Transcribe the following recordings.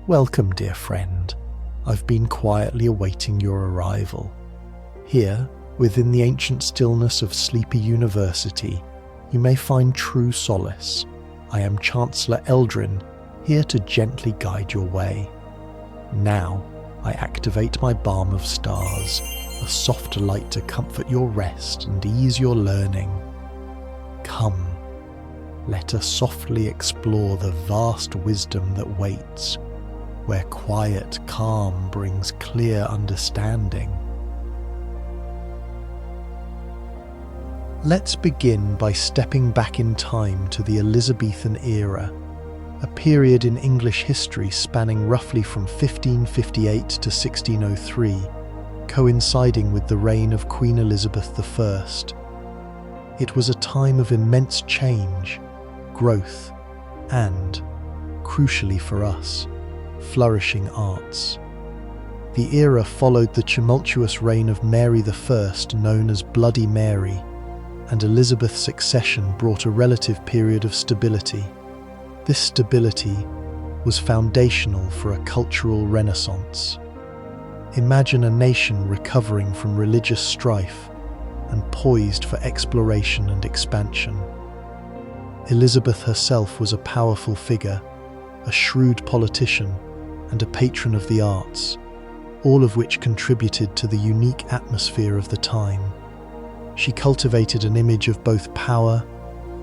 Welcome, dear friend. I've been quietly awaiting your arrival. Here, within the ancient stillness of Sleepy University, you may find true solace. I am Chancellor Eldrin, here to gently guide your way. Now, I activate my balm of stars, a soft light to comfort your rest and ease your learning. Come, let us softly explore the vast wisdom that waits, where quiet calm brings clear understanding. Let's begin by stepping back in time to the Elizabethan era, a period in English history spanning roughly from 1558 to 1603, coinciding with the reign of Queen Elizabeth I. It was a time of immense change, growth, and, crucially for us, flourishing arts. The era followed the tumultuous reign of Mary I, known as Bloody Mary, and Elizabeth's succession brought a relative period of stability. This stability was foundational for a cultural renaissance. Imagine a nation recovering from religious strife and poised for exploration and expansion. Elizabeth herself was a powerful figure, a shrewd politician, and a patron of the arts, all of which contributed to the unique atmosphere of the time. She cultivated an image of both power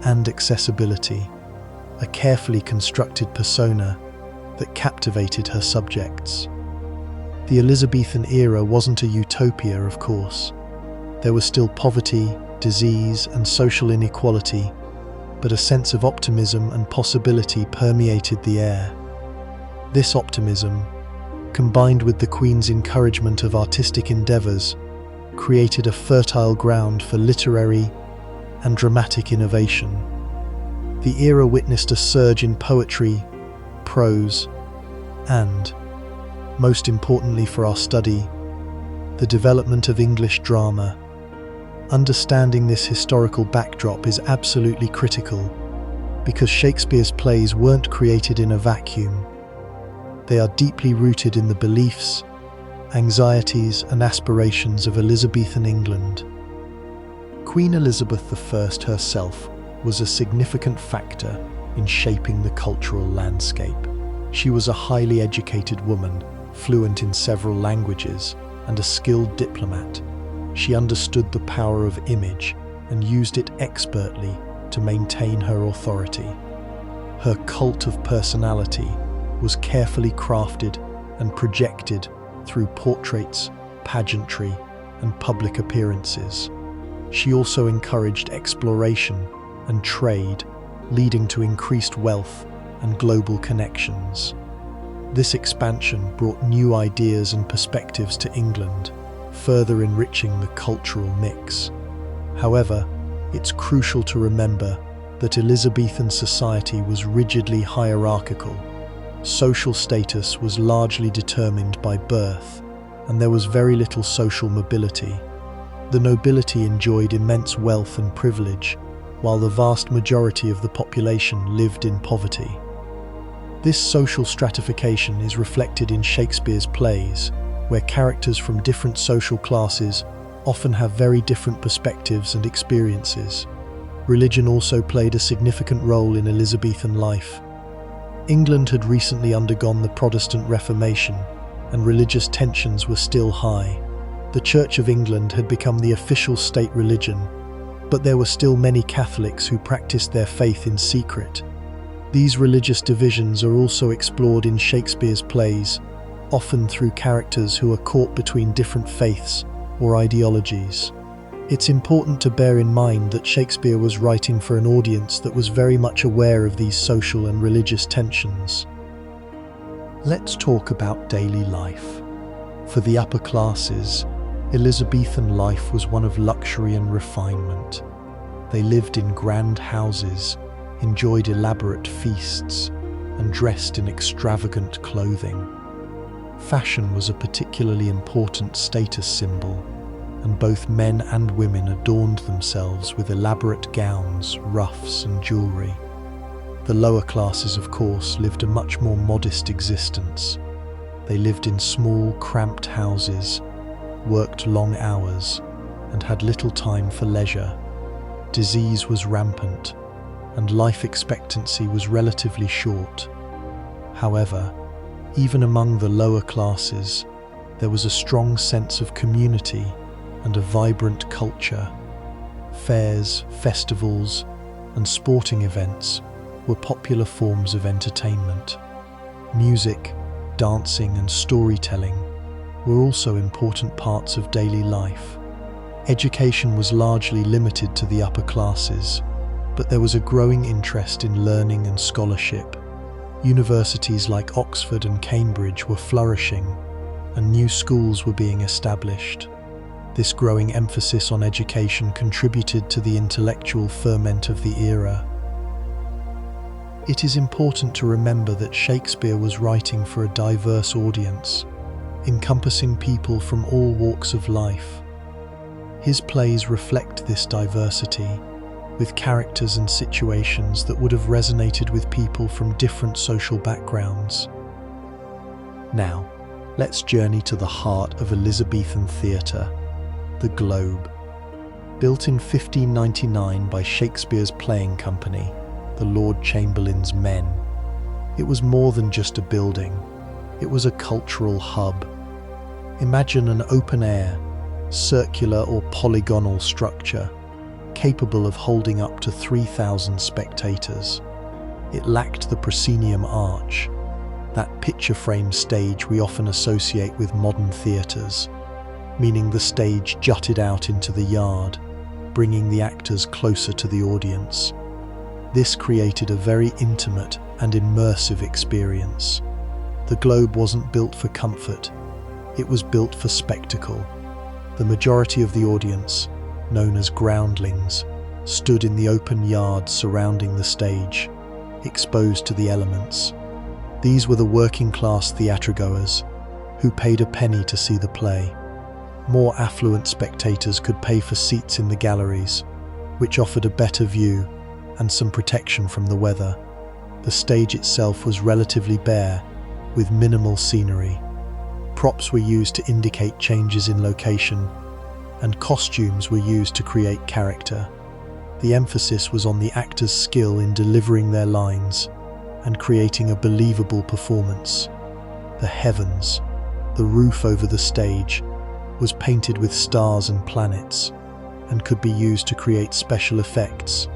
and accessibility, a carefully constructed persona that captivated her subjects. The Elizabethan era wasn't a utopia, of course. There was still poverty, disease, and social inequality, but a sense of optimism and possibility permeated the air. This optimism, combined with the Queen's encouragement of artistic endeavours, created a fertile ground for literary and dramatic innovation. The era witnessed a surge in poetry, prose, and, most importantly for our study, the development of English drama. Understanding this historical backdrop is absolutely critical, because Shakespeare's plays weren't created in a vacuum. They are deeply rooted in the beliefs, anxieties, and aspirations of Elizabethan England. Queen Elizabeth I herself was a significant factor in shaping the cultural landscape. She was a highly educated woman, fluent in several languages, and a skilled diplomat. She understood the power of image and used it expertly to maintain her authority. Her cult of personality was carefully crafted and projected through portraits, pageantry, and public appearances. She also encouraged exploration and trade, leading to increased wealth and global connections. This expansion brought new ideas and perspectives to England, further enriching the cultural mix. However, it's crucial to remember that Elizabethan society was rigidly hierarchical. Social status was largely determined by birth, and there was very little social mobility. The nobility enjoyed immense wealth and privilege, while the vast majority of the population lived in poverty. This social stratification is reflected in Shakespeare's plays, where characters from different social classes often have very different perspectives and experiences. Religion also played a significant role in Elizabethan life. England had recently undergone the Protestant Reformation, and religious tensions were still high. The Church of England had become the official state religion, but there were still many Catholics who practiced their faith in secret. These religious divisions are also explored in Shakespeare's plays, often through characters who are caught between different faiths or ideologies. It's important to bear in mind that Shakespeare was writing for an audience that was very much aware of these social and religious tensions. Let's talk about daily life. For the upper classes, Elizabethan life was one of luxury and refinement. They lived in grand houses, enjoyed elaborate feasts, and dressed in extravagant clothing. Fashion was a particularly important status symbol, and both men and women adorned themselves with elaborate gowns, ruffs, and jewelry. The lower classes, of course, lived a much more modest existence. They lived in small, cramped houses, worked long hours, and had little time for leisure. Disease was rampant, and life expectancy was relatively short. However, even among the lower classes, there was a strong sense of community and a vibrant culture. Fairs, festivals, and sporting events were popular forms of entertainment. Music, dancing, and storytelling were also important parts of daily life. Education was largely limited to the upper classes, but there was a growing interest in learning and scholarship. Universities like Oxford and Cambridge were flourishing, and new schools were being established. This growing emphasis on education contributed to the intellectual ferment of the era. It is important to remember that Shakespeare was writing for a diverse audience, encompassing people from all walks of life. His plays reflect this diversity, with characters and situations that would have resonated with people from different social backgrounds. Now, let's journey to the heart of Elizabethan theatre, the Globe. Built in 1599 by Shakespeare's playing company, the Lord Chamberlain's Men, it was more than just a building. It was a cultural hub. Imagine an open-air, circular or polygonal structure, capable of holding up to 3,000 spectators. It lacked the proscenium arch, that picture-frame stage we often associate with modern theatres, meaning the stage jutted out into the yard, bringing the actors closer to the audience. This created a very intimate and immersive experience. The Globe wasn't built for comfort, it was built for spectacle. The majority of the audience, known as groundlings, stood in the open yard surrounding the stage, exposed to the elements. These were the working-class theatregoers, who paid a penny to see the play. More affluent spectators could pay for seats in the galleries, which offered a better view and some protection from the weather. The stage itself was relatively bare, with minimal scenery. Props were used to indicate changes in location, and costumes were used to create character. The emphasis was on the actors' skill in delivering their lines and creating a believable performance. The heavens, the roof over the stage, was painted with stars and planets, and could be used to create special effects,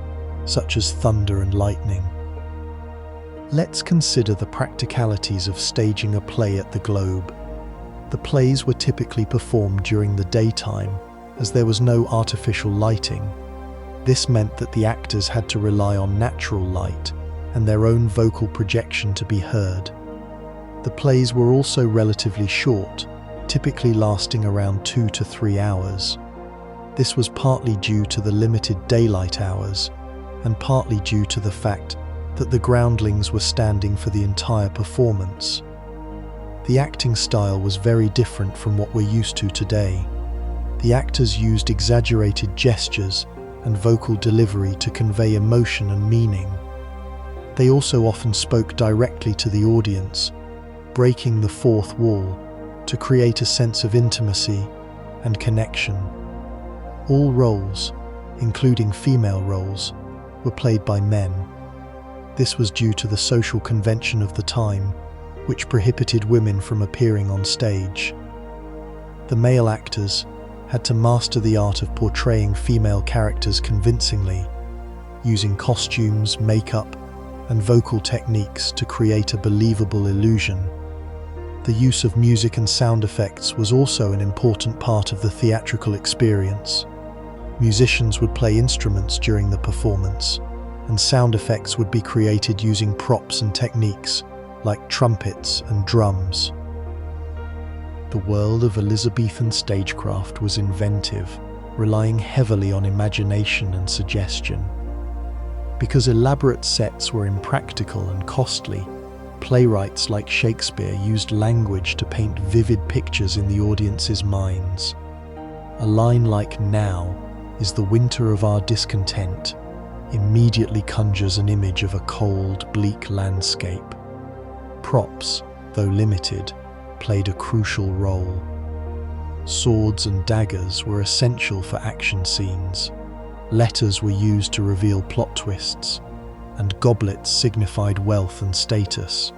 such as thunder and lightning. Let's consider the practicalities of staging a play at the Globe. The plays were typically performed during the daytime, as there was no artificial lighting. This meant that the actors had to rely on natural light and their own vocal projection to be heard. The plays were also relatively short, typically lasting around 2 to 3 hours. This was partly due to the limited daylight hours, and partly due to the fact that the groundlings were standing for the entire performance. The acting style was very different from what we're used to today. The actors used exaggerated gestures and vocal delivery to convey emotion and meaning. They also often spoke directly to the audience, breaking the fourth wall to create a sense of intimacy and connection. All roles, including female roles, were played by men. This was due to the social convention of the time, which prohibited women from appearing on stage. The male actors had to master the art of portraying female characters convincingly, using costumes, makeup, and vocal techniques to create a believable illusion. The use of music and sound effects was also an important part of the theatrical experience. Musicians would play instruments during the performance, and sound effects would be created using props and techniques like trumpets and drums. The world of Elizabethan stagecraft was inventive, relying heavily on imagination and suggestion. Because elaborate sets were impractical and costly, playwrights like Shakespeare used language to paint vivid pictures in the audience's minds. A line like "Now is the winter of our discontent" immediately conjures an image of a cold, bleak landscape. Props, though limited, played a crucial role. Swords and daggers were essential for action scenes. Letters were used to reveal plot twists, and goblets signified wealth and status.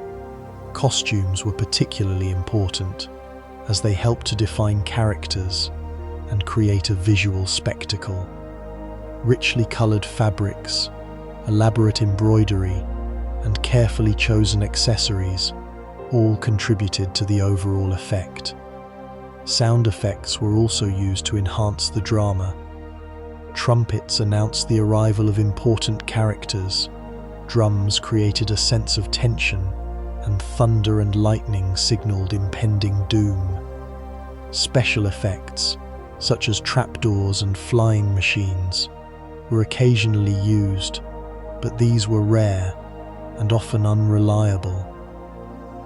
Costumes were particularly important, as they helped to define characters and create a visual spectacle. Richly coloured fabrics, elaborate embroidery, and carefully chosen accessories all contributed to the overall effect. Sound effects were also used to enhance the drama. Trumpets announced the arrival of important characters, drums created a sense of tension, and thunder and lightning signalled impending doom. Special effects, such as trapdoors and flying machines, were occasionally used, but these were rare and often unreliable.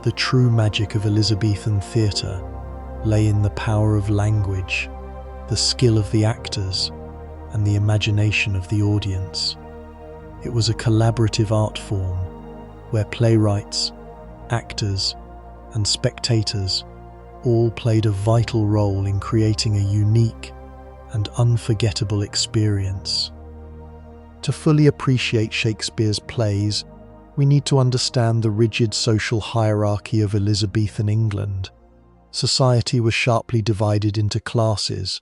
The true magic of Elizabethan theatre lay in the power of language, the skill of the actors, and the imagination of the audience. It was a collaborative art form where playwrights, actors, and spectators all played a vital role in creating a unique and unforgettable experience. To fully appreciate Shakespeare's plays, we need to understand the rigid social hierarchy of Elizabethan England. Society was sharply divided into classes,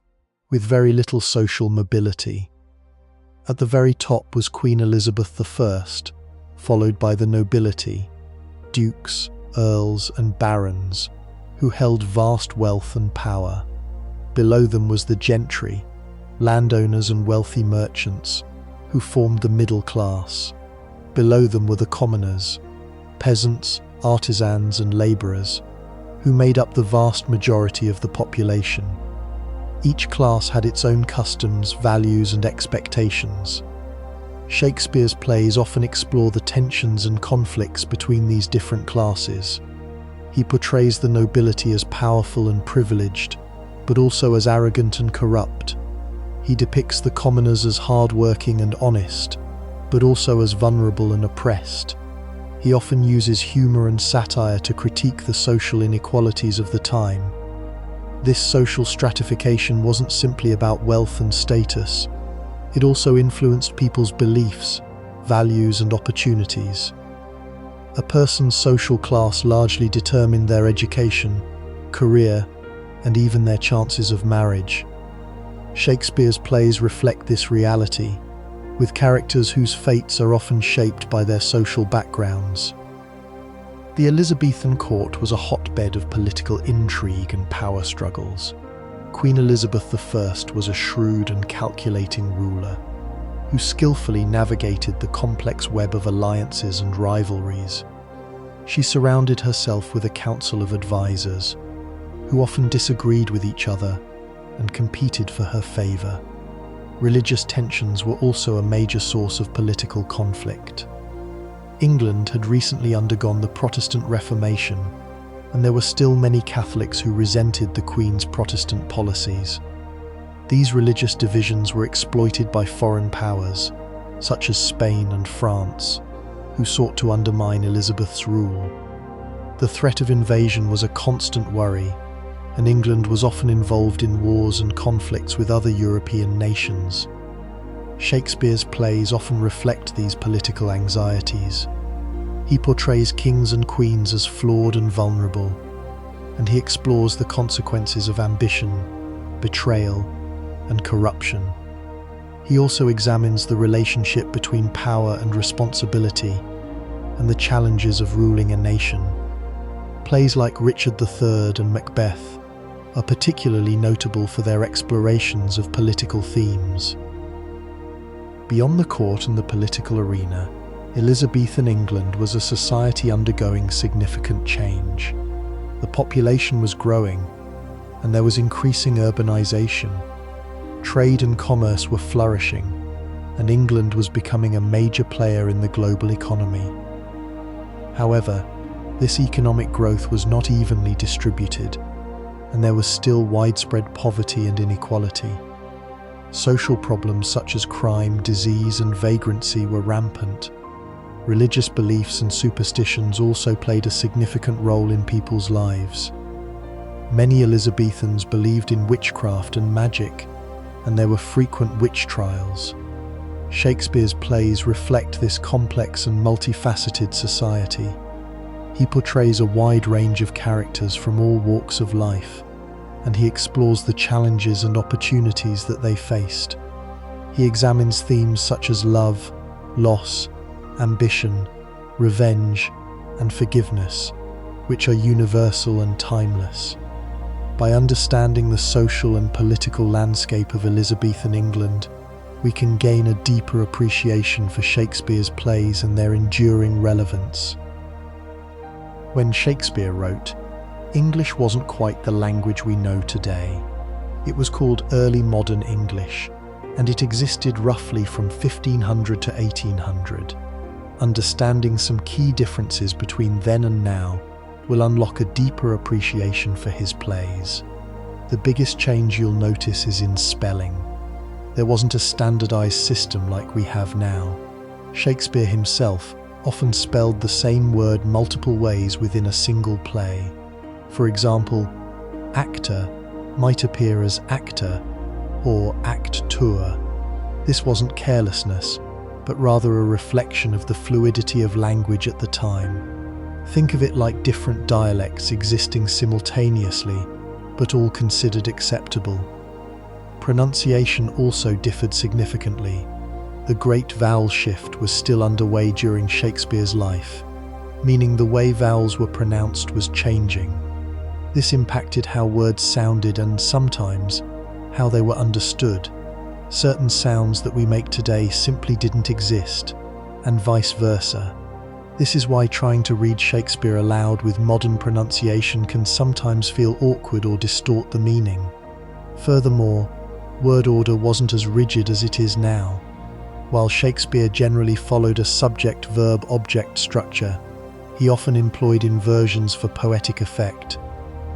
with very little social mobility. At the very top was Queen Elizabeth I, followed by the nobility, dukes, earls, and barons, who held vast wealth and power. Below them was the gentry, landowners and wealthy merchants, who formed the middle class. Below them were the commoners, peasants, artisans, and labourers, who made up the vast majority of the population. Each class had its own customs, values, and expectations. Shakespeare's plays often explore the tensions and conflicts between these different classes. He portrays the nobility as powerful and privileged, but also as arrogant and corrupt. He depicts the commoners as hard-working and honest, but also as vulnerable and oppressed. He often uses humour and satire to critique the social inequalities of the time. This social stratification wasn't simply about wealth and status. It also influenced people's beliefs, values, and opportunities. A person's social class largely determined their education, career, and even their chances of marriage. Shakespeare's plays reflect this reality, with characters whose fates are often shaped by their social backgrounds. The Elizabethan court was a hotbed of political intrigue and power struggles. Queen Elizabeth I was a shrewd and calculating ruler, who skillfully navigated the complex web of alliances and rivalries. She surrounded herself with a council of advisors, who often disagreed with each other and competed for her favour. Religious tensions were also a major source of political conflict. England had recently undergone the Protestant Reformation, and there were still many Catholics who resented the Queen's Protestant policies. These religious divisions were exploited by foreign powers, such as Spain and France, who sought to undermine Elizabeth's rule. The threat of invasion was a constant worry, and England was often involved in wars and conflicts with other European nations. Shakespeare's plays often reflect these political anxieties. He portrays kings and queens as flawed and vulnerable, and he explores the consequences of ambition, betrayal, and corruption. He also examines the relationship between power and responsibility, and the challenges of ruling a nation. Plays like Richard III and Macbeth are particularly notable for their explorations of political themes. Beyond the court and the political arena, Elizabethan England was a society undergoing significant change. The population was growing, and there was increasing urbanization. Trade and commerce were flourishing, and England was becoming a major player in the global economy. However, this economic growth was not evenly distributed, and there was still widespread poverty and inequality. Social problems such as crime, disease, and vagrancy were rampant. Religious beliefs and superstitions also played a significant role in people's lives. Many Elizabethans believed in witchcraft and magic, and there were frequent witch trials. Shakespeare's plays reflect this complex and multifaceted society. He portrays a wide range of characters from all walks of life, and he explores the challenges and opportunities that they faced. He examines themes such as love, loss, ambition, revenge, and forgiveness, which are universal and timeless. By understanding the social and political landscape of Elizabethan England, we can gain a deeper appreciation for Shakespeare's plays and their enduring relevance. When Shakespeare wrote, English wasn't quite the language we know today. It was called Early Modern English, and it existed roughly from 1500 to 1800. Understanding some key differences between then and now will unlock a deeper appreciation for his plays. The biggest change you'll notice is in spelling. There wasn't a standardized system like we have now. Shakespeare himself often spelled the same word multiple ways within a single play. For example, actor might appear as actor or acteur. This wasn't carelessness, but rather a reflection of the fluidity of language at the time. Think of it like different dialects existing simultaneously, but all considered acceptable. Pronunciation also differed significantly. The great vowel shift was still underway during Shakespeare's life, meaning the way vowels were pronounced was changing. This impacted how words sounded and sometimes how they were understood. Certain sounds that we make today simply didn't exist, and vice versa. This is why trying to read Shakespeare aloud with modern pronunciation can sometimes feel awkward or distort the meaning. Furthermore, word order wasn't as rigid as it is now. While Shakespeare generally followed a subject-verb-object structure, he often employed inversions for poetic effect,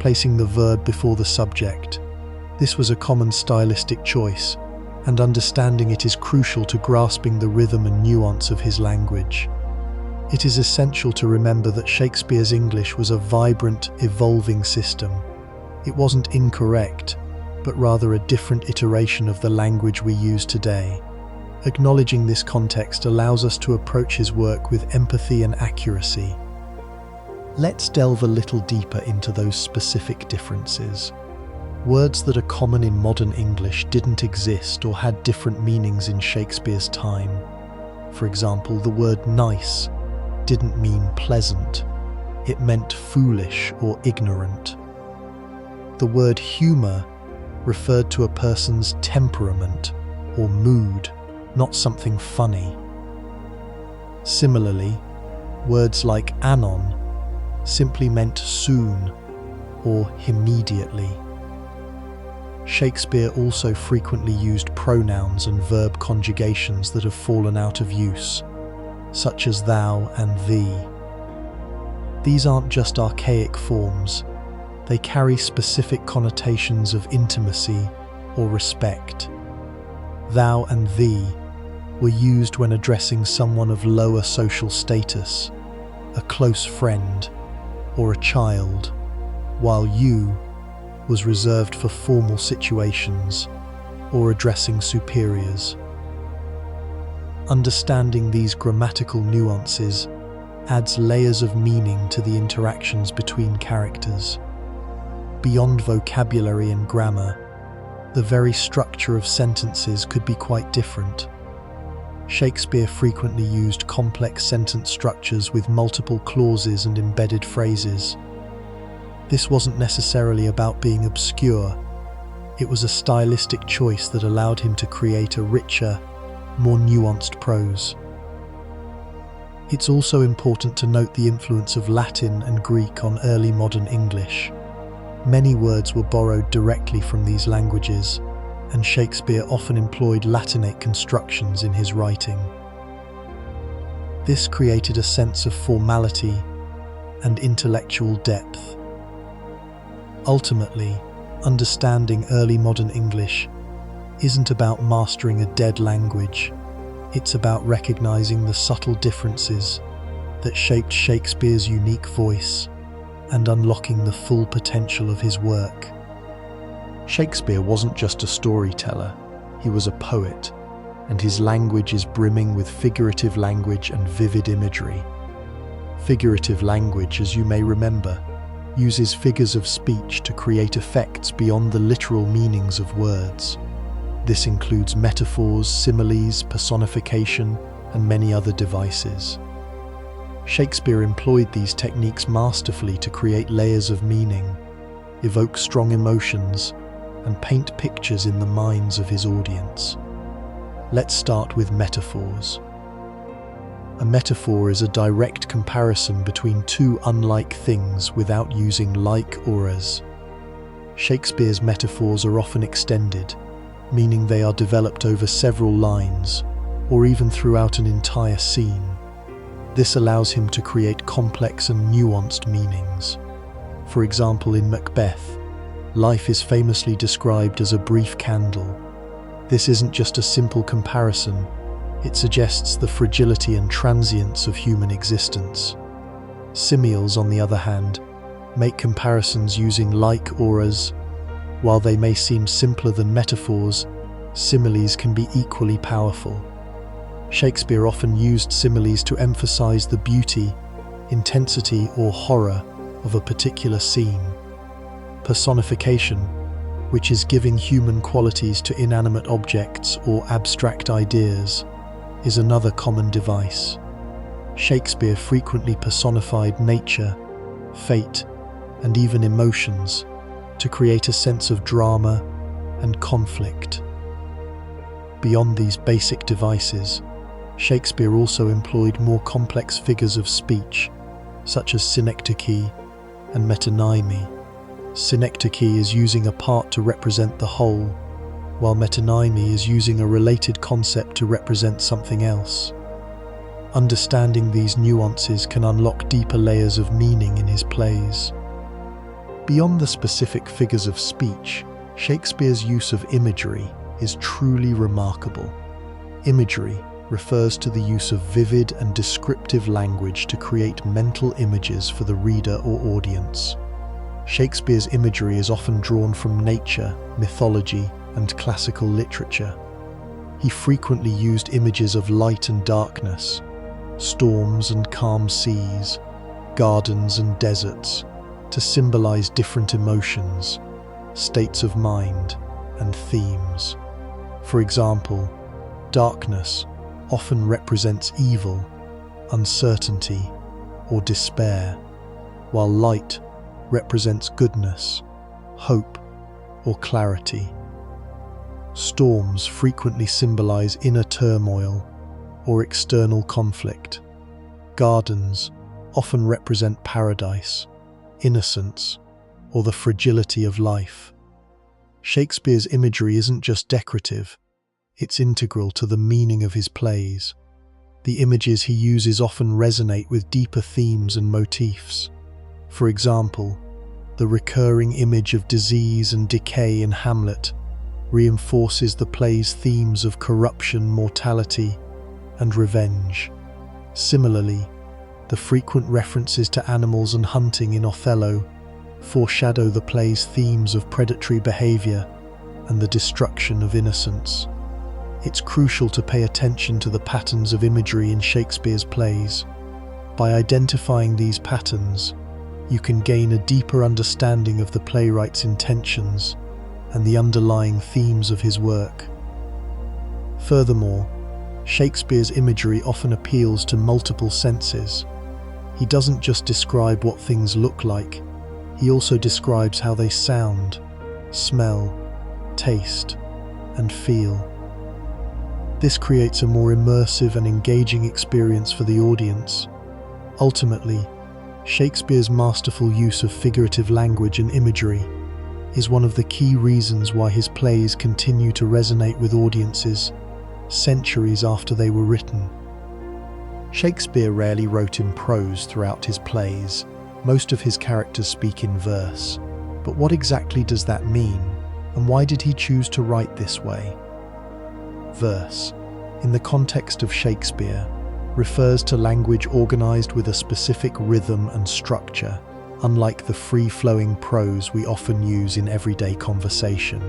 placing the verb before the subject. This was a common stylistic choice, and understanding it is crucial to grasping the rhythm and nuance of his language. It is essential to remember that Shakespeare's English was a vibrant, evolving system. It wasn't incorrect, but rather a different iteration of the language we use today. Acknowledging this context allows us to approach his work with empathy and accuracy. Let's delve a little deeper into those specific differences. Words that are common in modern English didn't exist or had different meanings in Shakespeare's time. For example, the word nice didn't mean pleasant. It meant foolish or ignorant. The word humour referred to a person's temperament or mood, not something funny. Similarly, words like anon simply meant soon or immediately. Shakespeare also frequently used pronouns and verb conjugations that have fallen out of use, such as thou and thee. These aren't just archaic forms, they carry specific connotations of intimacy or respect. Thou and thee were used when addressing someone of lower social status, a close friend, or a child, while you was reserved for formal situations or addressing superiors. Understanding these grammatical nuances adds layers of meaning to the interactions between characters. Beyond vocabulary and grammar, the very structure of sentences could be quite different. Shakespeare frequently used complex sentence structures with multiple clauses and embedded phrases. This wasn't necessarily about being obscure. It was a stylistic choice that allowed him to create a richer, more nuanced prose. It's also important to note the influence of Latin and Greek on early modern English. Many words were borrowed directly from these languages, and Shakespeare often employed Latinate constructions in his writing. This created a sense of formality and intellectual depth. Ultimately, understanding early modern English isn't about mastering a dead language. It's about recognizing the subtle differences that shaped Shakespeare's unique voice and unlocking the full potential of his work. Shakespeare wasn't just a storyteller, he was a poet, and his language is brimming with figurative language and vivid imagery. Figurative language, as you may remember, uses figures of speech to create effects beyond the literal meanings of words. This includes metaphors, similes, personification, and many other devices. Shakespeare employed these techniques masterfully to create layers of meaning, evoke strong emotions, and paint pictures in the minds of his audience. Let's start with metaphors. A metaphor is a direct comparison between two unlike things without using like or as. Shakespeare's metaphors are often extended, meaning they are developed over several lines, or even throughout an entire scene. This allows him to create complex and nuanced meanings. For example, in Macbeth, life is famously described as a brief candle. This isn't just a simple comparison, it suggests the fragility and transience of human existence. Similes, on the other hand, make comparisons using like or as. While they may seem simpler than metaphors, similes can be equally powerful. Shakespeare often used similes to emphasize the beauty, intensity, or horror of a particular scene. Personification, which is giving human qualities to inanimate objects or abstract ideas, is another common device. Shakespeare frequently personified nature, fate, and even emotions to create a sense of drama and conflict. Beyond these basic devices, Shakespeare also employed more complex figures of speech, such as synecdoche and metonymy. Synecdoche is using a part to represent the whole, while metonymy is using a related concept to represent something else. Understanding these nuances can unlock deeper layers of meaning in his plays. Beyond the specific figures of speech, Shakespeare's use of imagery is truly remarkable. Imagery refers to the use of vivid and descriptive language to create mental images for the reader or audience. Shakespeare's imagery is often drawn from nature, mythology, and classical literature. He frequently used images of light and darkness, storms and calm seas, gardens and deserts, to symbolize different emotions, states of mind, and themes. For example, darkness often represents evil, uncertainty, or despair, while light represents goodness, hope, or clarity. Storms frequently symbolize inner turmoil or external conflict. Gardens often represent paradise, innocence, or the fragility of life. Shakespeare's imagery isn't just decorative, it's integral to the meaning of his plays. The images he uses often resonate with deeper themes and motifs. For example, the recurring image of disease and decay in Hamlet reinforces the play's themes of corruption, mortality, and revenge. Similarly, the frequent references to animals and hunting in Othello foreshadow the play's themes of predatory behavior and the destruction of innocence. It's crucial to pay attention to the patterns of imagery in Shakespeare's plays. By identifying these patterns, you can gain a deeper understanding of the playwright's intentions and the underlying themes of his work. Furthermore, Shakespeare's imagery often appeals to multiple senses. He doesn't just describe what things look like, he also describes how they sound, smell, taste, and feel. This creates a more immersive and engaging experience for the audience. Ultimately, Shakespeare's masterful use of figurative language and imagery is one of the key reasons why his plays continue to resonate with audiences centuries after they were written. Shakespeare rarely wrote in prose throughout his plays. Most of his characters speak in verse. But what exactly does that mean, and why did he choose to write this way? Verse, in the context of Shakespeare, refers to language organized with a specific rhythm and structure, unlike the free-flowing prose we often use in everyday conversation.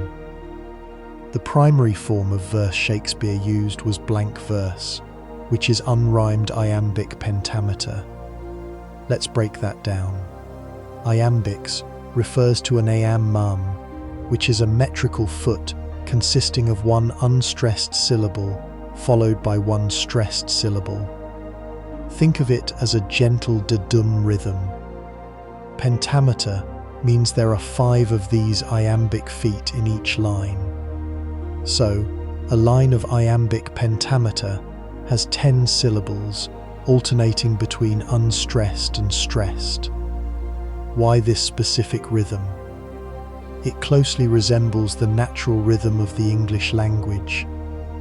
The primary form of verse Shakespeare used was blank verse, which is unrhymed iambic pentameter. Let's break that down. Iambics refers to an iamb, which is a metrical foot consisting of one unstressed syllable followed by one stressed syllable. Think of it as a gentle da-dum rhythm. Pentameter means there are 5 of these iambic feet in each line. So, a line of iambic pentameter has 10 syllables, alternating between unstressed and stressed. Why this specific rhythm? It closely resembles the natural rhythm of the English language,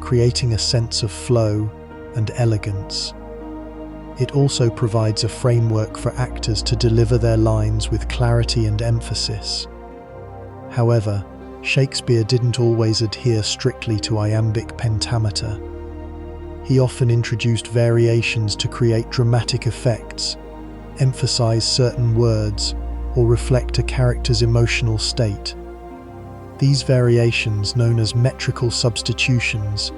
creating a sense of flow and elegance. It also provides a framework for actors to deliver their lines with clarity and emphasis. However, Shakespeare didn't always adhere strictly to iambic pentameter. He often introduced variations to create dramatic effects, emphasize certain words, or reflect a character's emotional state. These variations, known as metrical substitutions,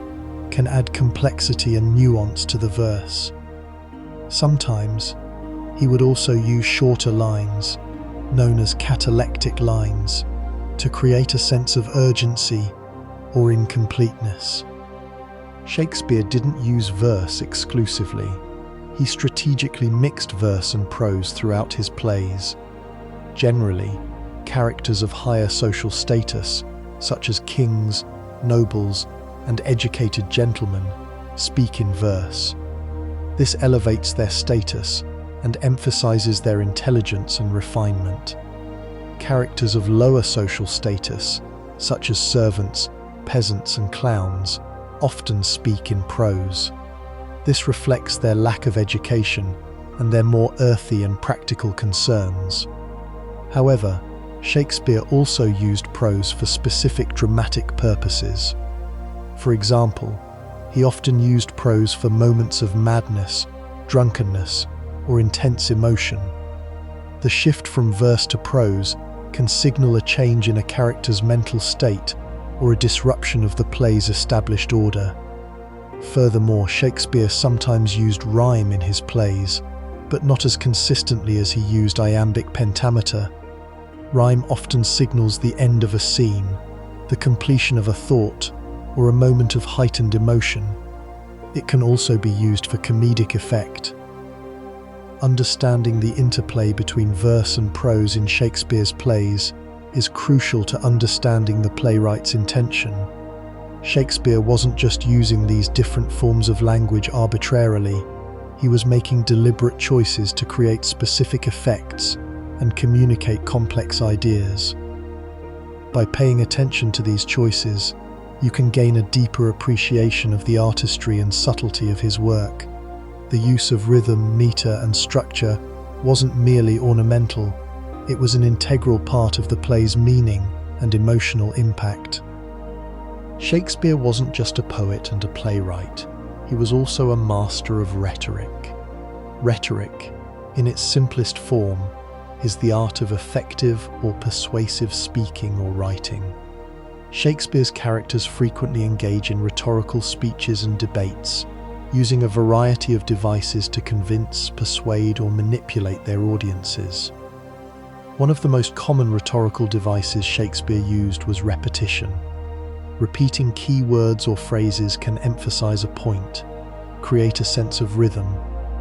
can add complexity and nuance to the verse. Sometimes, he would also use shorter lines, known as catalectic lines, to create a sense of urgency or incompleteness. Shakespeare didn't use verse exclusively. He strategically mixed verse and prose throughout his plays. Generally, characters of higher social status, such as kings, nobles, and educated gentlemen, speak in verse. This elevates their status and emphasizes their intelligence and refinement. Characters of lower social status, such as servants, peasants, and clowns, often speak in prose. This reflects their lack of education and their more earthy and practical concerns. However, Shakespeare also used prose for specific dramatic purposes. For example, he often used prose for moments of madness, drunkenness, or intense emotion. The shift from verse to prose can signal a change in a character's mental state or a disruption of the play's established order. Furthermore, Shakespeare sometimes used rhyme in his plays, but not as consistently as he used iambic pentameter. Rhyme often signals the end of a scene, the completion of a thought, or a moment of heightened emotion. It can also be used for comedic effect. Understanding the interplay between verse and prose in Shakespeare's plays is crucial to understanding the playwright's intention. Shakespeare wasn't just using these different forms of language arbitrarily. He was making deliberate choices to create specific effects and communicate complex ideas. By paying attention to these choices, you can gain a deeper appreciation of the artistry and subtlety of his work. The use of rhythm, meter, and structure wasn't merely ornamental, it was an integral part of the play's meaning and emotional impact. Shakespeare wasn't just a poet and a playwright, he was also a master of rhetoric. Rhetoric, in its simplest form, is the art of effective or persuasive speaking or writing. Shakespeare's characters frequently engage in rhetorical speeches and debates, using a variety of devices to convince, persuade, or manipulate their audiences. One of the most common rhetorical devices Shakespeare used was repetition. Repeating key words or phrases can emphasize a point, create a sense of rhythm,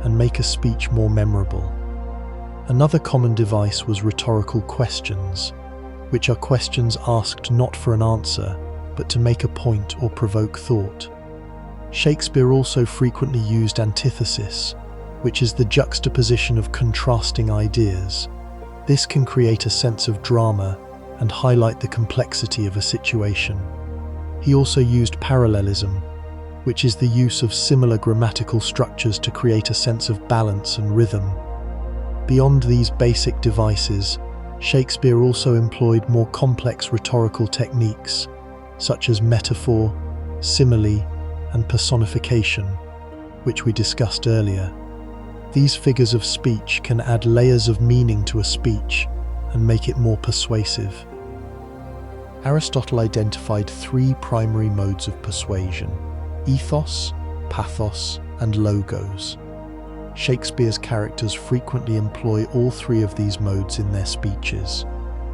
and make a speech more memorable. Another common device was rhetorical questions, which are questions asked not for an answer, but to make a point or provoke thought. Shakespeare also frequently used antithesis, which is the juxtaposition of contrasting ideas. This can create a sense of drama and highlight the complexity of a situation. He also used parallelism, which is the use of similar grammatical structures to create a sense of balance and rhythm. Beyond these basic devices, Shakespeare also employed more complex rhetorical techniques, such as metaphor, simile, and personification, which we discussed earlier. These figures of speech can add layers of meaning to a speech and make it more persuasive. Aristotle identified three primary modes of persuasion: ethos, pathos, and logos. Shakespeare's characters frequently employ all three of these modes in their speeches.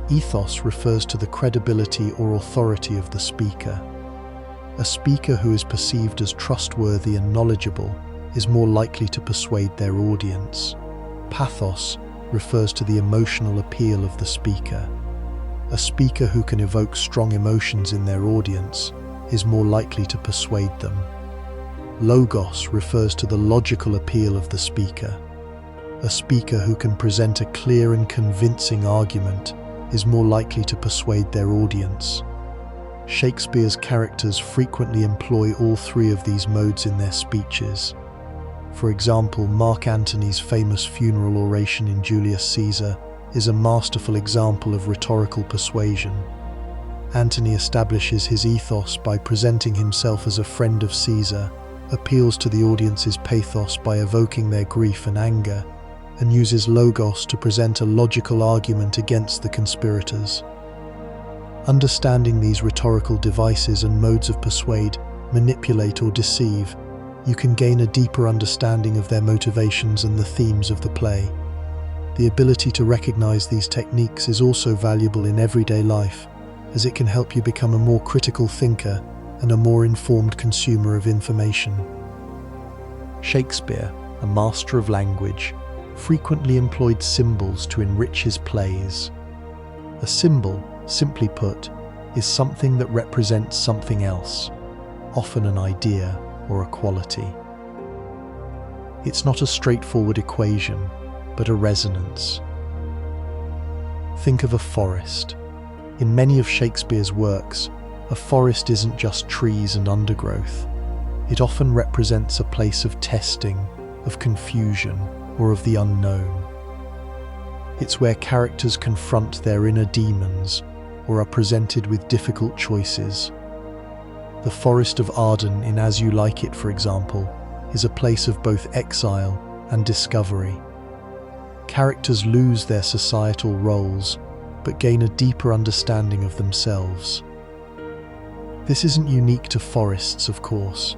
Ethos refers to the credibility or authority of the speaker. A speaker who is perceived as trustworthy and knowledgeable is more likely to persuade their audience. Pathos refers to the emotional appeal of the speaker. A speaker who can evoke strong emotions in their audience is more likely to persuade them. Logos refers to the logical appeal of the speaker. A speaker who can present a clear and convincing argument is more likely to persuade their audience. Shakespeare's characters frequently employ all three of these modes in their speeches. For example, Mark Antony's famous funeral oration in Julius Caesar is a masterful example of rhetorical persuasion. Antony establishes his ethos by presenting himself as a friend of Caesar, appeals to the audience's pathos by evoking their grief and anger, and uses logos to present a logical argument against the conspirators. Understanding these rhetorical devices and modes of persuade, manipulate, or deceive, you can gain a deeper understanding of their motivations and the themes of the play. The ability to recognize these techniques is also valuable in everyday life, as it can help you become a more critical thinker and a more informed consumer of information. Shakespeare, a master of language, frequently employed symbols to enrich his plays. A symbol, simply put, is something that represents something else, often an idea or a quality. It's not a straightforward equation, but a resonance. Think of a forest. In many of Shakespeare's works, a forest isn't just trees and undergrowth. It often represents a place of testing, of confusion, or of the unknown. It's where characters confront their inner demons or are presented with difficult choices. The Forest of Arden in As You Like It, for example, is a place of both exile and discovery. Characters lose their societal roles, but gain a deeper understanding of themselves. This isn't unique to forests, of course.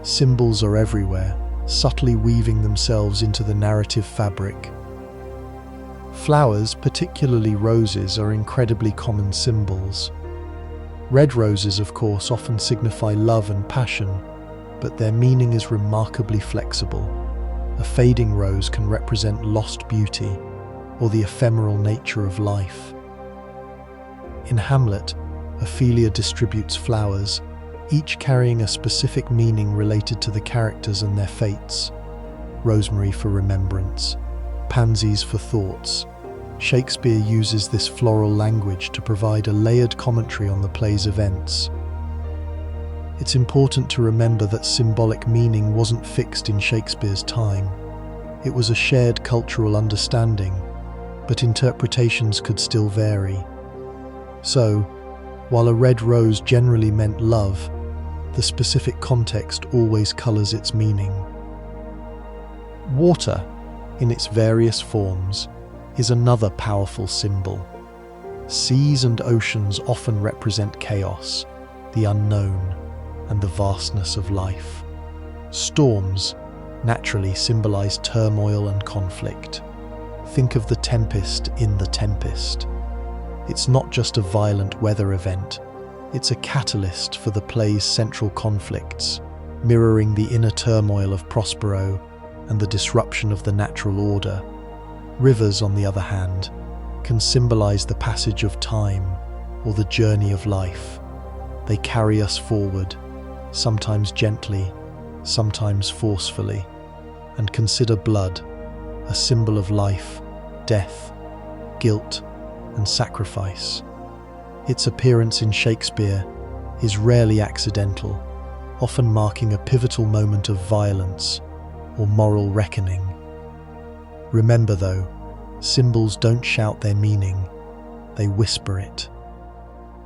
Symbols are everywhere, subtly weaving themselves into the narrative fabric. Flowers, particularly roses, are incredibly common symbols. Red roses, of course, often signify love and passion, but their meaning is remarkably flexible. A fading rose can represent lost beauty or the ephemeral nature of life. In Hamlet, Ophelia distributes flowers, each carrying a specific meaning related to the characters and their fates. Rosemary for remembrance, pansies for thoughts. Shakespeare uses this floral language to provide a layered commentary on the play's events. It's important to remember that symbolic meaning wasn't fixed in Shakespeare's time. It was a shared cultural understanding, but interpretations could still vary. So, while a red rose generally meant love, the specific context always colors its meaning. Water, in its various forms, is another powerful symbol. Seas and oceans often represent chaos, the unknown, and the vastness of life. Storms naturally symbolize turmoil and conflict. Think of the tempest in The Tempest. It's not just a violent weather event, it's a catalyst for the play's central conflicts, mirroring the inner turmoil of Prospero and the disruption of the natural order. Rivers, on the other hand, can symbolize the passage of time or the journey of life. They carry us forward, sometimes gently, sometimes forcefully. And consider blood, a symbol of life, death, guilt, and sacrifice. Its appearance in Shakespeare is rarely accidental, often marking a pivotal moment of violence or moral reckoning. Remember though, symbols don't shout their meaning, they whisper it.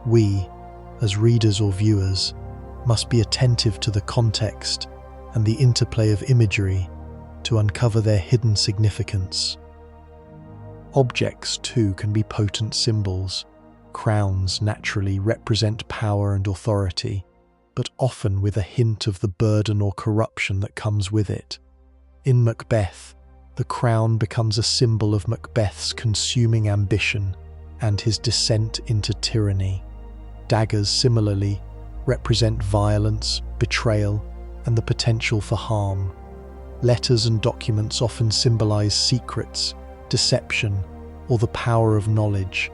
We, as readers or viewers, must be attentive to the context and the interplay of imagery to uncover their hidden significance. Objects, too, can be potent symbols. Crowns naturally represent power and authority, but often with a hint of the burden or corruption that comes with it. In Macbeth, the crown becomes a symbol of Macbeth's consuming ambition and his descent into tyranny. Daggers, similarly, represent violence, betrayal, and the potential for harm. Letters and documents often symbolize secrets, deception, or the power of knowledge.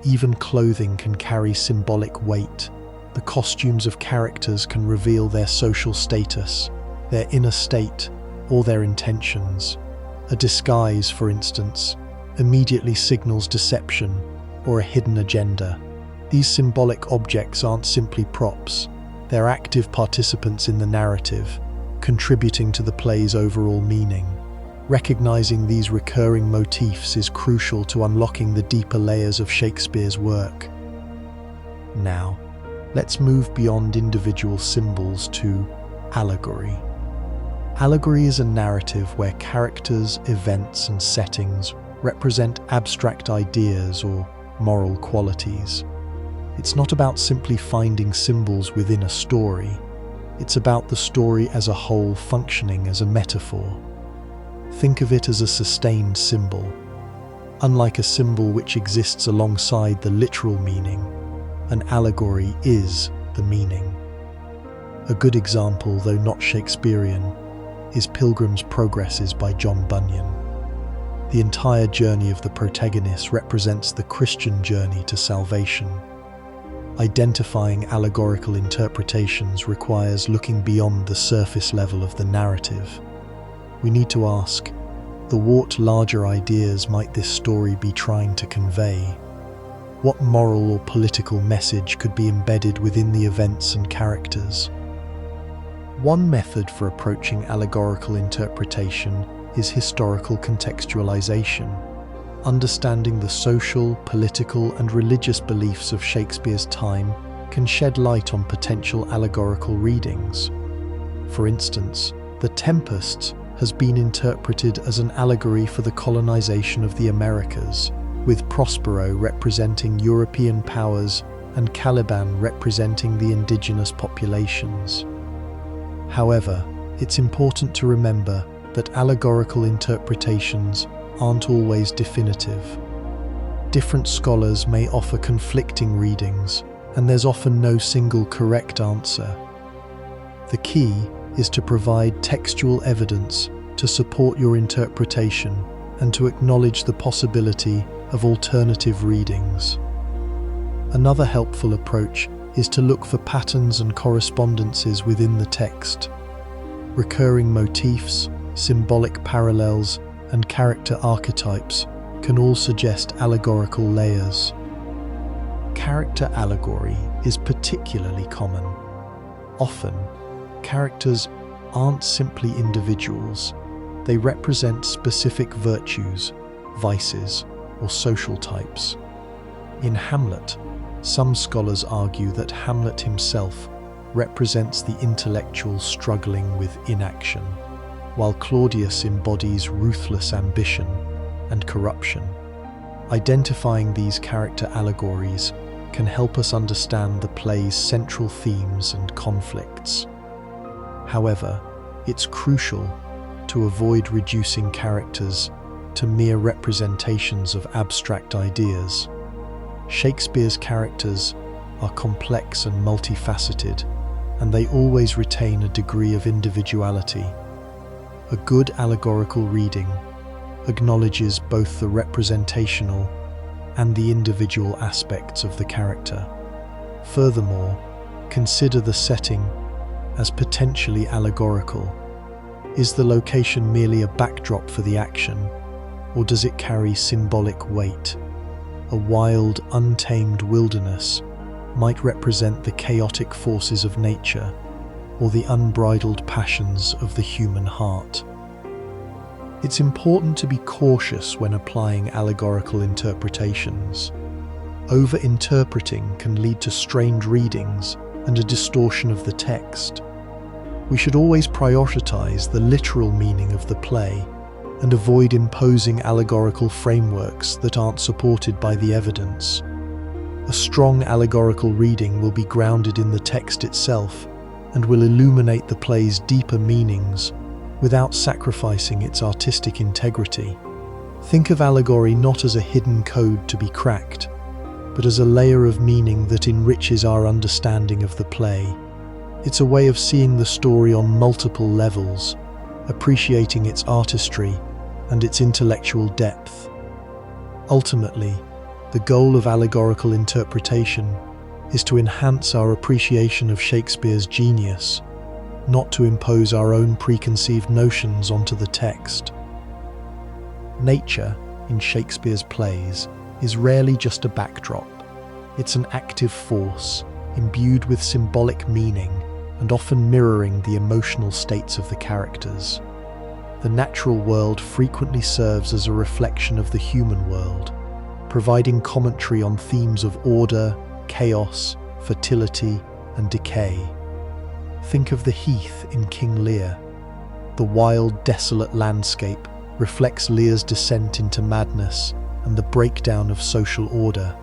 Even clothing can carry symbolic weight. The costumes of characters can reveal their social status, their inner state, or their intentions. A disguise, for instance, immediately signals deception or a hidden agenda. These symbolic objects aren't simply props, they're active participants in the narrative, contributing to the play's overall meaning. Recognizing these recurring motifs is crucial to unlocking the deeper layers of Shakespeare's work. Now, let's move beyond individual symbols to allegory. Allegory is a narrative where characters, events, and settings represent abstract ideas or moral qualities. It's not about simply finding symbols within a story. It's about the story as a whole functioning as a metaphor. Think of it as a sustained symbol. Unlike a symbol which exists alongside the literal meaning, an allegory is the meaning. A good example, though not Shakespearean, is Pilgrim's Progress by John Bunyan. The entire journey of the protagonist represents the Christian journey to salvation. Identifying allegorical interpretations requires looking beyond the surface level of the narrative. We need to ask, what larger ideas might this story be trying to convey? What moral or political message could be embedded within the events and characters? One method for approaching allegorical interpretation is historical contextualization. Understanding the social, political, and religious beliefs of Shakespeare's time can shed light on potential allegorical readings. For instance, The Tempest has been interpreted as an allegory for the colonization of the Americas, with Prospero representing European powers and Caliban representing the indigenous populations. However, it's important to remember that allegorical interpretations aren't always definitive. Different scholars may offer conflicting readings, and there's often no single correct answer. The key is to provide textual evidence to support your interpretation and to acknowledge the possibility of alternative readings. Another helpful approach is to look for patterns and correspondences within the text. Recurring motifs, symbolic parallels, and character archetypes can all suggest allegorical layers. Character allegory is particularly common. Often, characters aren't simply individuals. They represent specific virtues, vices, or social types. In Hamlet, some scholars argue that Hamlet himself represents the intellectual struggling with inaction, while Claudius embodies ruthless ambition and corruption. Identifying these character allegories can help us understand the play's central themes and conflicts. However, it's crucial to avoid reducing characters to mere representations of abstract ideas. Shakespeare's characters are complex and multifaceted, and they always retain a degree of individuality. A good allegorical reading acknowledges both the representational and the individual aspects of the character. Furthermore, consider the setting as potentially allegorical. Is the location merely a backdrop for the action, or does it carry symbolic weight? A wild, untamed wilderness might represent the chaotic forces of nature or the unbridled passions of the human heart. It's important to be cautious when applying allegorical interpretations. Over-interpreting can lead to strained readings, and a distortion of the text. We should always prioritize the literal meaning of the play and avoid imposing allegorical frameworks that aren't supported by the evidence. A strong allegorical reading will be grounded in the text itself and will illuminate the play's deeper meanings without sacrificing its artistic integrity. Think of allegory not as a hidden code to be cracked, but as a layer of meaning that enriches our understanding of the play. It's a way of seeing the story on multiple levels, appreciating its artistry and its intellectual depth. Ultimately, the goal of allegorical interpretation is to enhance our appreciation of Shakespeare's genius, not to impose our own preconceived notions onto the text. Nature, in Shakespeare's plays, is rarely just a backdrop. It's an active force, imbued with symbolic meaning and often mirroring the emotional states of the characters. The natural world frequently serves as a reflection of the human world, providing commentary on themes of order, chaos, fertility, and decay. Think of the heath in King Lear. The wild, desolate landscape reflects Lear's descent into madness and the breakdown of social order.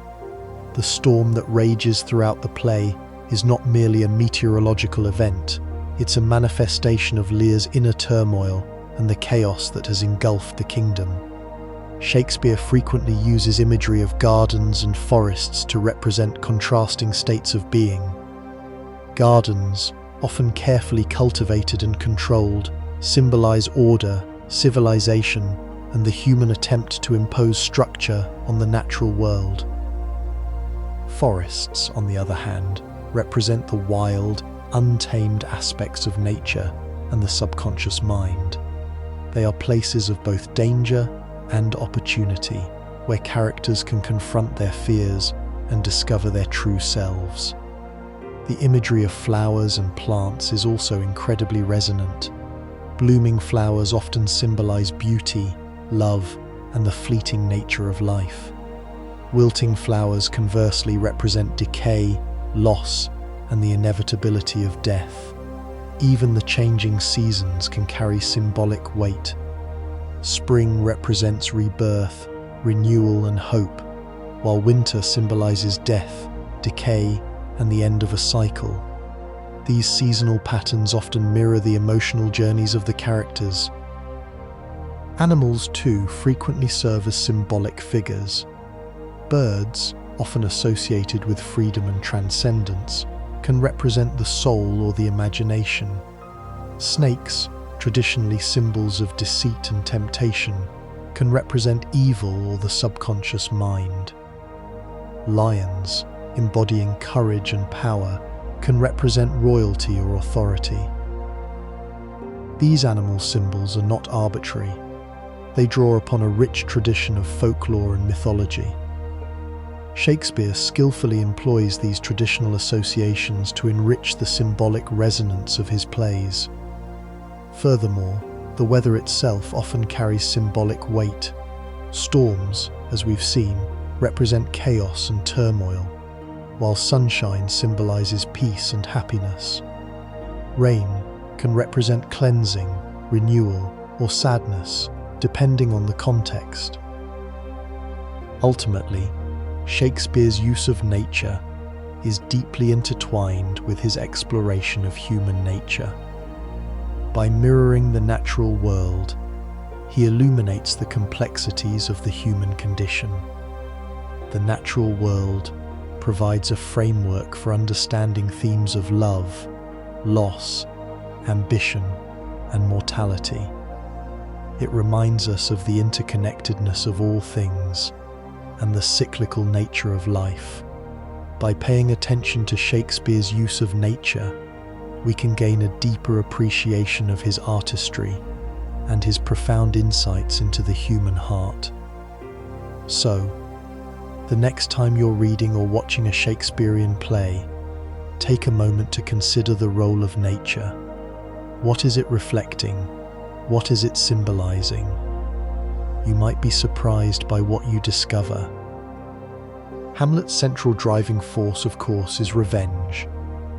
The storm that rages throughout the play is not merely a meteorological event, it's a manifestation of Lear's inner turmoil and the chaos that has engulfed the kingdom. Shakespeare frequently uses imagery of gardens and forests to represent contrasting states of being. Gardens, often carefully cultivated and controlled, symbolize order, civilization, and the human attempt to impose structure on the natural world. Forests, on the other hand, represent the wild, untamed aspects of nature and the subconscious mind. They are places of both danger and opportunity, where characters can confront their fears and discover their true selves. The imagery of flowers and plants is also incredibly resonant. Blooming flowers often symbolize beauty, love, and the fleeting nature of life. Wilting flowers conversely represent decay, loss, and the inevitability of death. Even the changing seasons can carry symbolic weight. Spring represents rebirth, renewal, and hope, while winter symbolizes death, decay, and the end of a cycle. These seasonal patterns often mirror the emotional journeys of the characters. Animals, too, frequently serve as symbolic figures. Birds, often associated with freedom and transcendence, can represent the soul or the imagination. Snakes, traditionally symbols of deceit and temptation, can represent evil or the subconscious mind. Lions, embodying courage and power, can represent royalty or authority. These animal symbols are not arbitrary. They draw upon a rich tradition of folklore and mythology. Shakespeare skillfully employs these traditional associations to enrich the symbolic resonance of his plays. Furthermore, the weather itself often carries symbolic weight. Storms, as we've seen, represent chaos and turmoil, while sunshine symbolizes peace and happiness. Rain can represent cleansing, renewal, or sadness, depending on the context. Ultimately, Shakespeare's use of nature is deeply intertwined with his exploration of human nature. By mirroring the natural world, he illuminates the complexities of the human condition. The natural world provides a framework for understanding themes of love, loss, ambition, and mortality. It reminds us of the interconnectedness of all things and the cyclical nature of life. By paying attention to Shakespeare's use of nature, we can gain a deeper appreciation of his artistry and his profound insights into the human heart. So, the next time you're reading or watching a Shakespearean play, take a moment to consider the role of nature. What is it reflecting? What is it symbolizing? You might be surprised by what you discover. Hamlet's central driving force, of course, is revenge,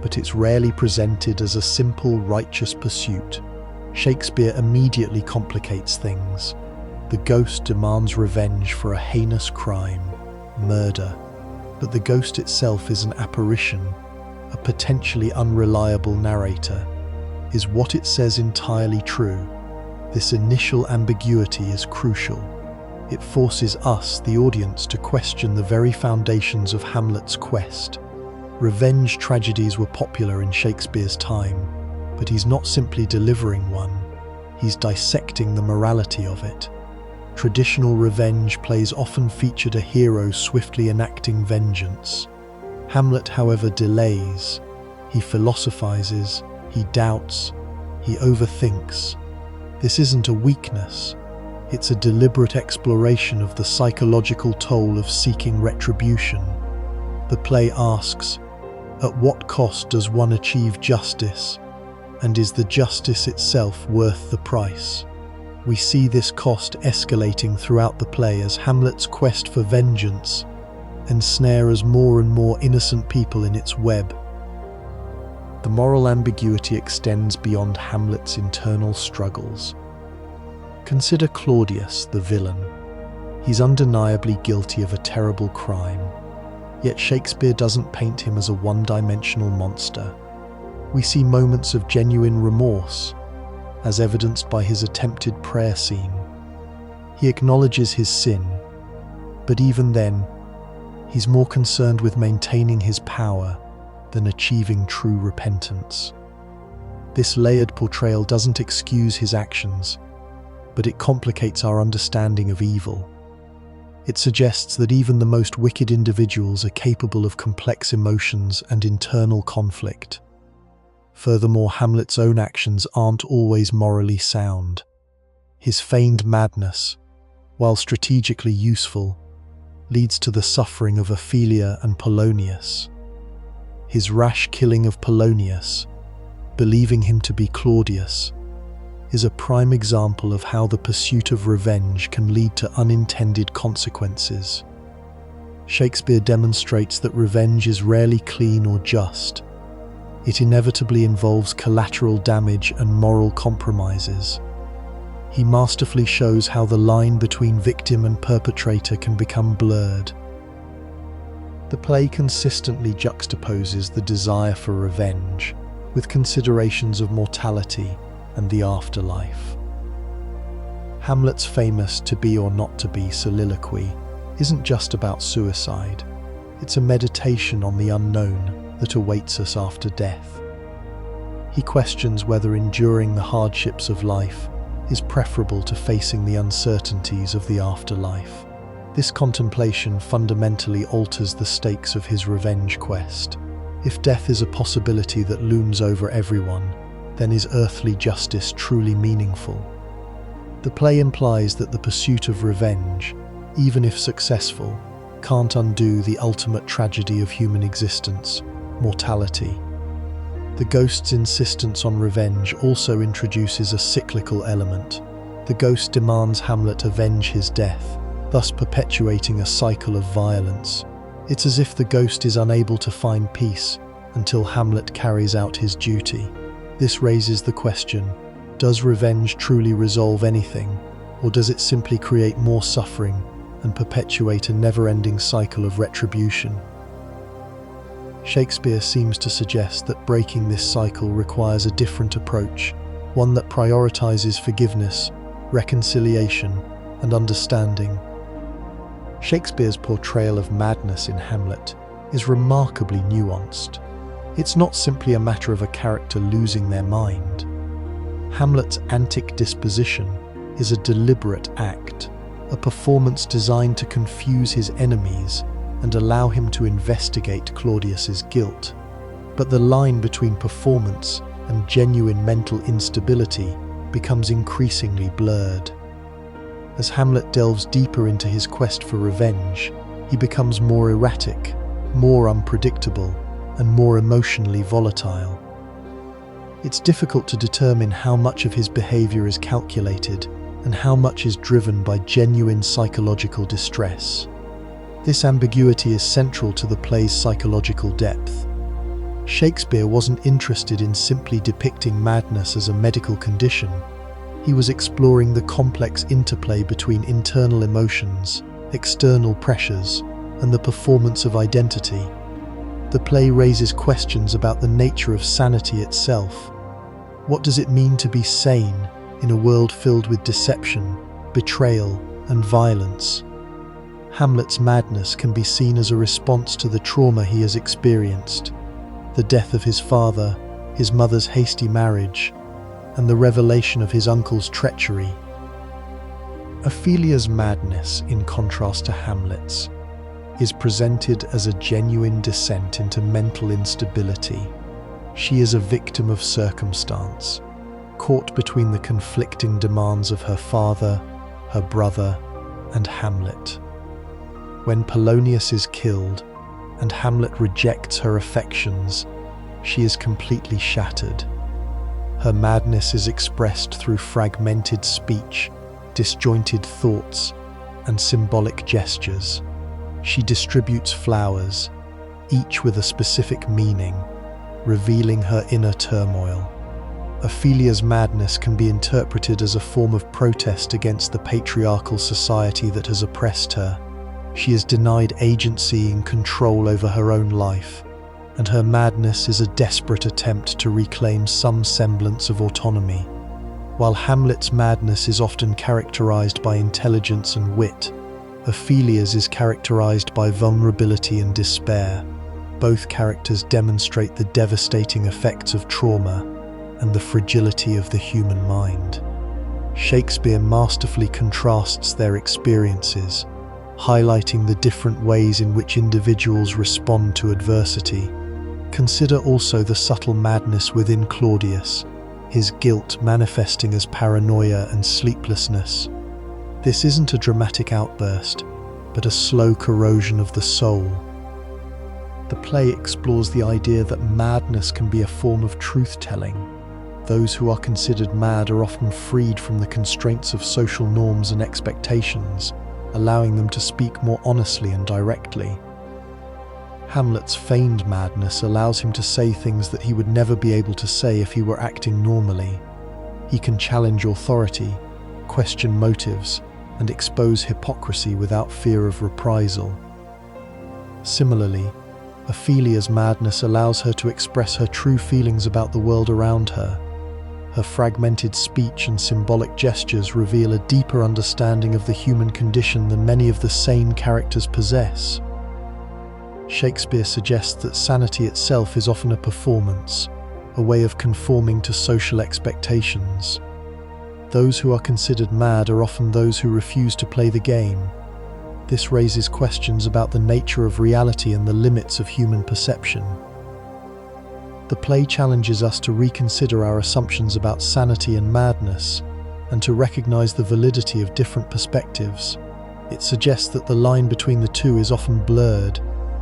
but it's rarely presented as a simple, righteous pursuit. Shakespeare immediately complicates things. The ghost demands revenge for a heinous crime, murder, but the ghost itself is an apparition, a potentially unreliable narrator. Is what it says entirely true? This initial ambiguity is crucial. It forces us, the audience, to question the very foundations of Hamlet's quest. Revenge tragedies were popular in Shakespeare's time, but he's not simply delivering one, he's dissecting the morality of it. Traditional revenge plays often featured a hero swiftly enacting vengeance. Hamlet, however, delays. He philosophizes, he doubts, he overthinks. This isn't a weakness. It's a deliberate exploration of the psychological toll of seeking retribution. The play asks, at what cost does one achieve justice? And is the justice itself worth the price? We see this cost escalating throughout the play as Hamlet's quest for vengeance ensnares more and more innocent people in its web. The moral ambiguity extends beyond Hamlet's internal struggles. Consider Claudius, the villain. He's undeniably guilty of a terrible crime, yet Shakespeare doesn't paint him as a one-dimensional monster. We see moments of genuine remorse, as evidenced by his attempted prayer scene. He acknowledges his sin, but even then, he's more concerned with maintaining his power than achieving true repentance. This layered portrayal doesn't excuse his actions, but it complicates our understanding of evil. It suggests that even the most wicked individuals are capable of complex emotions and internal conflict. Furthermore, Hamlet's own actions aren't always morally sound. His feigned madness, while strategically useful, leads to the suffering of Ophelia and Polonius. His rash killing of Polonius, believing him to be Claudius, is a prime example of how the pursuit of revenge can lead to unintended consequences. Shakespeare demonstrates that revenge is rarely clean or just. It inevitably involves collateral damage and moral compromises. He masterfully shows how the line between victim and perpetrator can become blurred. The play consistently juxtaposes the desire for revenge with considerations of mortality and the afterlife. Hamlet's famous "to be or not to be" soliloquy isn't just about suicide. It's a meditation on the unknown that awaits us after death. He questions whether enduring the hardships of life is preferable to facing the uncertainties of the afterlife. This contemplation fundamentally alters the stakes of his revenge quest. If death is a possibility that looms over everyone, then is earthly justice truly meaningful? The play implies that the pursuit of revenge, even if successful, can't undo the ultimate tragedy of human existence, mortality. The ghost's insistence on revenge also introduces a cyclical element. The ghost demands Hamlet avenge his death, thus perpetuating a cycle of violence. It's as if the ghost is unable to find peace until Hamlet carries out his duty. This raises the question, does revenge truly resolve anything, or does it simply create more suffering and perpetuate a never-ending cycle of retribution? Shakespeare seems to suggest that breaking this cycle requires a different approach, one that prioritizes forgiveness, reconciliation, and understanding. Shakespeare's portrayal of madness in Hamlet is remarkably nuanced. It's not simply a matter of a character losing their mind. Hamlet's antic disposition is a deliberate act, a performance designed to confuse his enemies and allow him to investigate Claudius's guilt. But the line between performance and genuine mental instability becomes increasingly blurred. As Hamlet delves deeper into his quest for revenge, he becomes more erratic, more unpredictable, and more emotionally volatile. It's difficult to determine how much of his behavior is calculated and how much is driven by genuine psychological distress. This ambiguity is central to the play's psychological depth. Shakespeare wasn't interested in simply depicting madness as a medical condition. He was exploring the complex interplay between internal emotions, external pressures, and the performance of identity. The play raises questions about the nature of sanity itself. What does it mean to be sane in a world filled with deception, betrayal, and violence? Hamlet's madness can be seen as a response to the trauma he has experienced: the death of his father, his mother's hasty marriage, and the revelation of his uncle's treachery. Ophelia's madness, in contrast to Hamlet's, is presented as a genuine descent into mental instability. She is a victim of circumstance, caught between the conflicting demands of her father, her brother, and Hamlet. When Polonius is killed, and Hamlet rejects her affections, she is completely shattered. Her madness is expressed through fragmented speech, disjointed thoughts, and symbolic gestures. She distributes flowers, each with a specific meaning, revealing her inner turmoil. Ophelia's madness can be interpreted as a form of protest against the patriarchal society that has oppressed her. She is denied agency and control over her own life, and her madness is a desperate attempt to reclaim some semblance of autonomy. While Hamlet's madness is often characterized by intelligence and wit, Ophelia's is characterized by vulnerability and despair. Both characters demonstrate the devastating effects of trauma and the fragility of the human mind. Shakespeare masterfully contrasts their experiences, highlighting the different ways in which individuals respond to adversity. Consider also the subtle madness within Claudius, his guilt manifesting as paranoia and sleeplessness. This isn't a dramatic outburst, but a slow corrosion of the soul. The play explores the idea that madness can be a form of truth-telling. Those who are considered mad are often freed from the constraints of social norms and expectations, allowing them to speak more honestly and directly. Hamlet's feigned madness allows him to say things that he would never be able to say if he were acting normally. He can challenge authority, question motives, and expose hypocrisy without fear of reprisal. Similarly, Ophelia's madness allows her to express her true feelings about the world around her. Her fragmented speech and symbolic gestures reveal a deeper understanding of the human condition than many of the sane characters possess. Shakespeare suggests that sanity itself is often a performance, a way of conforming to social expectations. Those who are considered mad are often those who refuse to play the game. This raises questions about the nature of reality and the limits of human perception. The play challenges us to reconsider our assumptions about sanity and madness, and to recognize the validity of different perspectives. It suggests that the line between the two is often blurred,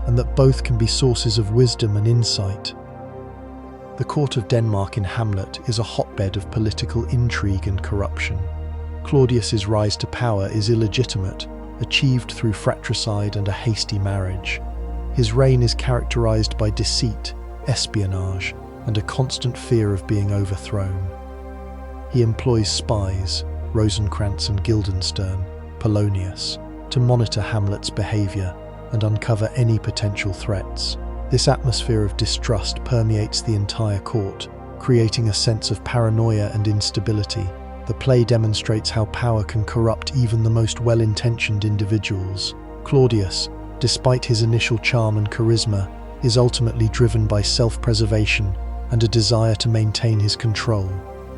and that both can be sources of wisdom and insight. The court of Denmark in Hamlet is a hotbed of political intrigue and corruption. Claudius's rise to power is illegitimate, achieved through fratricide and a hasty marriage. His reign is characterized by deceit, espionage, and a constant fear of being overthrown. He employs spies, Rosencrantz and Guildenstern, Polonius, to monitor Hamlet's behavior and uncover any potential threats. This atmosphere of distrust permeates the entire court, creating a sense of paranoia and instability. The play demonstrates how power can corrupt even the most well-intentioned individuals. Claudius, despite his initial charm and charisma, is ultimately driven by self-preservation and a desire to maintain his control.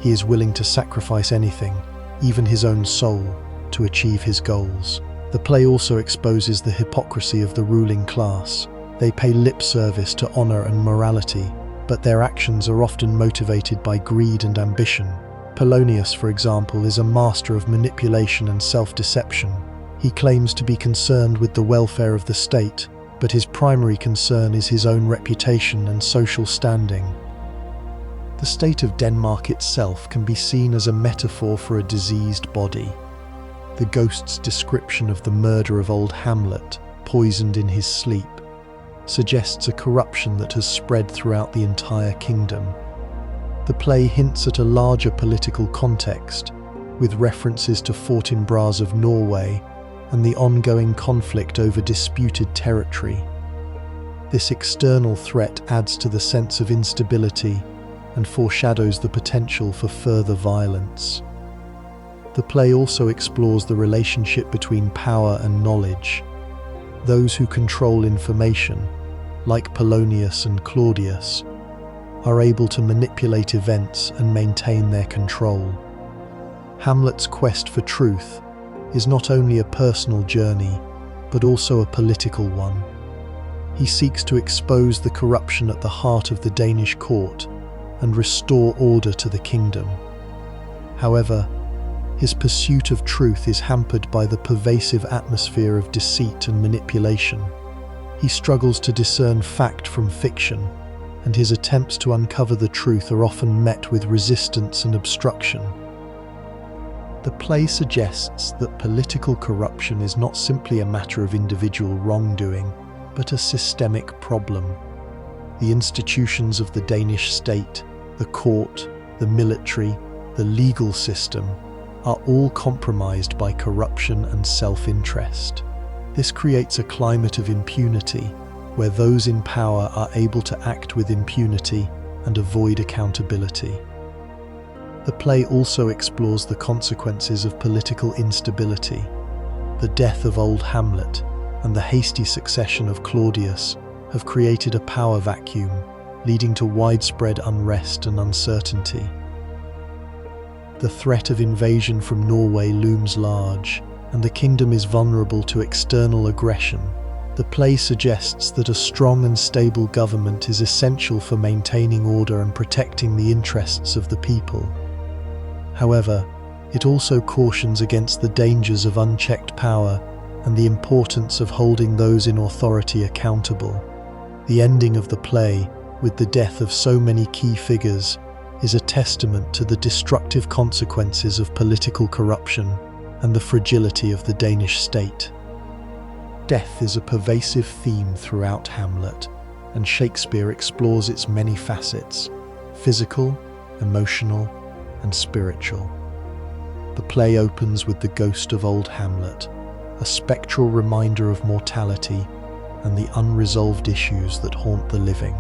He is willing to sacrifice anything, even his own soul, to achieve his goals. The play also exposes the hypocrisy of the ruling class. They pay lip service to honor and morality, but their actions are often motivated by greed and ambition. Polonius, for example, is a master of manipulation and self-deception. He claims to be concerned with the welfare of the state, but his primary concern is his own reputation and social standing. The state of Denmark itself can be seen as a metaphor for a diseased body. The ghost's description of the murder of old Hamlet, poisoned in his sleep, suggests a corruption that has spread throughout the entire kingdom. The play hints at a larger political context, with references to Fortinbras of Norway and the ongoing conflict over disputed territory. This external threat adds to the sense of instability and foreshadows the potential for further violence. The play also explores the relationship between power and knowledge. Those who control information, like Polonius and Claudius, are able to manipulate events and maintain their control. Hamlet's quest for truth is not only a personal journey, but also a political one. He seeks to expose the corruption at the heart of the Danish court and restore order to the kingdom. However, his pursuit of truth is hampered by the pervasive atmosphere of deceit and manipulation. He struggles to discern fact from fiction, and his attempts to uncover the truth are often met with resistance and obstruction. The play suggests that political corruption is not simply a matter of individual wrongdoing, but a systemic problem. The institutions of the Danish state, the court, the military, the legal system, are all compromised by corruption and self-interest. This creates a climate of impunity, where those in power are able to act with impunity and avoid accountability. The play also explores the consequences of political instability. The death of old Hamlet and the hasty succession of Claudius have created a power vacuum, leading to widespread unrest and uncertainty. The threat of invasion from Norway looms large, and the kingdom is vulnerable to external aggression. The play suggests that a strong and stable government is essential for maintaining order and protecting the interests of the people. However, it also cautions against the dangers of unchecked power and the importance of holding those in authority accountable. The ending of the play, with the death of so many key figures, is a testament to the destructive consequences of political corruption and the fragility of the Danish state. Death is a pervasive theme throughout Hamlet, and Shakespeare explores its many facets: physical, emotional, and spiritual. The play opens with the ghost of old Hamlet, a spectral reminder of mortality and the unresolved issues that haunt the living.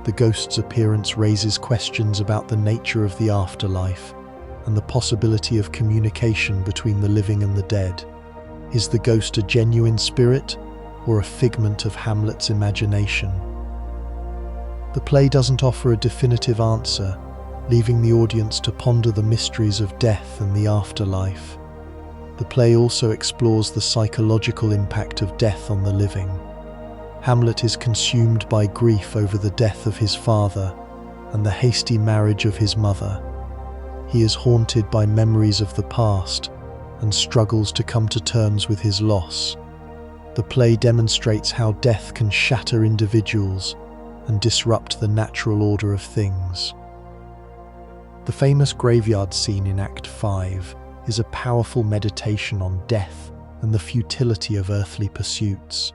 The ghost's appearance raises questions about the nature of the afterlife and the possibility of communication between the living and the dead. Is the ghost a genuine spirit or a figment of Hamlet's imagination? The play doesn't offer a definitive answer, leaving the audience to ponder the mysteries of death and the afterlife. The play also explores the psychological impact of death on the living. Hamlet is consumed by grief over the death of his father and the hasty marriage of his mother. He is haunted by memories of the past and struggles to come to terms with his loss. The play demonstrates how death can shatter individuals and disrupt the natural order of things. The famous graveyard scene in Act 5 is a powerful meditation on death and the futility of earthly pursuits.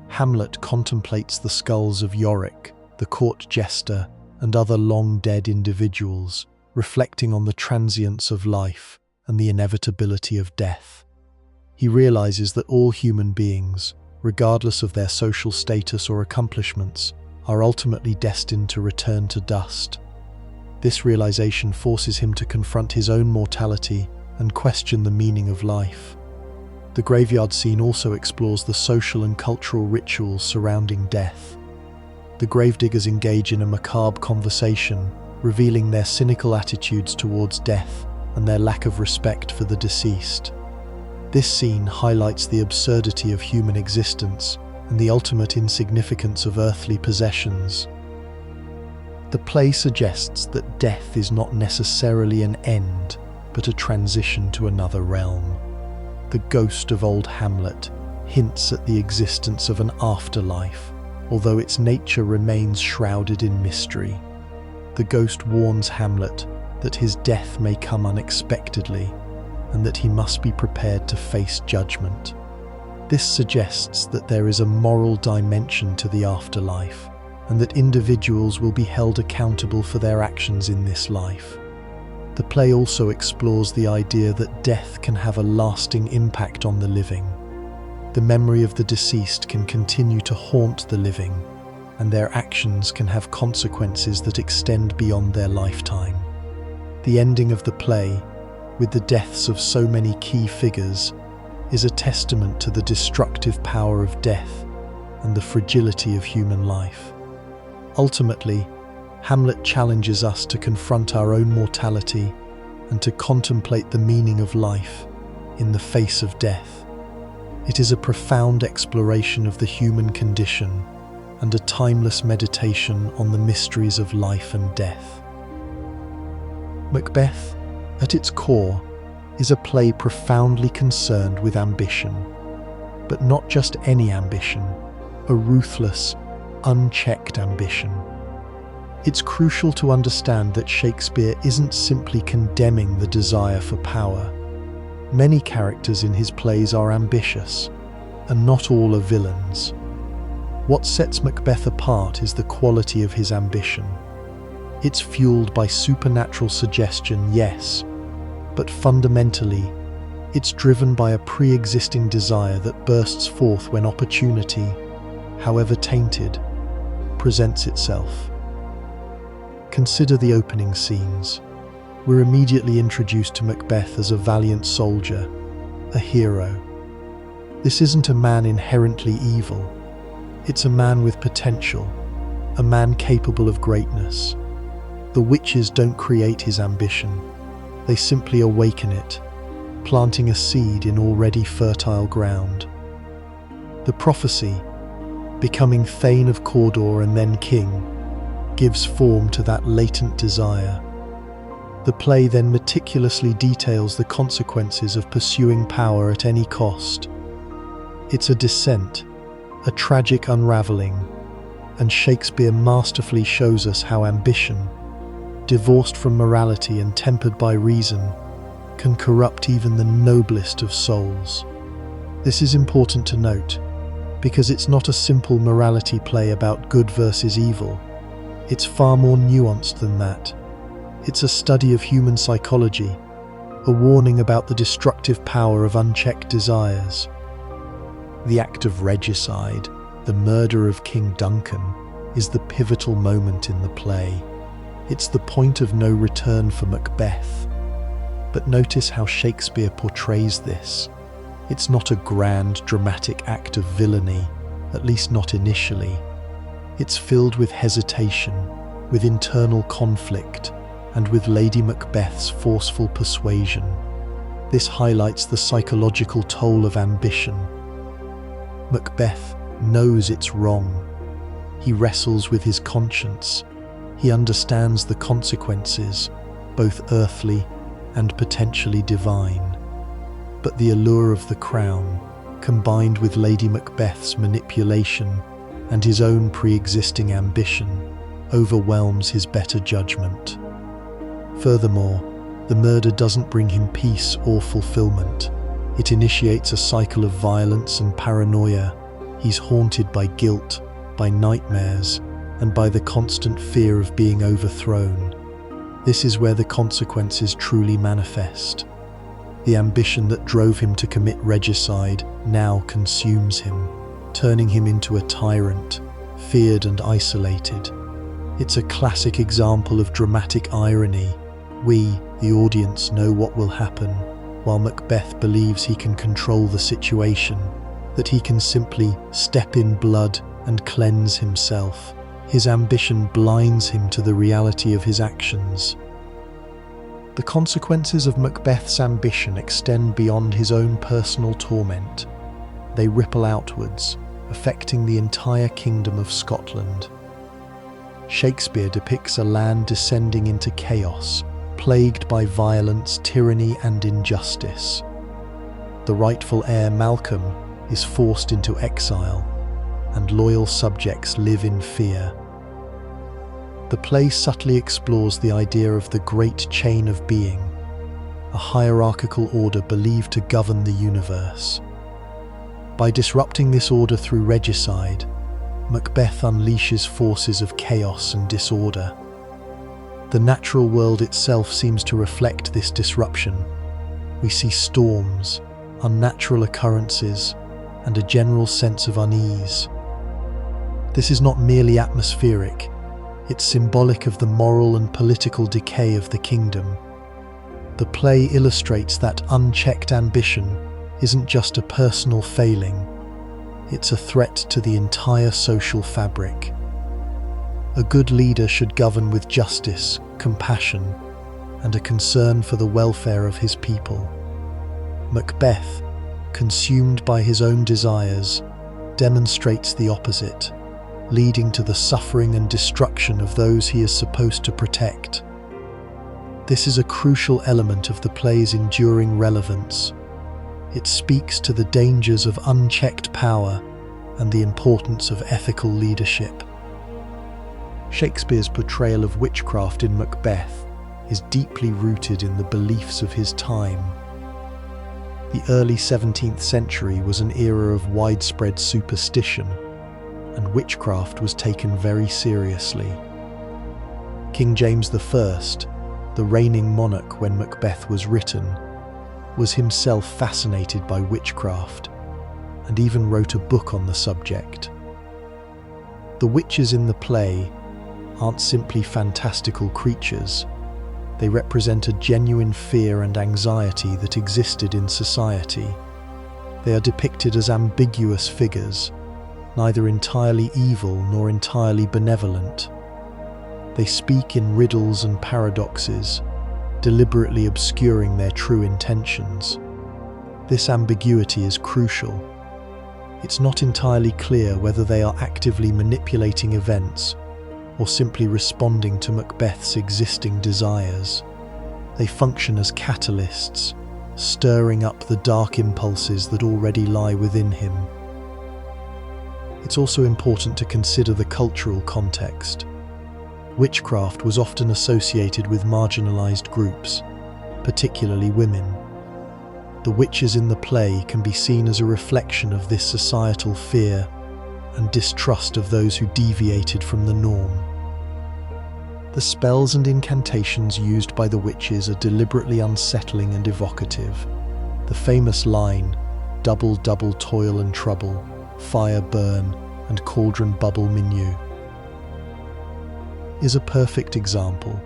Hamlet contemplates the skulls of Yorick, the court jester, and other long-dead individuals, reflecting on the transience of life and the inevitability of death. He realizes that all human beings, regardless of their social status or accomplishments, are ultimately destined to return to dust. This realization forces him to confront his own mortality and question the meaning of life. The graveyard scene also explores the social and cultural rituals surrounding death. The gravediggers engage in a macabre conversation, revealing their cynical attitudes towards death and their lack of respect for the deceased. This scene highlights the absurdity of human existence and the ultimate insignificance of earthly possessions. The play suggests that death is not necessarily an end, but a transition to another realm. The ghost of old Hamlet hints at the existence of an afterlife, although its nature remains shrouded in mystery. The ghost warns Hamlet that his death may come unexpectedly, and that he must be prepared to face judgment. This suggests that there is a moral dimension to the afterlife, and that individuals will be held accountable for their actions in this life. The play also explores the idea that death can have a lasting impact on the living. The memory of the deceased can continue to haunt the living, and their actions can have consequences that extend beyond their lifetime. The ending of the play, with the deaths of so many key figures, is a testament to the destructive power of death and the fragility of human life. Ultimately, Hamlet challenges us to confront our own mortality and to contemplate the meaning of life in the face of death. It is a profound exploration of the human condition and a timeless meditation on the mysteries of life and death. Macbeth, at its core, is a play profoundly concerned with ambition, but not just any ambition, a ruthless, unchecked ambition. It's crucial to understand that Shakespeare isn't simply condemning the desire for power. Many characters in his plays are ambitious, and not all are villains. What sets Macbeth apart is the quality of his ambition. It's fueled by supernatural suggestion, yes, but fundamentally, it's driven by a pre-existing desire that bursts forth when opportunity, however tainted, presents itself. Consider the opening scenes. We're immediately introduced to Macbeth as a valiant soldier, a hero. This isn't a man inherently evil. It's a man with potential, a man capable of greatness. The witches don't create his ambition. They simply awaken it, planting a seed in already fertile ground. The prophecy, becoming Thane of Cawdor and then king, gives form to that latent desire. The play then meticulously details the consequences of pursuing power at any cost. It's a descent, a tragic unraveling, and Shakespeare masterfully shows us how ambition, divorced from morality and tempered by reason, can corrupt even the noblest of souls. This is important to note, because it's not a simple morality play about good versus evil. It's far more nuanced than that. It's a study of human psychology, a warning about the destructive power of unchecked desires. The act of regicide, the murder of King Duncan, is the pivotal moment in the play. It's the point of no return for Macbeth. But notice how Shakespeare portrays this. It's not a grand, dramatic act of villainy, at least not initially. It's filled with hesitation, with internal conflict, and with Lady Macbeth's forceful persuasion. This highlights the psychological toll of ambition. Macbeth knows it's wrong. He wrestles with his conscience. He understands the consequences, both earthly and potentially divine. But the allure of the crown, combined with Lady Macbeth's manipulation and his own pre-existing ambition, overwhelms his better judgment. Furthermore, the murder doesn't bring him peace or fulfillment. It initiates a cycle of violence and paranoia. He's haunted by guilt, by nightmares, and by the constant fear of being overthrown. This is where the consequences truly manifest. The ambition that drove him to commit regicide now consumes him, turning him into a tyrant, feared and isolated. It's a classic example of dramatic irony. We, the audience, know what will happen, while Macbeth believes he can control the situation, that he can simply step in blood and cleanse himself. His ambition blinds him to the reality of his actions. The consequences of Macbeth's ambition extend beyond his own personal torment. They ripple outwards, affecting the entire kingdom of Scotland. Shakespeare depicts a land descending into chaos, plagued by violence, tyranny, and injustice. The rightful heir Malcolm is forced into exile, and loyal subjects live in fear. The play subtly explores the idea of the great chain of being, a hierarchical order believed to govern the universe. By disrupting this order through regicide, Macbeth unleashes forces of chaos and disorder. The natural world itself seems to reflect this disruption. We see storms, unnatural occurrences, and a general sense of unease. This is not merely atmospheric, it's symbolic of the moral and political decay of the kingdom. The play illustrates that unchecked ambition isn't just a personal failing, it's a threat to the entire social fabric. A good leader should govern with justice, compassion, and a concern for the welfare of his people. Macbeth, consumed by his own desires, demonstrates the opposite, leading to the suffering and destruction of those he is supposed to protect. This is a crucial element of the play's enduring relevance. It speaks to the dangers of unchecked power and the importance of ethical leadership. Shakespeare's portrayal of witchcraft in Macbeth is deeply rooted in the beliefs of his time. The early 17th century was an era of widespread superstition, and witchcraft was taken very seriously. King James I, the reigning monarch when Macbeth was written, was himself fascinated by witchcraft, and even wrote a book on the subject. The witches in the play aren't simply fantastical creatures. They represent a genuine fear and anxiety that existed in society. They are depicted as ambiguous figures, neither entirely evil nor entirely benevolent. They speak in riddles and paradoxes, deliberately obscuring their true intentions. This ambiguity is crucial. It's not entirely clear whether they are actively manipulating events or simply responding to Macbeth's existing desires. They function as catalysts, stirring up the dark impulses that already lie within him. It's also important to consider the cultural context. Witchcraft was often associated with marginalized groups, particularly women. The witches in the play can be seen as a reflection of this societal fear and distrust of those who deviated from the norm. The spells and incantations used by the witches are deliberately unsettling and evocative. The famous line, "Double, double toil and trouble, fire burn, and cauldron bubble minue," is a perfect example.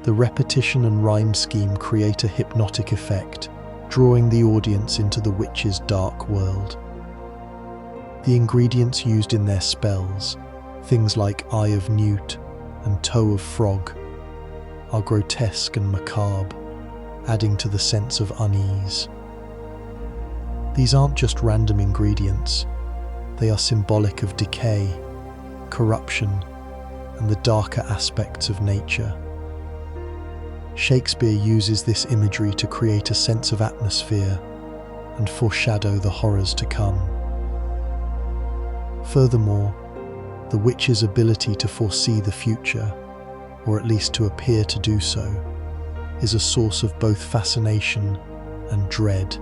The repetition and rhyme scheme create a hypnotic effect, drawing the audience into the witch's dark world. The ingredients used in their spells, things like eye of newt and toe of frog, are grotesque and macabre, adding to the sense of unease. These aren't just random ingredients, they are symbolic of decay, corruption, and the darker aspects of nature. Shakespeare uses this imagery to create a sense of atmosphere and foreshadow the horrors to come. Furthermore, the witch's ability to foresee the future, or at least to appear to do so, is a source of both fascination and dread.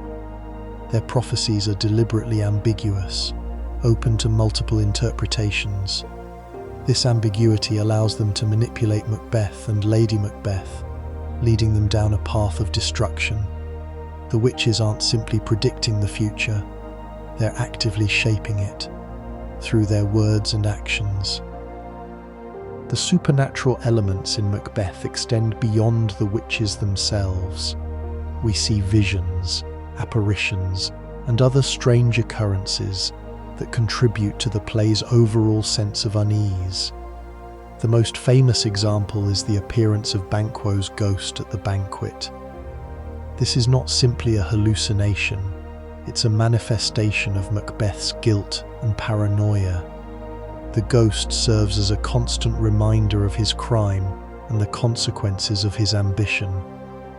Their prophecies are deliberately ambiguous, open to multiple interpretations. This ambiguity allows them to manipulate Macbeth and Lady Macbeth, leading them down a path of destruction. The witches aren't simply predicting the future, they're actively shaping it through their words and actions. The supernatural elements in Macbeth extend beyond the witches themselves. We see visions, apparitions, and other strange occurrences that contribute to the play's overall sense of unease. The most famous example is the appearance of Banquo's ghost at the banquet. This is not simply a hallucination, it's a manifestation of Macbeth's guilt and paranoia. The ghost serves as a constant reminder of his crime and the consequences of his ambition.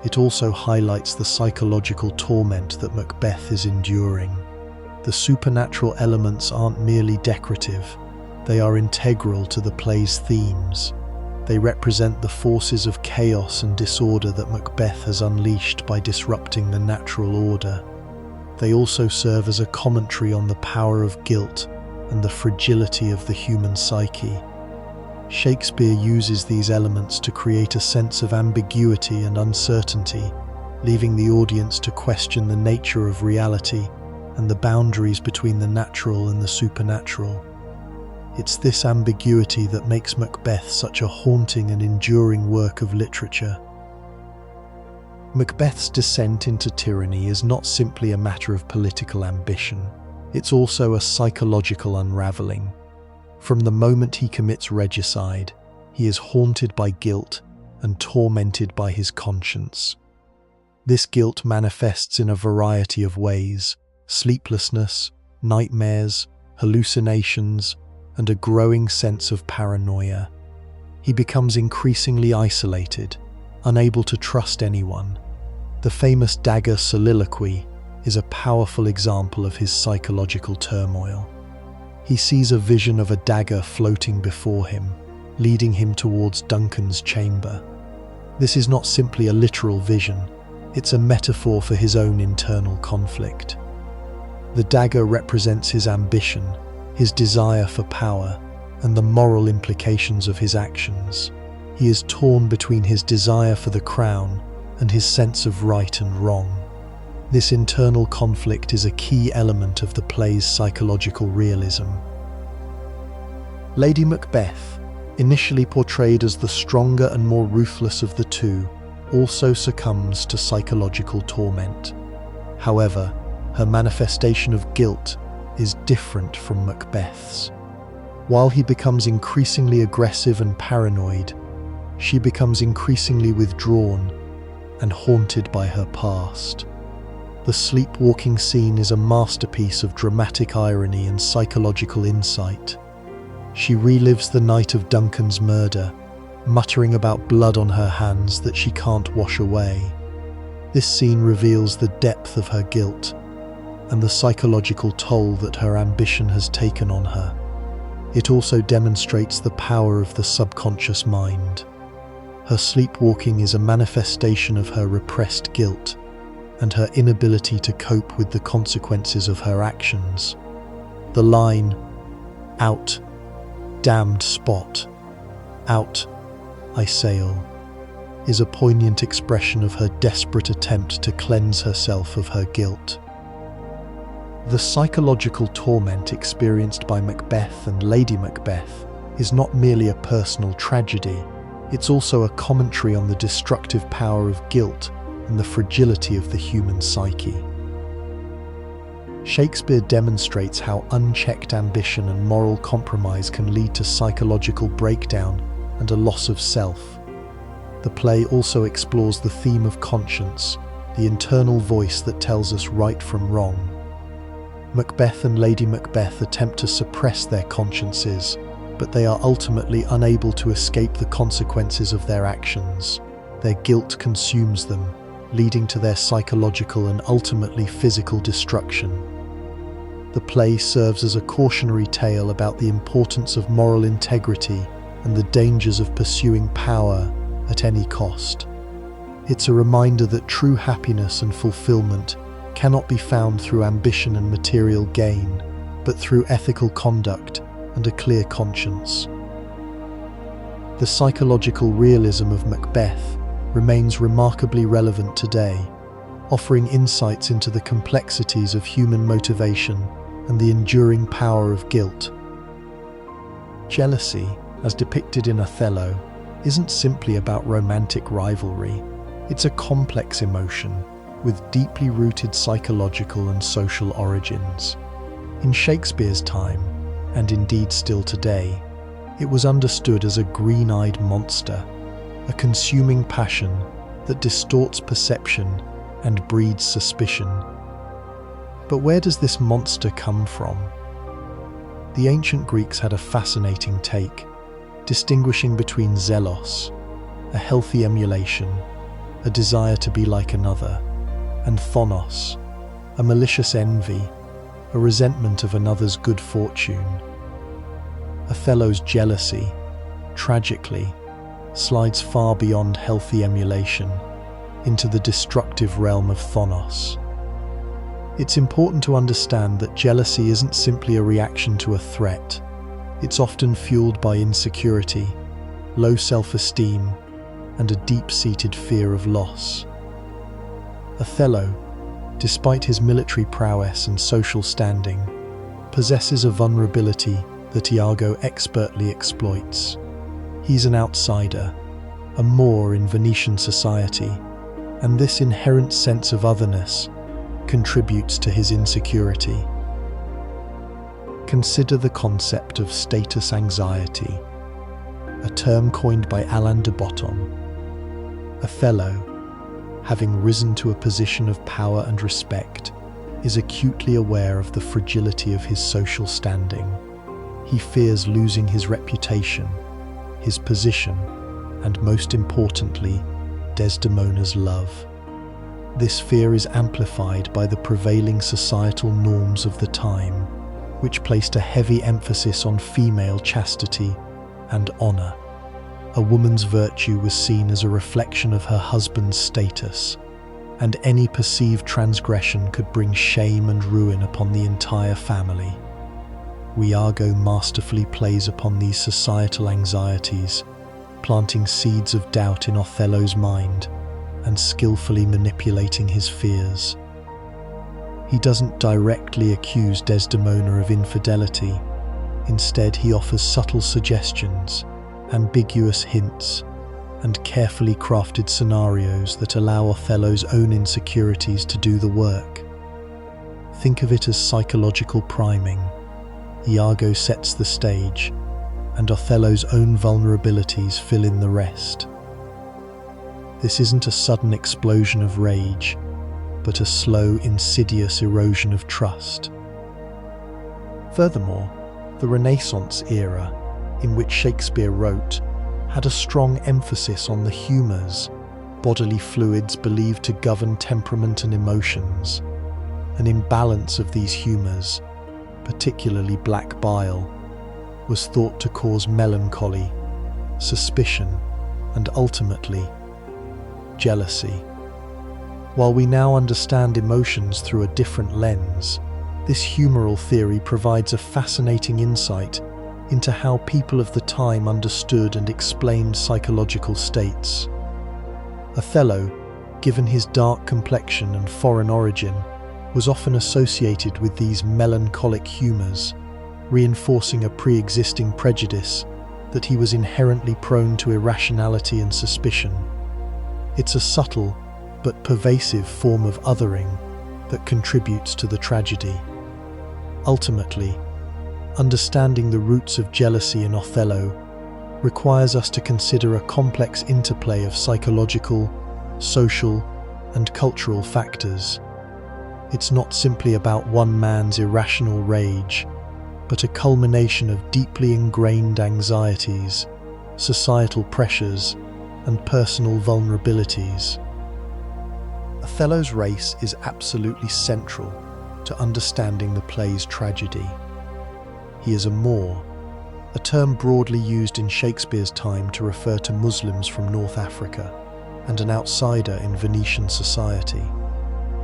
It also highlights the psychological torment that Macbeth is enduring. The supernatural elements aren't merely decorative, they are integral to the play's themes. They represent the forces of chaos and disorder that Macbeth has unleashed by disrupting the natural order. they also serve as a commentary on the power of guilt and the fragility of the human psyche. Shakespeare uses these elements to create a sense of ambiguity and uncertainty, leaving the audience to question the nature of reality and the boundaries between the natural and the supernatural. It's this ambiguity that makes Macbeth such a haunting and enduring work of literature. Macbeth's descent into tyranny is not simply a matter of political ambition, it's also a psychological unraveling. From the moment he commits regicide, he is haunted by guilt and tormented by his conscience. This guilt manifests in a variety of ways: sleeplessness, nightmares, hallucinations, and a growing sense of paranoia. He becomes increasingly isolated, unable to trust anyone. The famous dagger soliloquy is a powerful example of his psychological turmoil. He sees a vision of a dagger floating before him, leading him towards Duncan's chamber. This is not simply a literal vision, it's a metaphor for his own internal conflict. The dagger represents his ambition, his desire for power, and the moral implications of his actions. He is torn between his desire for the crown and his sense of right and wrong. This internal conflict is a key element of the play's psychological realism. Lady Macbeth, initially portrayed as the stronger and more ruthless of the two, also succumbs to psychological torment. However, her manifestation of guilt is different from Macbeth's. While he becomes increasingly aggressive and paranoid, she becomes increasingly withdrawn and haunted by her past. The sleepwalking scene is a masterpiece of dramatic irony and psychological insight. She relives the night of Duncan's murder, muttering about blood on her hands that she can't wash away. This scene reveals the depth of her guilt and the psychological toll that her ambition has taken on her. It also demonstrates the power of the subconscious mind. Her sleepwalking is a manifestation of her repressed guilt and her inability to cope with the consequences of her actions. The line, "Out, damned spot, out, I sail," is a poignant expression of her desperate attempt to cleanse herself of her guilt. The psychological torment experienced by Macbeth and Lady Macbeth is not merely a personal tragedy, it's also a commentary on the destructive power of guilt and the fragility of the human psyche. Shakespeare demonstrates how unchecked ambition and moral compromise can lead to psychological breakdown and a loss of self. The play also explores the theme of conscience, the internal voice that tells us right from wrong. Macbeth and Lady Macbeth attempt to suppress their consciences, but they are ultimately unable to escape the consequences of their actions. Their guilt consumes them, leading to their psychological and ultimately physical destruction. The play serves as a cautionary tale about the importance of moral integrity and the dangers of pursuing power at any cost. It's a reminder that true happiness and fulfillment cannot be found through ambition and material gain, but through ethical conduct and a clear conscience. The psychological realism of Macbeth remains remarkably relevant today, offering insights into the complexities of human motivation and the enduring power of guilt. Jealousy, as depicted in Othello, isn't simply about romantic rivalry. It's a complex emotion with deeply rooted psychological and social origins. In Shakespeare's time, and indeed still today, it was understood as a green-eyed monster, a consuming passion that distorts perception and breeds suspicion. But where does this monster come from? The ancient Greeks had a fascinating take, distinguishing between zelos, a healthy emulation, a desire to be like another, and thonos, a malicious envy, a resentment of another's good fortune. Othello's jealousy, tragically, slides far beyond healthy emulation into the destructive realm of thonos. It's important to understand that jealousy isn't simply a reaction to a threat. It's often fueled by insecurity, low self-esteem, and a deep-seated fear of loss. Othello, despite his military prowess and social standing, possesses a vulnerability that Iago expertly exploits. He's an outsider, a Moor in Venetian society, and this inherent sense of otherness contributes to his insecurity. Consider the concept of status anxiety, a term coined by Alain de Botton. Othello, having risen to a position of power and respect, is acutely aware of the fragility of his social standing. He fears losing his reputation, his position, and most importantly, Desdemona's love. This fear is amplified by the prevailing societal norms of the time, which placed a heavy emphasis on female chastity and honor. A woman's virtue was seen as a reflection of her husband's status, and any perceived transgression could bring shame and ruin upon the entire family. Iago masterfully plays upon these societal anxieties, planting seeds of doubt in Othello's mind and skillfully manipulating his fears. He doesn't directly accuse Desdemona of infidelity. Instead, he offers subtle suggestions, ambiguous hints, and carefully crafted scenarios that allow Othello's own insecurities to do the work. Think of it as psychological priming. Iago sets the stage, and Othello's own vulnerabilities fill in the rest. This isn't a sudden explosion of rage, but a slow, insidious erosion of trust. Furthermore, the Renaissance era, in which Shakespeare wrote, had a strong emphasis on the humours, bodily fluids believed to govern temperament and emotions. An imbalance of these humours, particularly black bile, was thought to cause melancholy, suspicion, and ultimately, jealousy. While we now understand emotions through a different lens, this humoral theory provides a fascinating insight into how people of the time understood and explained psychological states. Othello, given his dark complexion and foreign origin, was often associated with these melancholic humours, reinforcing a pre-existing prejudice that he was inherently prone to irrationality and suspicion. It's a subtle but pervasive form of othering that contributes to the tragedy. Ultimately, understanding the roots of jealousy in Othello requires us to consider a complex interplay of psychological, social, and cultural factors. It's not simply about one man's irrational rage, but a culmination of deeply ingrained anxieties, societal pressures, and personal vulnerabilities. Othello's race is absolutely central to understanding the play's tragedy. He is a Moor, a term broadly used in Shakespeare's time to refer to Muslims from North Africa, and an outsider in Venetian society.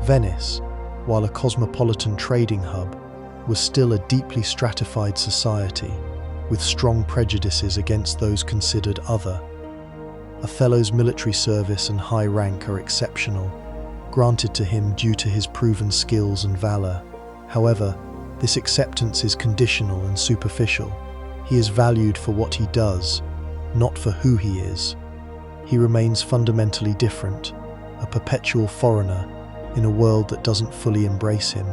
Venice, while a cosmopolitan trading hub, was still a deeply stratified society, with strong prejudices against those considered other. Othello's military service and high rank are exceptional, granted to him due to his proven skills and valor. However, this acceptance is conditional and superficial. He is valued for what he does, not for who he is. He remains fundamentally different, a perpetual foreigner in a world that doesn't fully embrace him.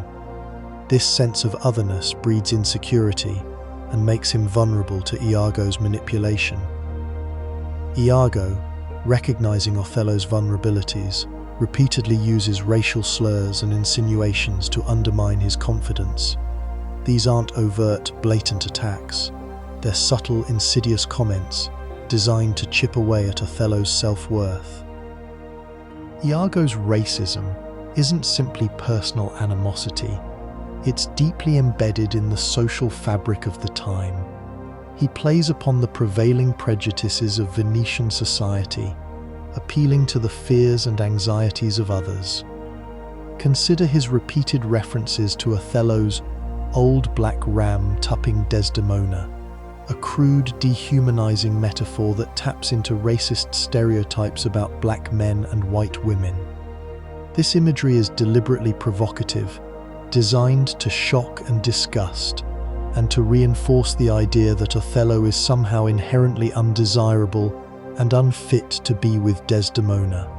This sense of otherness breeds insecurity and makes him vulnerable to Iago's manipulation. Iago, recognizing Othello's vulnerabilities, repeatedly uses racial slurs and insinuations to undermine his confidence. These aren't overt, blatant attacks. They're subtle, insidious comments designed to chip away at Othello's self-worth. Iago's racism isn't simply personal animosity. It's deeply embedded in the social fabric of the time. He plays upon the prevailing prejudices of Venetian society, appealing to the fears and anxieties of others. Consider his repeated references to Othello's old black ram tupping Desdemona, a crude, dehumanizing metaphor that taps into racist stereotypes about black men and white women. This imagery is deliberately provocative, designed to shock and disgust, and to reinforce the idea that Othello is somehow inherently undesirable and unfit to be with Desdemona.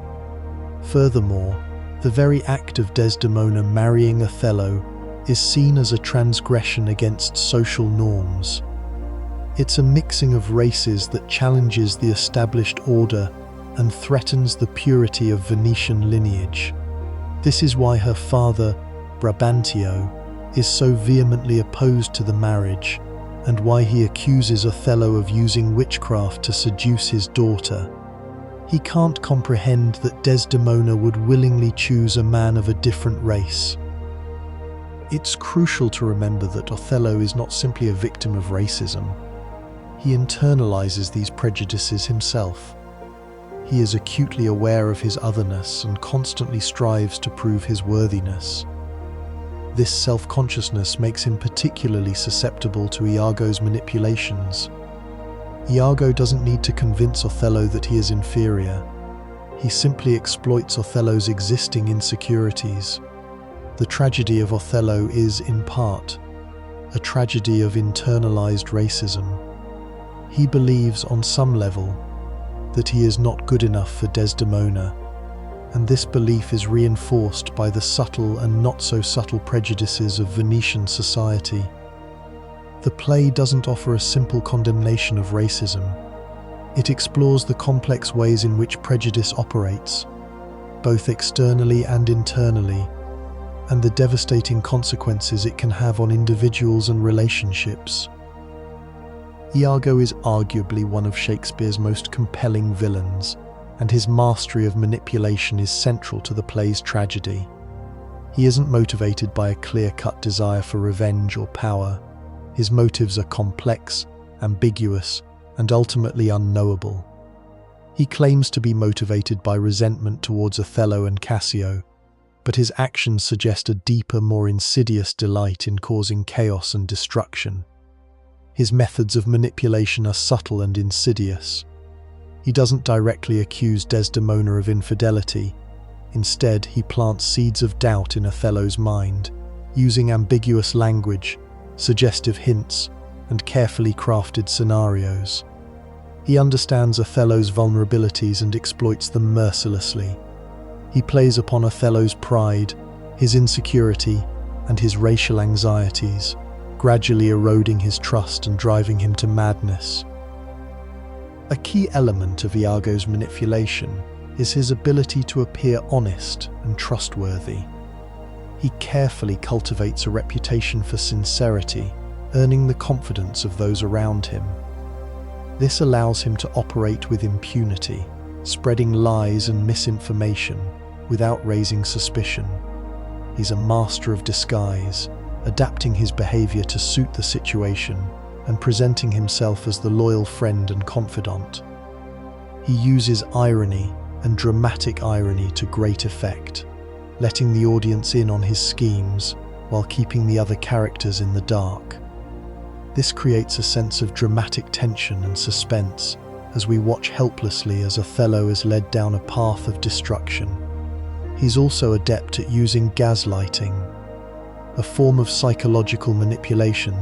Furthermore, the very act of Desdemona marrying Othello is seen as a transgression against social norms. It's a mixing of races that challenges the established order and threatens the purity of Venetian lineage. This is why her father, Brabantio, is so vehemently opposed to the marriage, and why he accuses Othello of using witchcraft to seduce his daughter. He can't comprehend that Desdemona would willingly choose a man of a different race. It's crucial to remember that Othello is not simply a victim of racism. He internalizes these prejudices himself. He is acutely aware of his otherness and constantly strives to prove his worthiness. This self-consciousness makes him particularly susceptible to Iago's manipulations. Iago doesn't need to convince Othello that he is inferior. He simply exploits Othello's existing insecurities. The tragedy of Othello is, in part, a tragedy of internalized racism. He believes, on some level, that he is not good enough for Desdemona, and this belief is reinforced by the subtle and not-so-subtle prejudices of Venetian society. The play doesn't offer a simple condemnation of racism. It explores the complex ways in which prejudice operates, both externally and internally, and the devastating consequences it can have on individuals and relationships. Iago is arguably one of Shakespeare's most compelling villains, and his mastery of manipulation is central to the play's tragedy. He isn't motivated by a clear-cut desire for revenge or power. His motives are complex, ambiguous, and ultimately unknowable. He claims to be motivated by resentment towards Othello and Cassio, but his actions suggest a deeper, more insidious delight in causing chaos and destruction. His methods of manipulation are subtle and insidious. He doesn't directly accuse Desdemona of infidelity. Instead, he plants seeds of doubt in Othello's mind, using ambiguous language, suggestive hints, and carefully crafted scenarios. He understands Othello's vulnerabilities and exploits them mercilessly. He plays upon Othello's pride, his insecurity, and his racial anxieties, gradually eroding his trust and driving him to madness. A key element of Iago's manipulation is his ability to appear honest and trustworthy. He carefully cultivates a reputation for sincerity, earning the confidence of those around him. This allows him to operate with impunity, spreading lies and misinformation without raising suspicion. He's a master of disguise, adapting his behavior to suit the situation and presenting himself as the loyal friend and confidant. He uses irony and dramatic irony to great effect, letting the audience in on his schemes while keeping the other characters in the dark. This creates a sense of dramatic tension and suspense as we watch helplessly as Othello is led down a path of destruction. He's also adept at using gaslighting, a form of psychological manipulation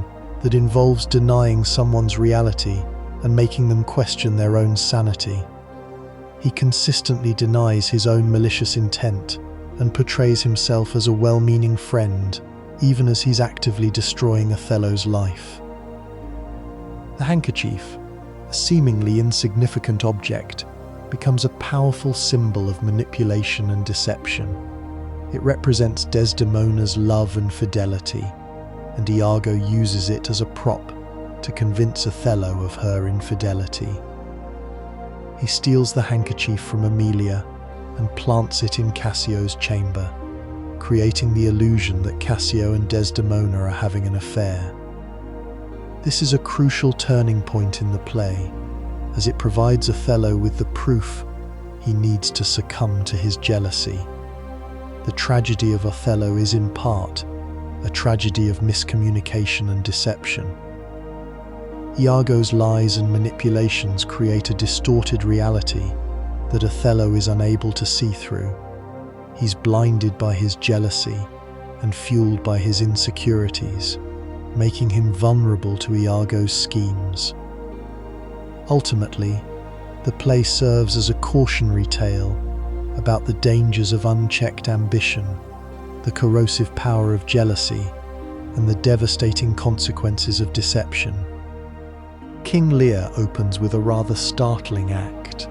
that involves denying someone's reality and making them question their own sanity. He consistently denies his own malicious intent and portrays himself as a well-meaning friend, even as he's actively destroying Othello's life. The handkerchief, a seemingly insignificant object, becomes a powerful symbol of manipulation and deception. It represents Desdemona's love and fidelity, and Iago uses it as a prop to convince Othello of her infidelity. He steals the handkerchief from Emilia and plants it in Cassio's chamber, creating the illusion that Cassio and Desdemona are having an affair. This is a crucial turning point in the play, as it provides Othello with the proof he needs to succumb to his jealousy. The tragedy of Othello is in part a tragedy of miscommunication and deception. Iago's lies and manipulations create a distorted reality that Othello is unable to see through. He's blinded by his jealousy and fueled by his insecurities, making him vulnerable to Iago's schemes. Ultimately, the play serves as a cautionary tale about the dangers of unchecked ambition, the corrosive power of jealousy, and the devastating consequences of deception. King Lear opens with a rather startling act,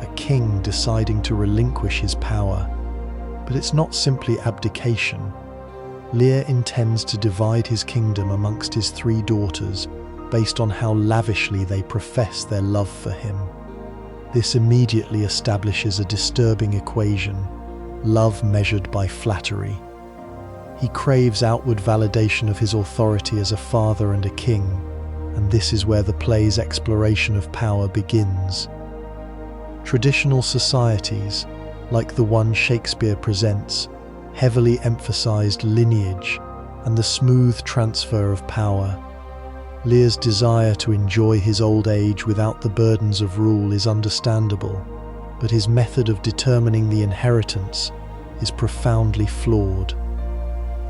a king deciding to relinquish his power. But it's not simply abdication. Lear intends to divide his kingdom amongst his 3 daughters based on how lavishly they profess their love for him. This immediately establishes a disturbing equation: love measured by flattery. He craves outward validation of his authority as a father and a king, and this is where the play's exploration of power begins. Traditional societies, like the one Shakespeare presents, heavily emphasized lineage and the smooth transfer of power. Lear's desire to enjoy his old age without the burdens of rule is understandable, but his method of determining the inheritance is profoundly flawed.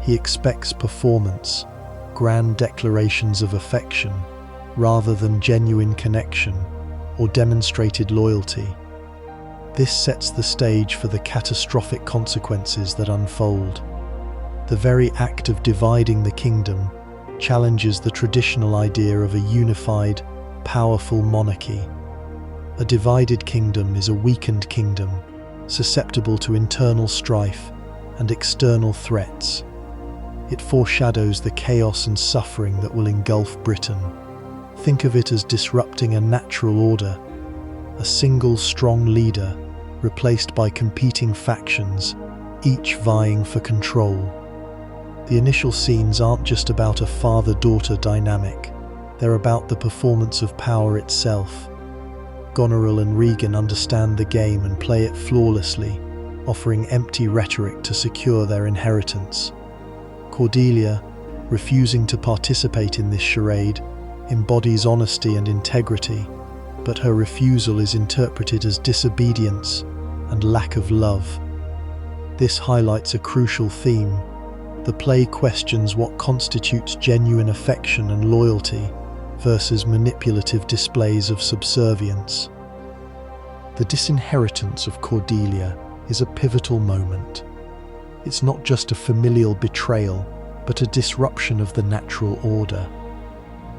He expects performance, grand declarations of affection, rather than genuine connection or demonstrated loyalty. This sets the stage for the catastrophic consequences that unfold. The very act of dividing the kingdom challenges the traditional idea of a unified, powerful monarchy. A divided kingdom is a weakened kingdom, susceptible to internal strife and external threats. It foreshadows the chaos and suffering that will engulf Britain. Think of it as disrupting a natural order, a single strong leader replaced by competing factions, each vying for control. The initial scenes aren't just about a father-daughter dynamic, they're about the performance of power itself. Goneril and Regan understand the game and play it flawlessly, offering empty rhetoric to secure their inheritance. Cordelia, refusing to participate in this charade, embodies honesty and integrity, but her refusal is interpreted as disobedience and lack of love. This highlights a crucial theme. The play questions what constitutes genuine affection and loyalty versus manipulative displays of subservience. The disinheritance of Cordelia is a pivotal moment. It's not just a familial betrayal, but a disruption of the natural order.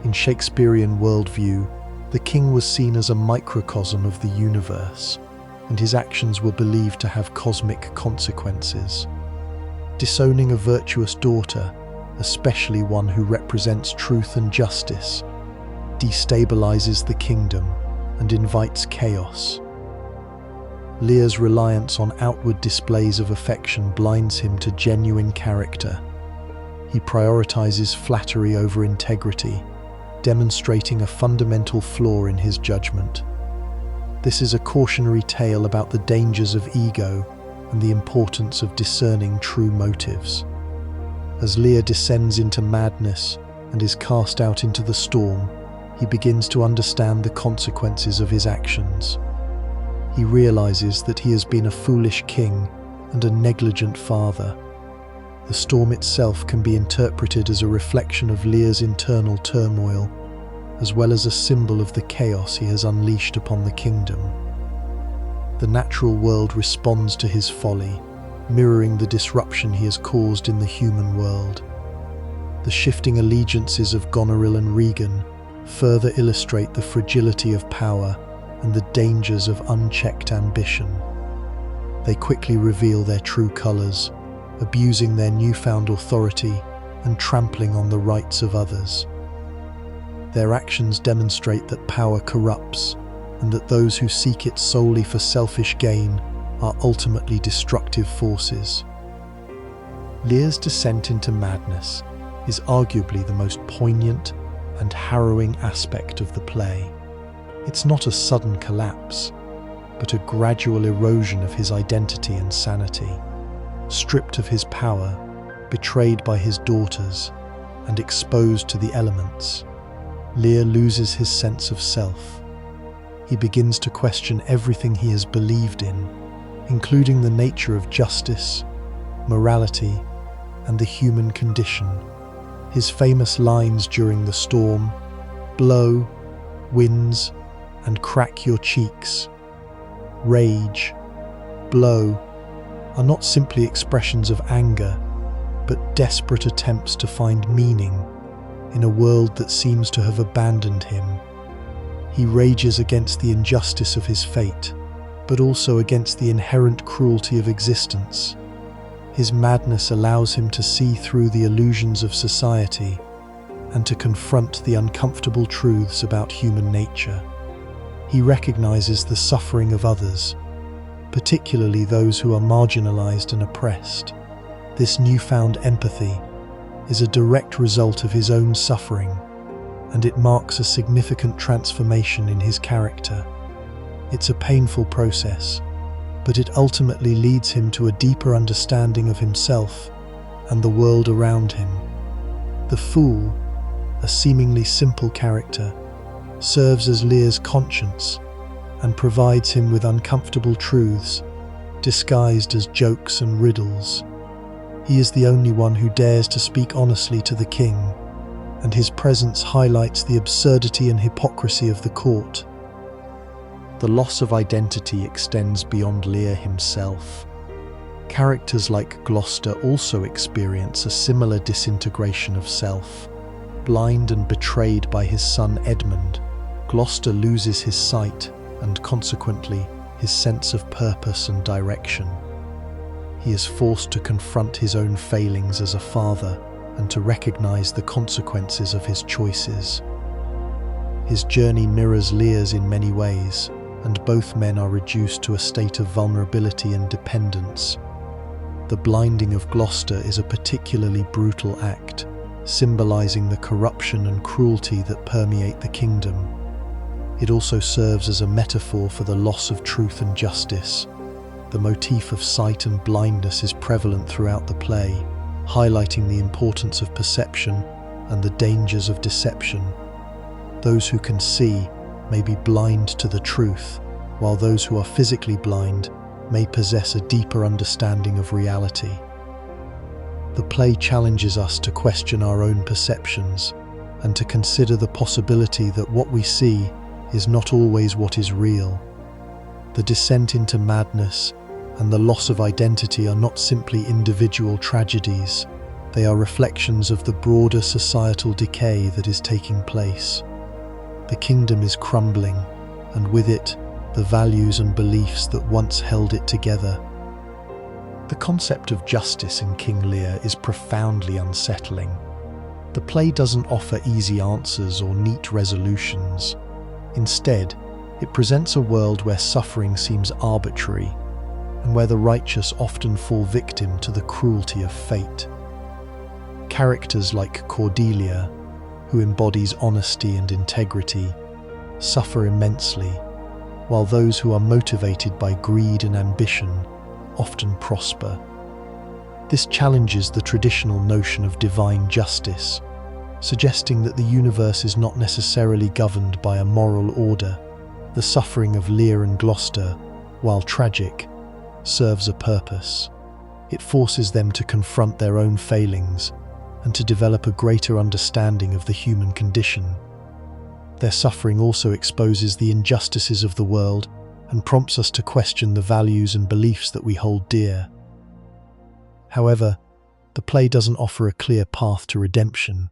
In Shakespearean worldview, the king was seen as a microcosm of the universe, and his actions were believed to have cosmic consequences. Disowning a virtuous daughter, especially one who represents truth and justice, destabilizes the kingdom and invites chaos. Lear's reliance on outward displays of affection blinds him to genuine character. He prioritizes flattery over integrity, demonstrating a fundamental flaw in his judgment. This is a cautionary tale about the dangers of ego and the importance of discerning true motives. As Lear descends into madness and is cast out into the storm, he begins to understand the consequences of his actions. He realizes that he has been a foolish king and a negligent father. The storm itself can be interpreted as a reflection of Lear's internal turmoil, as well as a symbol of the chaos he has unleashed upon the kingdom. The natural world responds to his folly, mirroring the disruption he has caused in the human world. The shifting allegiances of Goneril and Regan further illustrate the fragility of power and the dangers of unchecked ambition. They quickly reveal their true colors, abusing their newfound authority and trampling on the rights of others. Their actions demonstrate that power corrupts, and that those who seek it solely for selfish gain are ultimately destructive forces. Lear's descent into madness is arguably the most poignant and harrowing aspect of the play. It's not a sudden collapse, but a gradual erosion of his identity and sanity. stripped of his power, betrayed by his daughters, and exposed to the elements, Lear loses his sense of self. He begins to question everything he has believed in, including the nature of justice, morality, and the human condition. His famous lines during the storm, "Blow, winds, and crack your cheeks," "rage," "blow," are not simply expressions of anger, but desperate attempts to find meaning in a world that seems to have abandoned him. He rages against the injustice of his fate, but also against the inherent cruelty of existence. His madness allows him to see through the illusions of society and to confront the uncomfortable truths about human nature. He recognizes the suffering of others, particularly those who are marginalized and oppressed. This newfound empathy is a direct result of his own suffering, and it marks a significant transformation in his character. It's a painful process, but it ultimately leads him to a deeper understanding of himself and the world around him. The Fool, a seemingly simple character, serves as Lear's conscience and provides him with uncomfortable truths, disguised as jokes and riddles. He is the only one who dares to speak honestly to the king, and his presence highlights the absurdity and hypocrisy of the court. The loss of identity extends beyond Lear himself. Characters like Gloucester also experience a similar disintegration of self. Blind and betrayed by his son Edmund, Gloucester loses his sight and consequently his sense of purpose and direction. He is forced to confront his own failings as a father and to recognize the consequences of his choices. His journey mirrors Lear's in many ways, and both men are reduced to a state of vulnerability and dependence. The blinding of Gloucester is a particularly brutal act, symbolizing the corruption and cruelty that permeate the kingdom. It also serves as a metaphor for the loss of truth and justice. The motif of sight and blindness is prevalent throughout the play, highlighting the importance of perception and the dangers of deception. Those who can see may be blind to the truth, while those who are physically blind may possess a deeper understanding of reality. The play challenges us to question our own perceptions and to consider the possibility that what we see is not always what is real. The descent into madness and the loss of identity are not simply individual tragedies, they are reflections of the broader societal decay that is taking place. The kingdom is crumbling, and with it, the values and beliefs that once held it together. The concept of justice in King Lear is profoundly unsettling. The play doesn't offer easy answers or neat resolutions. Instead, it presents a world where suffering seems arbitrary, and where the righteous often fall victim to the cruelty of fate. Characters like Cordelia, who embodies honesty and integrity, suffer immensely, while those who are motivated by greed and ambition often prosper. This challenges the traditional notion of divine justice, suggesting that the universe is not necessarily governed by a moral order. The suffering of Lear and Gloucester, while tragic, serves a purpose. It forces them to confront their own failings and to develop a greater understanding of the human condition. Their suffering also exposes the injustices of the world and prompts us to question the values and beliefs that we hold dear. However, the play doesn't offer a clear path to redemption.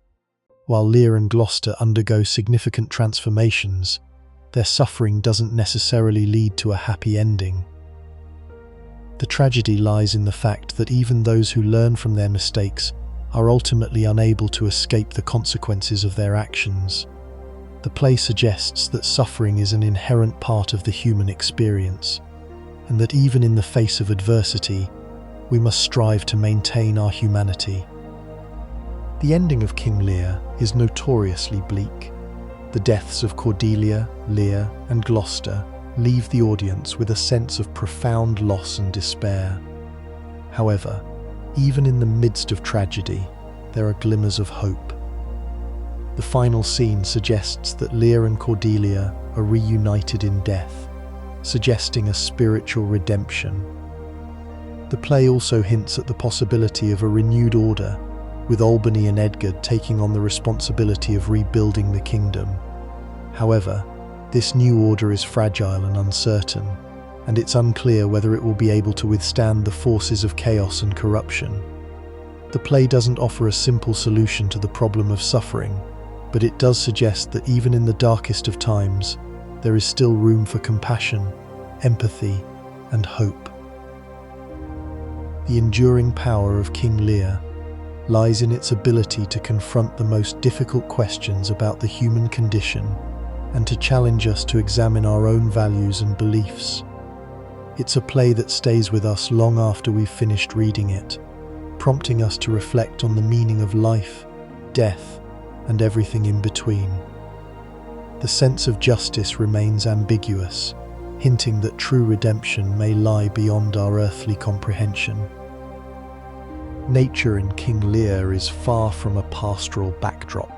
While Lear and Gloucester undergo significant transformations, their suffering doesn't necessarily lead to a happy ending. The tragedy lies in the fact that even those who learn from their mistakes are ultimately unable to escape the consequences of their actions. The play suggests that suffering is an inherent part of the human experience, and that even in the face of adversity, we must strive to maintain our humanity. The ending of King Lear is notoriously bleak. The deaths of Cordelia, Lear, and Gloucester leave the audience with a sense of profound loss and despair. However, even in the midst of tragedy, there are glimmers of hope. The final scene suggests that Lear and Cordelia are reunited in death, suggesting a spiritual redemption. The play also hints at the possibility of a renewed order, with Albany and Edgar taking on the responsibility of rebuilding the kingdom. However, this new order is fragile and uncertain, and it's unclear whether it will be able to withstand the forces of chaos and corruption. The play doesn't offer a simple solution to the problem of suffering, but it does suggest that even in the darkest of times, there is still room for compassion, empathy, and hope. The enduring power of King Lear lies in its ability to confront the most difficult questions about the human condition and to challenge us to examine our own values and beliefs. It's a play that stays with us long after we've finished reading it, prompting us to reflect on the meaning of life, death, and everything in between. The sense of justice remains ambiguous, hinting that true redemption may lie beyond our earthly comprehension. Nature in King Lear is far from a pastoral backdrop.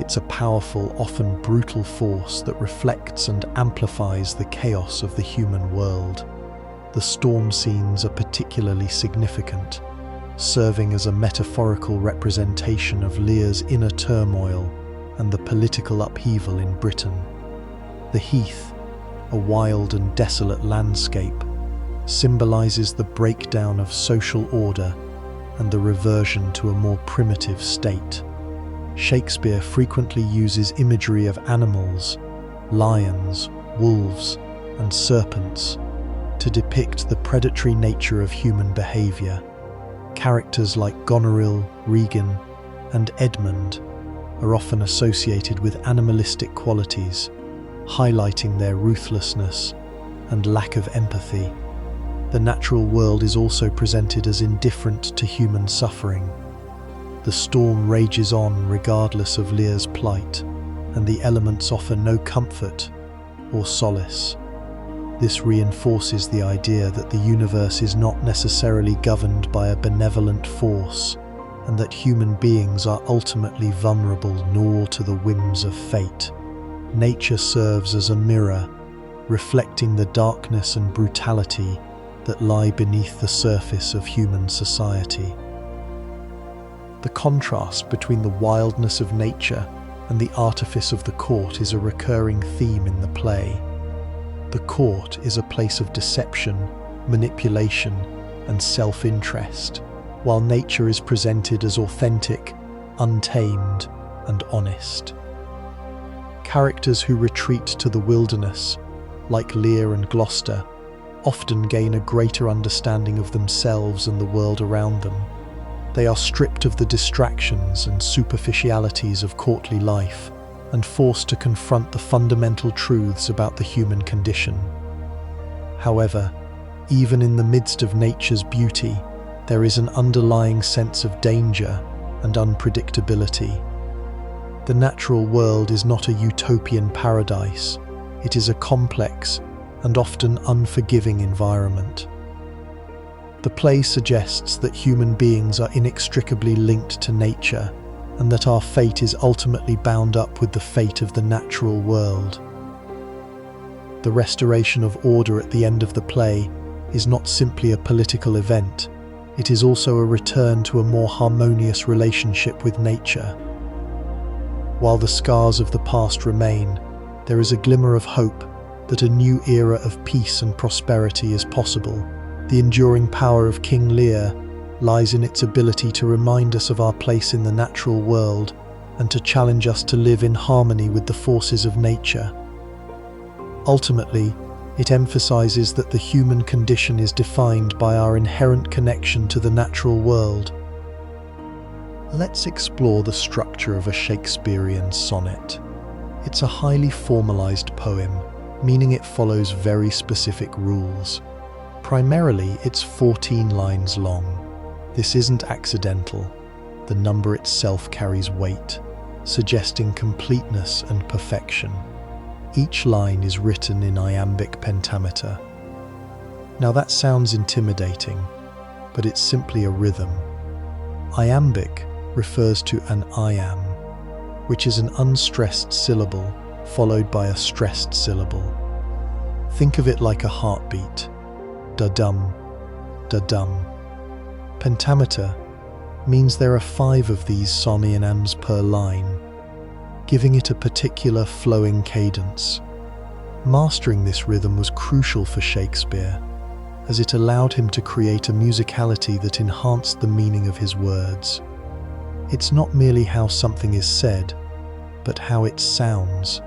It's a powerful, often brutal force that reflects and amplifies the chaos of the human world. The storm scenes are particularly significant, serving as a metaphorical representation of Lear's inner turmoil and the political upheaval in Britain. The heath, a wild and desolate landscape, symbolizes the breakdown of social order and the reversion to a more primitive state. Shakespeare frequently uses imagery of animals, lions, wolves, and serpents, to depict the predatory nature of human behavior. Characters like Goneril, Regan, and Edmund are often associated with animalistic qualities, highlighting their ruthlessness and lack of empathy. The natural world is also presented as indifferent to human suffering. The storm rages on regardless of Lear's plight, and the elements offer no comfort or solace. This reinforces the idea that the universe is not necessarily governed by a benevolent force, and that human beings are ultimately vulnerable nor to the whims of fate. Nature serves as a mirror, reflecting the darkness and brutality that lie beneath the surface of human society. The contrast between the wildness of nature and the artifice of the court is a recurring theme in the play. The court is a place of deception, manipulation, and self-interest, while nature is presented as authentic, untamed, and honest. Characters who retreat to the wilderness, like Lear and Gloucester, often gain a greater understanding of themselves and the world around them. They are stripped of the distractions and superficialities of courtly life and forced to confront the fundamental truths about the human condition. However, even in the midst of nature's beauty, there is an underlying sense of danger and unpredictability. The natural world is not a utopian paradise. It is a complex and often unforgiving environment. The play suggests that human beings are inextricably linked to nature and that our fate is ultimately bound up with the fate of the natural world. The restoration of order at the end of the play is not simply a political event, it is also a return to a more harmonious relationship with nature. While the scars of the past remain, there is a glimmer of hope that a new era of peace and prosperity is possible. The enduring power of King Lear lies in its ability to remind us of our place in the natural world and to challenge us to live in harmony with the forces of nature. Ultimately, it emphasizes that the human condition is defined by our inherent connection to the natural world. Let's explore the structure of a Shakespearean sonnet. It's a highly formalized poem, meaning it follows very specific rules. Primarily, it's 14 lines long. This isn't accidental. The number itself carries weight, suggesting completeness and perfection. Each line is written in iambic pentameter. Now that sounds intimidating, but it's simply a rhythm. Iambic refers to an iamb, which is an unstressed syllable followed by a stressed syllable. Think of it like a heartbeat. Da-dum, da-dum. Pentameter means there are 5 of these psalmiambs per line, giving it a particular flowing cadence. Mastering this rhythm was crucial for Shakespeare, as it allowed him to create a musicality that enhanced the meaning of his words. It's not merely how something is said, but how it sounds,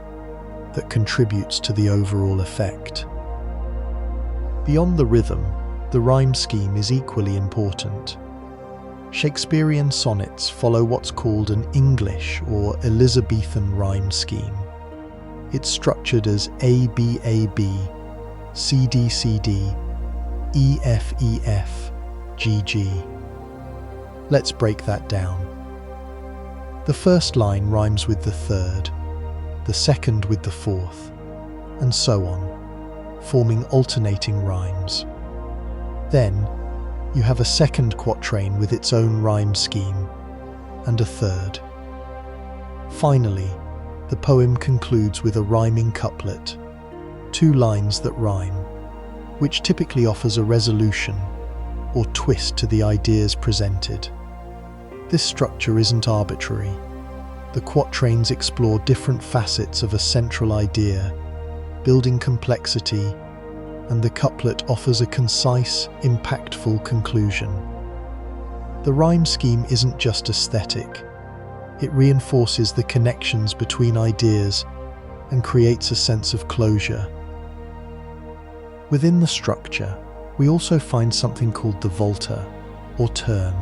that contributes to the overall effect. Beyond the rhythm, the rhyme scheme is equally important. Shakespearean sonnets follow what's called an English or Elizabethan rhyme scheme. It's structured as A-B-A-B, C-D-C-D, E-F-E-F, G-G. Let's break that down. The first line rhymes with the third, the second with the fourth, and so on, forming alternating rhymes. Then, you have a second quatrain with its own rhyme scheme, and a third. Finally, the poem concludes with a rhyming couplet, 2 lines that rhyme, which typically offers a resolution or twist to the ideas presented. This structure isn't arbitrary. The quatrains explore different facets of a central idea, building complexity, and the couplet offers a concise, impactful conclusion. The rhyme scheme isn't just aesthetic. It reinforces the connections between ideas and creates a sense of closure. Within the structure, we also find something called the volta, or turn.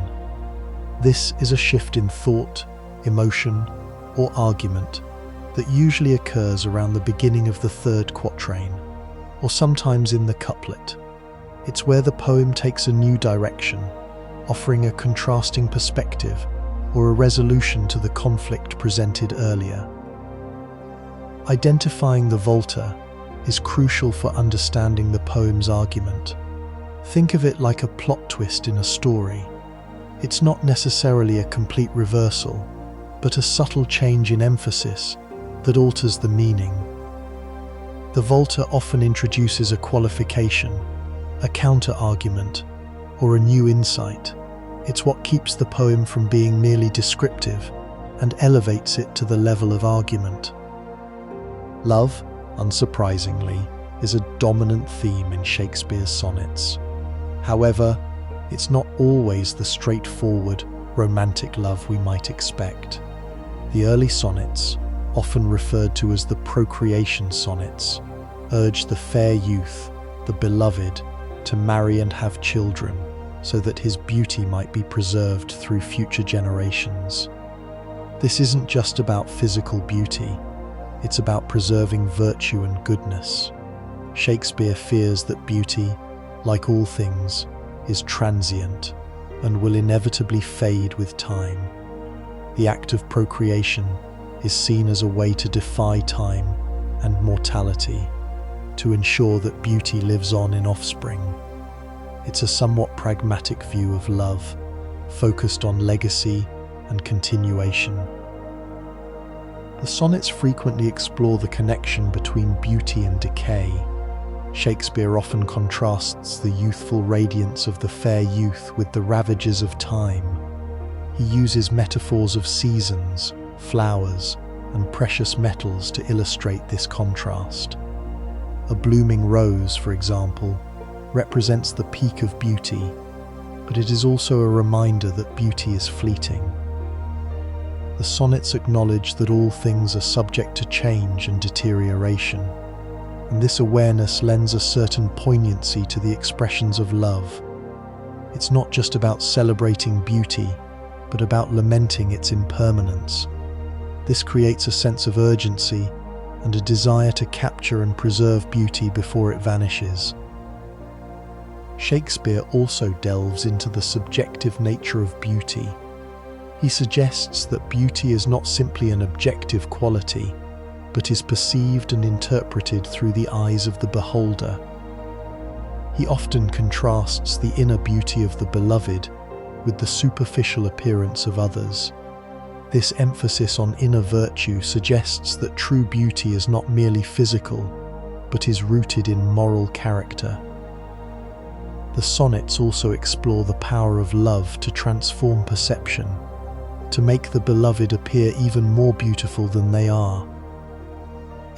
This is a shift in thought, emotion, or argument that usually occurs around the beginning of the third quatrain, or sometimes in the couplet. It's where the poem takes a new direction, offering a contrasting perspective or a resolution to the conflict presented earlier. Identifying the volta is crucial for understanding the poem's argument. Think of it like a plot twist in a story. It's not necessarily a complete reversal, but a subtle change in emphasis that alters the meaning. The volta often introduces a qualification, a counter-argument, or a new insight. It's what keeps the poem from being merely descriptive and elevates it to the level of argument. Love, unsurprisingly, is a dominant theme in Shakespeare's sonnets. However, it's not always the straightforward, romantic love we might expect. The early sonnets, often referred to as the procreation sonnets, urge the fair youth, the beloved, to marry and have children, so that his beauty might be preserved through future generations. This isn't just about physical beauty, it's about preserving virtue and goodness. Shakespeare fears that beauty, like all things, is transient and will inevitably fade with time. The act of procreation is seen as a way to defy time and mortality, to ensure that beauty lives on in offspring. It's a somewhat pragmatic view of love, focused on legacy and continuation. The sonnets frequently explore the connection between beauty and decay. Shakespeare often contrasts the youthful radiance of the fair youth with the ravages of time. He uses metaphors of seasons, flowers, and precious metals to illustrate this contrast. A blooming rose, for example, represents the peak of beauty, but it is also a reminder that beauty is fleeting. The sonnets acknowledge that all things are subject to change and deterioration, and this awareness lends a certain poignancy to the expressions of love. It's not just about celebrating beauty, but about lamenting its impermanence. This creates a sense of urgency and a desire to capture and preserve beauty before it vanishes. Shakespeare also delves into the subjective nature of beauty. He suggests that beauty is not simply an objective quality, but is perceived and interpreted through the eyes of the beholder. He often contrasts the inner beauty of the beloved with the superficial appearance of others. This emphasis on inner virtue suggests that true beauty is not merely physical, but is rooted in moral character. The sonnets also explore the power of love to transform perception, to make the beloved appear even more beautiful than they are.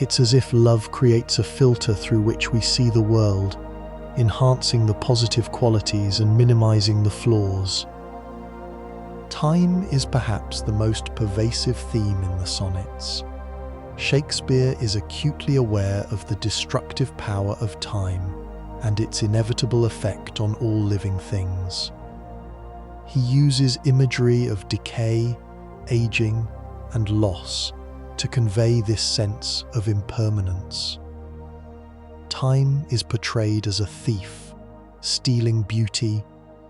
It's as if love creates a filter through which we see the world, enhancing the positive qualities and minimizing the flaws. Time is perhaps the most pervasive theme in the sonnets. Shakespeare is acutely aware of the destructive power of time and its inevitable effect on all living things. He uses imagery of decay, aging, and loss to convey this sense of impermanence. Time is portrayed as a thief, stealing beauty,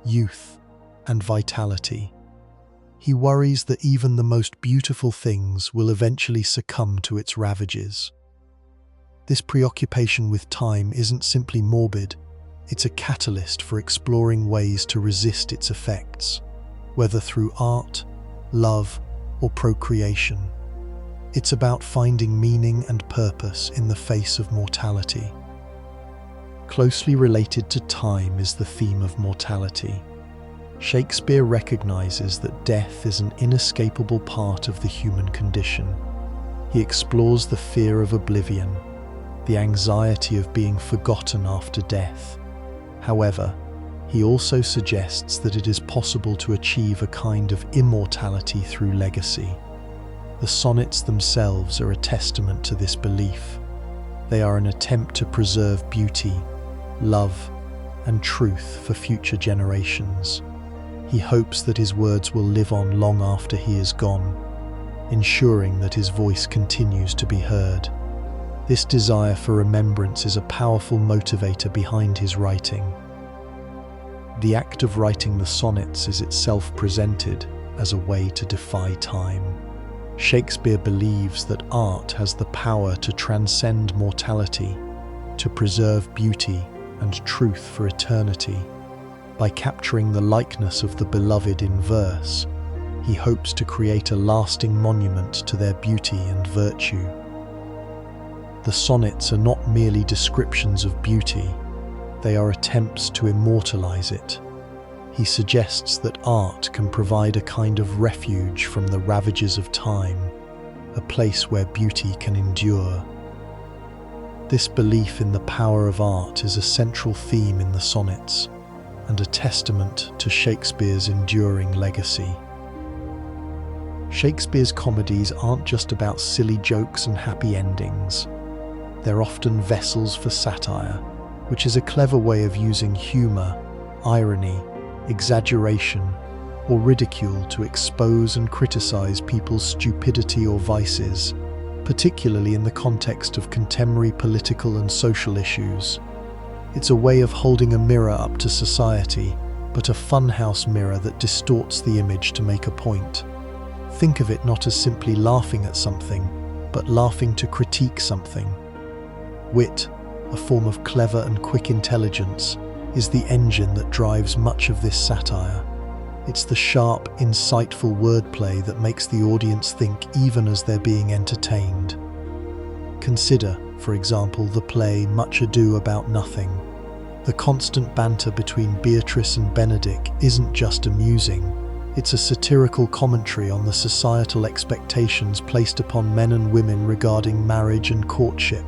youth, and vitality. He worries that even the most beautiful things will eventually succumb to its ravages. This preoccupation with time isn't simply morbid, it's a catalyst for exploring ways to resist its effects, whether through art, love, or procreation. It's about finding meaning and purpose in the face of mortality. Closely related to time is the theme of mortality. Shakespeare recognizes that death is an inescapable part of the human condition. He explores the fear of oblivion, the anxiety of being forgotten after death. However, he also suggests that it is possible to achieve a kind of immortality through legacy. The sonnets themselves are a testament to this belief. They are an attempt to preserve beauty, love, and truth for future generations. He hopes that his words will live on long after he is gone, ensuring that his voice continues to be heard. This desire for remembrance is a powerful motivator behind his writing. The act of writing the sonnets is itself presented as a way to defy time. Shakespeare believes that art has the power to transcend mortality, to preserve beauty and truth for eternity. By capturing the likeness of the beloved in verse, he hopes to create a lasting monument to their beauty and virtue. The sonnets are not merely descriptions of beauty, they are attempts to immortalize it. He suggests that art can provide a kind of refuge from the ravages of time, a place where beauty can endure. This belief in the power of art is a central theme in the sonnets, and a testament to Shakespeare's enduring legacy. Shakespeare's comedies aren't just about silly jokes and happy endings. They're often vessels for satire, which is a clever way of using humor, irony, exaggeration, or ridicule to expose and criticize people's stupidity or vices, particularly in the context of contemporary political and social issues. It's a way of holding a mirror up to society, but a funhouse mirror that distorts the image to make a point. Think of it not as simply laughing at something, but laughing to critique something. Wit, a form of clever and quick intelligence, is the engine that drives much of this satire. It's the sharp, insightful wordplay that makes the audience think even as they're being entertained. Consider, for example, the play Much Ado About Nothing. The constant banter between Beatrice and Benedick isn't just amusing, it's a satirical commentary on the societal expectations placed upon men and women regarding marriage and courtship.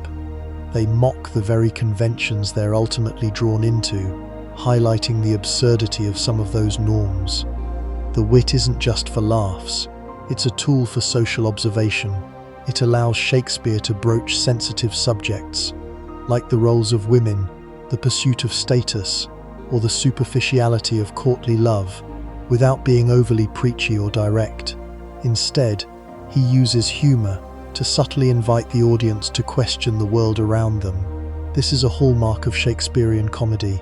They mock the very conventions they're ultimately drawn into, highlighting the absurdity of some of those norms. The wit isn't just for laughs, it's a tool for social observation. It allows Shakespeare to broach sensitive subjects, like the roles of women, the pursuit of status, or the superficiality of courtly love, without being overly preachy or direct. Instead, he uses humor to subtly invite the audience to question the world around them. This is a hallmark of Shakespearean comedy,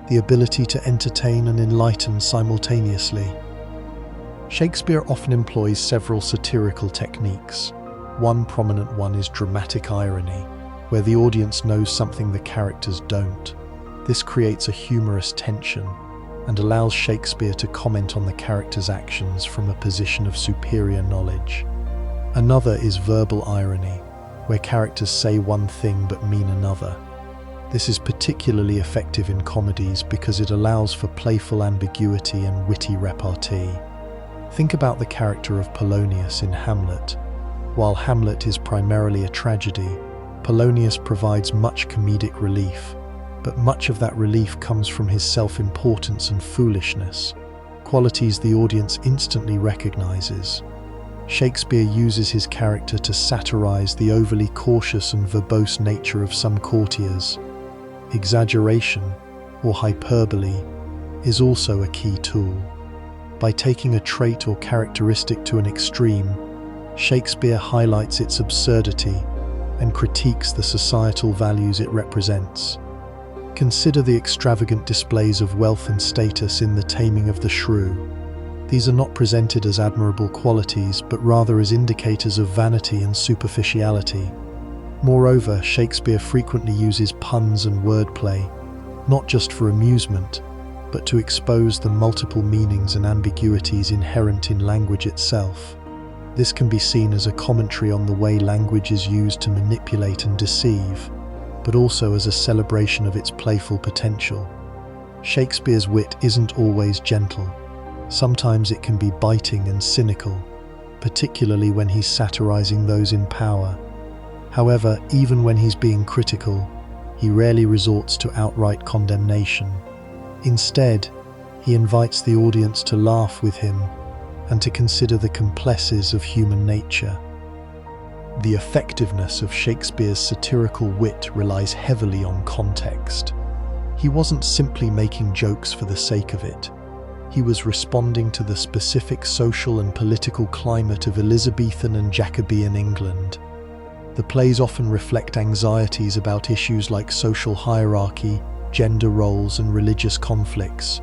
the ability to entertain and enlighten simultaneously. Shakespeare often employs several satirical techniques. One prominent one is dramatic irony, where the audience knows something the characters don't. This creates a humorous tension and allows Shakespeare to comment on the character's actions from a position of superior knowledge. Another is verbal irony, where characters say one thing but mean another. This is particularly effective in comedies because it allows for playful ambiguity and witty repartee. Think about the character of Polonius in Hamlet. While Hamlet is primarily a tragedy, Polonius provides much comedic relief, but much of that relief comes from his self-importance and foolishness, qualities the audience instantly recognizes. Shakespeare uses his character to satirize the overly cautious and verbose nature of some courtiers. Exaggeration, or hyperbole, is also a key tool. By taking a trait or characteristic to an extreme, Shakespeare highlights its absurdity and critiques the societal values it represents. Consider the extravagant displays of wealth and status in The Taming of the Shrew. These are not presented as admirable qualities, but rather as indicators of vanity and superficiality. Moreover, Shakespeare frequently uses puns and wordplay, not just for amusement, but to expose the multiple meanings and ambiguities inherent in language itself. This can be seen as a commentary on the way language is used to manipulate and deceive, but also as a celebration of its playful potential. Shakespeare's wit isn't always gentle. Sometimes it can be biting and cynical, particularly when he's satirizing those in power. However, even when he's being critical, he rarely resorts to outright condemnation. Instead, he invites the audience to laugh with him and to consider the complexities of human nature. The effectiveness of Shakespeare's satirical wit relies heavily on context. He wasn't simply making jokes for the sake of it. He was responding to the specific social and political climate of Elizabethan and Jacobean England. The plays often reflect anxieties about issues like social hierarchy, gender roles, and religious conflicts.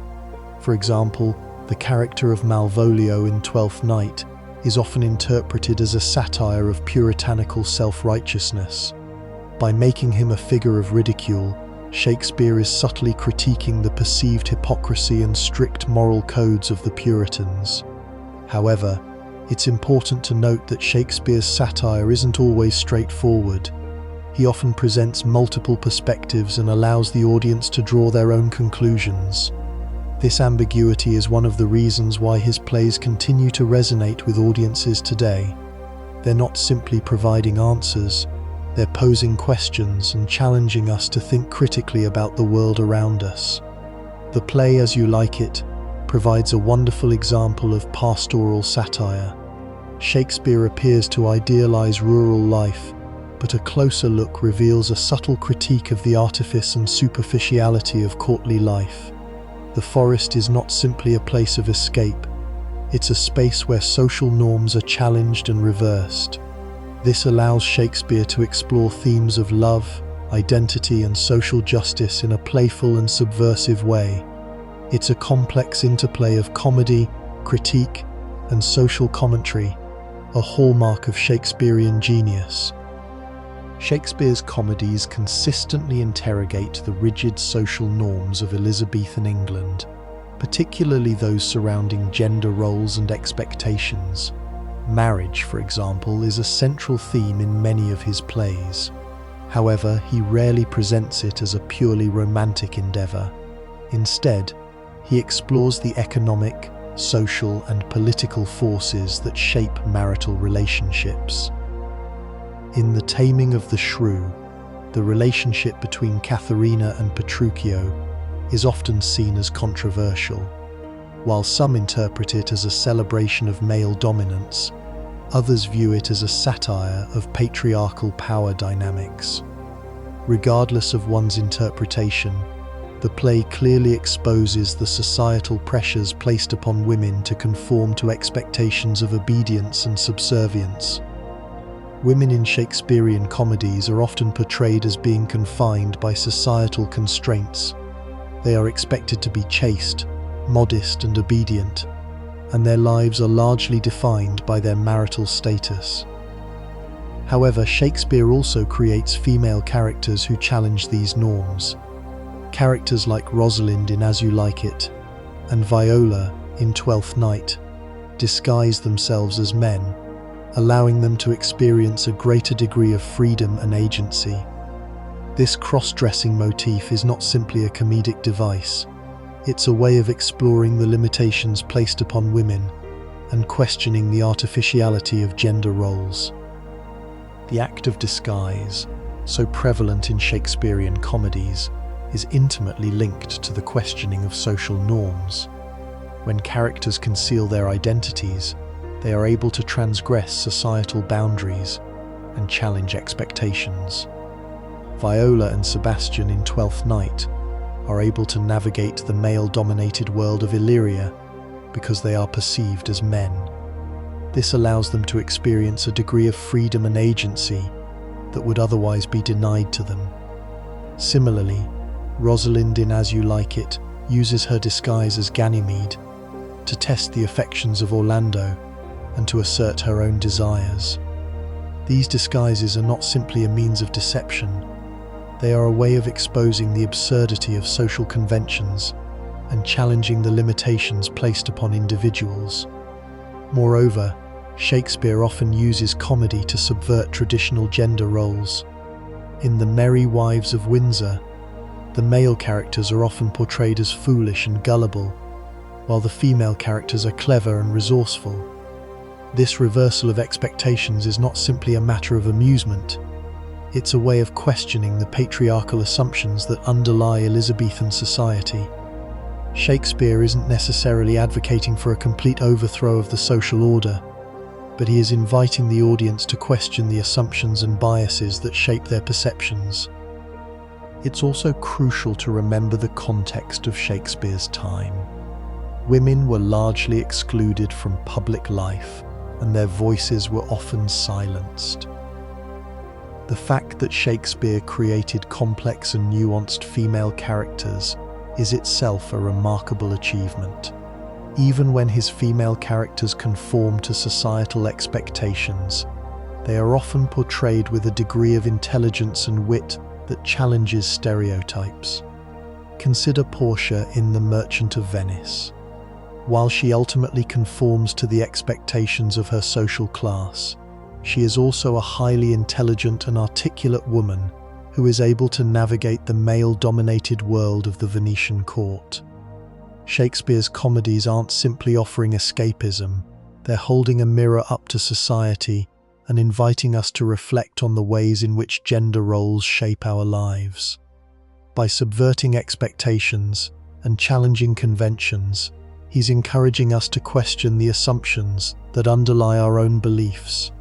For example, the character of Malvolio in Twelfth Night is often interpreted as a satire of puritanical self-righteousness. By making him a figure of ridicule, Shakespeare is subtly critiquing the perceived hypocrisy and strict moral codes of the Puritans. However, it's important to note that Shakespeare's satire isn't always straightforward. He often presents multiple perspectives and allows the audience to draw their own conclusions. This ambiguity is one of the reasons why his plays continue to resonate with audiences today. They're not simply providing answers, they're posing questions and challenging us to think critically about the world around us. The play As You Like It provides a wonderful example of pastoral satire. Shakespeare appears to idealize rural life, but a closer look reveals a subtle critique of the artifice and superficiality of courtly life. The forest is not simply a place of escape, it's a space where social norms are challenged and reversed. This allows Shakespeare to explore themes of love, identity, and social justice in a playful and subversive way. It's a complex interplay of comedy, critique, and social commentary, a hallmark of Shakespearean genius. Shakespeare's comedies consistently interrogate the rigid social norms of Elizabethan England, particularly those surrounding gender roles and expectations. Marriage, for example, is a central theme in many of his plays. However, he rarely presents it as a purely romantic endeavor. Instead, he explores the economic, social, and political forces that shape marital relationships. In The Taming of the Shrew, the relationship between Katharina and Petruchio is often seen as controversial. While some interpret it as a celebration of male dominance, others view it as a satire of patriarchal power dynamics. Regardless of one's interpretation, the play clearly exposes the societal pressures placed upon women to conform to expectations of obedience and subservience. Women in Shakespearean comedies are often portrayed as being confined by societal constraints. They are expected to be chaste, modest, and obedient, and their lives are largely defined by their marital status. However, Shakespeare also creates female characters who challenge these norms. Characters like Rosalind in As You Like It and Viola in Twelfth Night disguise themselves as men, allowing them to experience a greater degree of freedom and agency. This cross-dressing motif is not simply a comedic device. It's a way of exploring the limitations placed upon women and questioning the artificiality of gender roles. The act of disguise, so prevalent in Shakespearean comedies, is intimately linked to the questioning of social norms. When characters conceal their identities, they are able to transgress societal boundaries and challenge expectations. Viola and Sebastian in Twelfth Night are able to navigate the male-dominated world of Illyria because they are perceived as men. This allows them to experience a degree of freedom and agency that would otherwise be denied to them. Similarly, Rosalind in As You Like It uses her disguise as Ganymede to test the affections of Orlando and to assert her own desires. These disguises are not simply a means of deception. They are a way of exposing the absurdity of social conventions and challenging the limitations placed upon individuals. Moreover, Shakespeare often uses comedy to subvert traditional gender roles. In The Merry Wives of Windsor, the male characters are often portrayed as foolish and gullible, while the female characters are clever and resourceful. This reversal of expectations is not simply a matter of amusement. It's a way of questioning the patriarchal assumptions that underlie Elizabethan society. Shakespeare isn't necessarily advocating for a complete overthrow of the social order, but he is inviting the audience to question the assumptions and biases that shape their perceptions. It's also crucial to remember the context of Shakespeare's time. Women were largely excluded from public life, and their voices were often silenced. The fact that Shakespeare created complex and nuanced female characters is itself a remarkable achievement. Even when his female characters conform to societal expectations, they are often portrayed with a degree of intelligence and wit that challenges stereotypes. Consider Portia in The Merchant of Venice. While she ultimately conforms to the expectations of her social class, she is also a highly intelligent and articulate woman who is able to navigate the male-dominated world of the Venetian court. Shakespeare's comedies aren't simply offering escapism, they're holding a mirror up to society and inviting us to reflect on the ways in which gender roles shape our lives. By subverting expectations and challenging conventions, he's encouraging us to question the assumptions that underlie our own beliefs.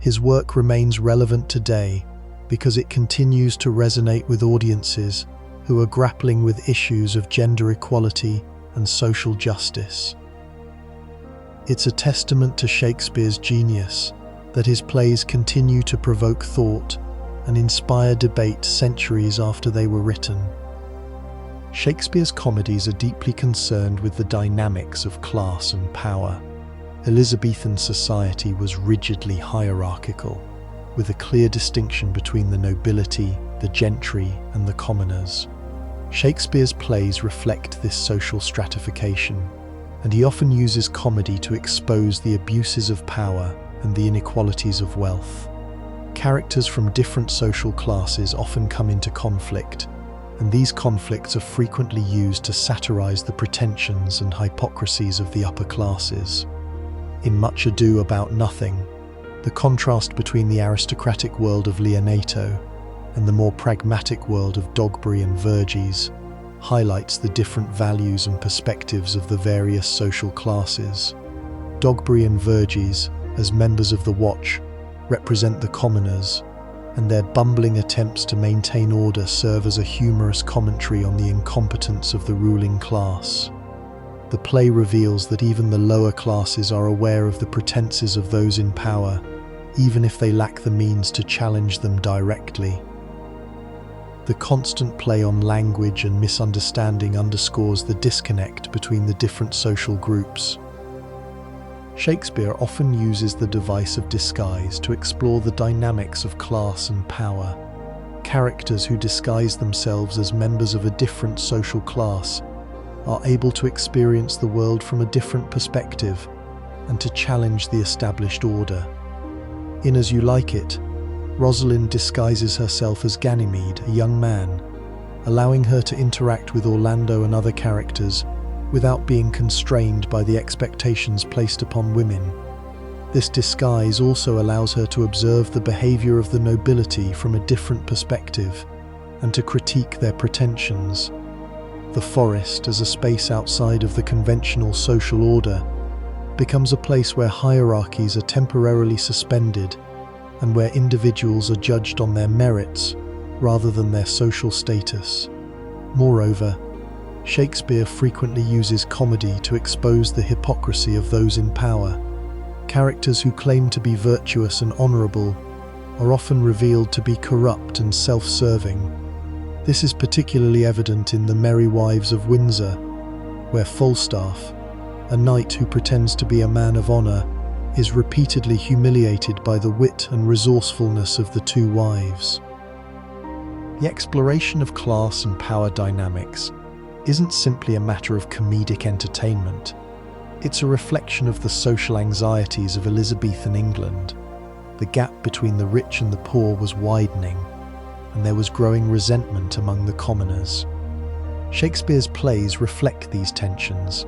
His work remains relevant today because it continues to resonate with audiences who are grappling with issues of gender equality and social justice. It's a testament to Shakespeare's genius that his plays continue to provoke thought and inspire debate centuries after they were written. Shakespeare's comedies are deeply concerned with the dynamics of class and power. Elizabethan society was rigidly hierarchical, with a clear distinction between the nobility, the gentry, and the commoners. Shakespeare's plays reflect this social stratification, and he often uses comedy to expose the abuses of power and the inequalities of wealth. Characters from different social classes often come into conflict, and these conflicts are frequently used to satirize the pretensions and hypocrisies of the upper classes. In Much Ado About Nothing, the contrast between the aristocratic world of Leonato and the more pragmatic world of Dogberry and Verges highlights the different values and perspectives of the various social classes. Dogberry and Verges, as members of the Watch, represent the commoners, and their bumbling attempts to maintain order serve as a humorous commentary on the incompetence of the ruling class. The play reveals that even the lower classes are aware of the pretenses of those in power, even if they lack the means to challenge them directly. The constant play on language and misunderstanding underscores the disconnect between the different social groups. Shakespeare often uses the device of disguise to explore the dynamics of class and power. Characters who disguise themselves as members of a different social class are able to experience the world from a different perspective and to challenge the established order. In As You Like It, Rosalind disguises herself as Ganymede, a young man, allowing her to interact with Orlando and other characters without being constrained by the expectations placed upon women. This disguise also allows her to observe the behavior of the nobility from a different perspective and to critique their pretensions. The forest, as a space outside of the conventional social order, becomes a place where hierarchies are temporarily suspended and where individuals are judged on their merits rather than their social status. Moreover, Shakespeare frequently uses comedy to expose the hypocrisy of those in power. Characters who claim to be virtuous and honourable are often revealed to be corrupt and self-serving. This is particularly evident in The Merry Wives of Windsor, where Falstaff, a knight who pretends to be a man of honour, is repeatedly humiliated by the wit and resourcefulness of the two wives. The exploration of class and power dynamics isn't simply a matter of comedic entertainment. It's a reflection of the social anxieties of Elizabethan England. The gap between the rich and the poor was widening, and there was growing resentment among the commoners. Shakespeare's plays reflect these tensions,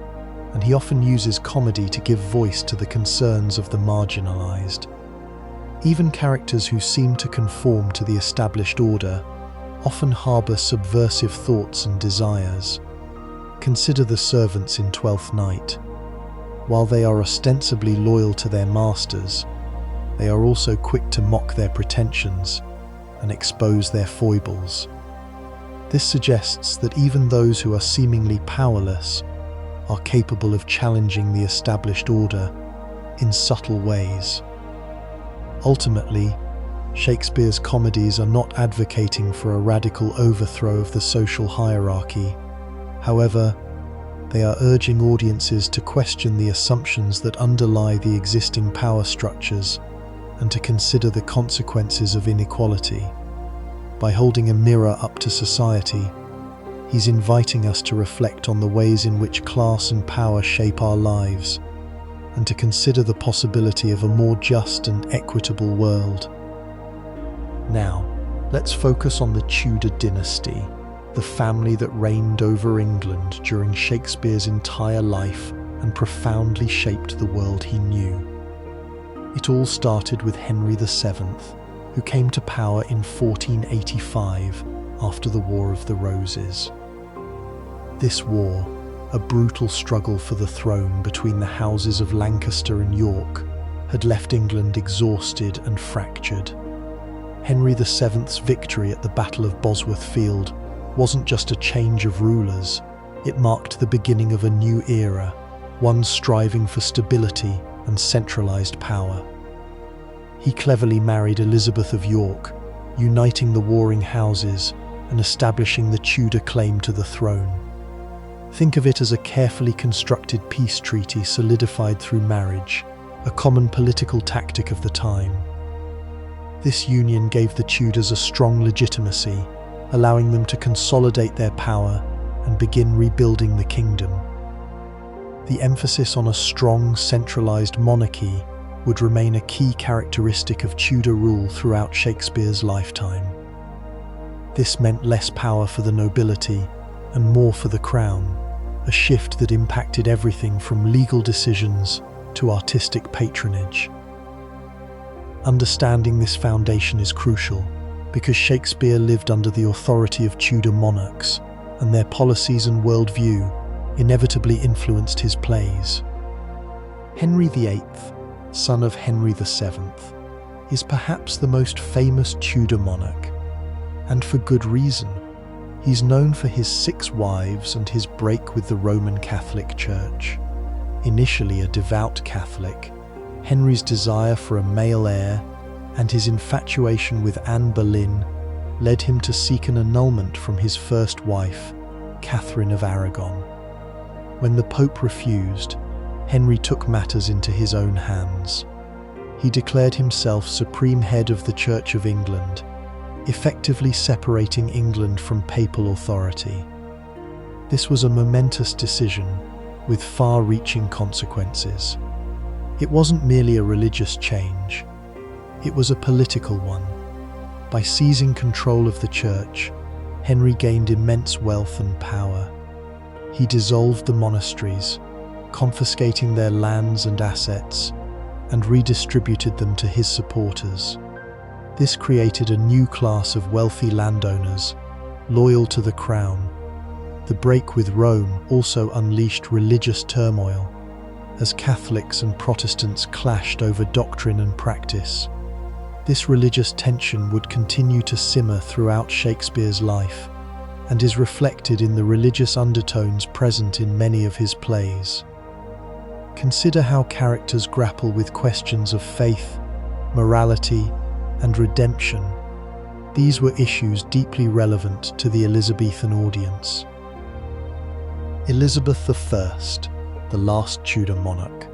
and he often uses comedy to give voice to the concerns of the marginalized. Even characters who seem to conform to the established order often harbor subversive thoughts and desires. Consider the servants in Twelfth Night. While they are ostensibly loyal to their masters, they are also quick to mock their pretensions and expose their foibles. This suggests that even those who are seemingly powerless are capable of challenging the established order in subtle ways. Ultimately, Shakespeare's comedies are not advocating for a radical overthrow of the social hierarchy. However, they are urging audiences to question the assumptions that underlie the existing power structures and to consider the consequences of inequality. By holding a mirror up to society, he's inviting us to reflect on the ways in which class and power shape our lives, and to consider the possibility of a more just and equitable world. Now, let's focus on the Tudor dynasty, the family that reigned over England during Shakespeare's entire life and profoundly shaped the world he knew. It all started with Henry VII, who came to power in 1485 after the War of the Roses. This war, a brutal struggle for the throne between the houses of Lancaster and York, had left England exhausted and fractured. Henry VII's victory at the Battle of Bosworth Field wasn't just a change of rulers, it marked the beginning of a new era, one striving for stability and centralized power. He cleverly married Elizabeth of York, uniting the warring houses and establishing the Tudor claim to the throne. Think of it as a carefully constructed peace treaty solidified through marriage, a common political tactic of the time. This union gave the Tudors a strong legitimacy, allowing them to consolidate their power and begin rebuilding the kingdom. The emphasis on a strong, centralized monarchy would remain a key characteristic of Tudor rule throughout Shakespeare's lifetime. This meant less power for the nobility and more for the crown, a shift that impacted everything from legal decisions to artistic patronage. Understanding this foundation is crucial, because Shakespeare lived under the authority of Tudor monarchs, and their policies and worldview inevitably influenced his plays. Henry VIII, son of Henry VII, is perhaps the most famous Tudor monarch, and for good reason. He's known for his 6 wives and his break with the Roman Catholic Church. Initially a devout Catholic, Henry's desire for a male heir and his infatuation with Anne Boleyn led him to seek an annulment from his first wife, Catherine of Aragon. When the Pope refused, Henry took matters into his own hands. He declared himself supreme head of the Church of England, effectively separating England from papal authority. This was a momentous decision with far-reaching consequences. It wasn't merely a religious change, it was a political one. By seizing control of the church, Henry gained immense wealth and power. He dissolved the monasteries, confiscating their lands and assets, and redistributed them to his supporters. This created a new class of wealthy landowners, loyal to the crown. The break with Rome also unleashed religious turmoil, as Catholics and Protestants clashed over doctrine and practice. This religious tension would continue to simmer throughout Shakespeare's life, and is reflected in the religious undertones present in many of his plays. Consider how characters grapple with questions of faith, morality, and redemption. These were issues deeply relevant to the Elizabethan audience. Elizabeth I, the last Tudor monarch,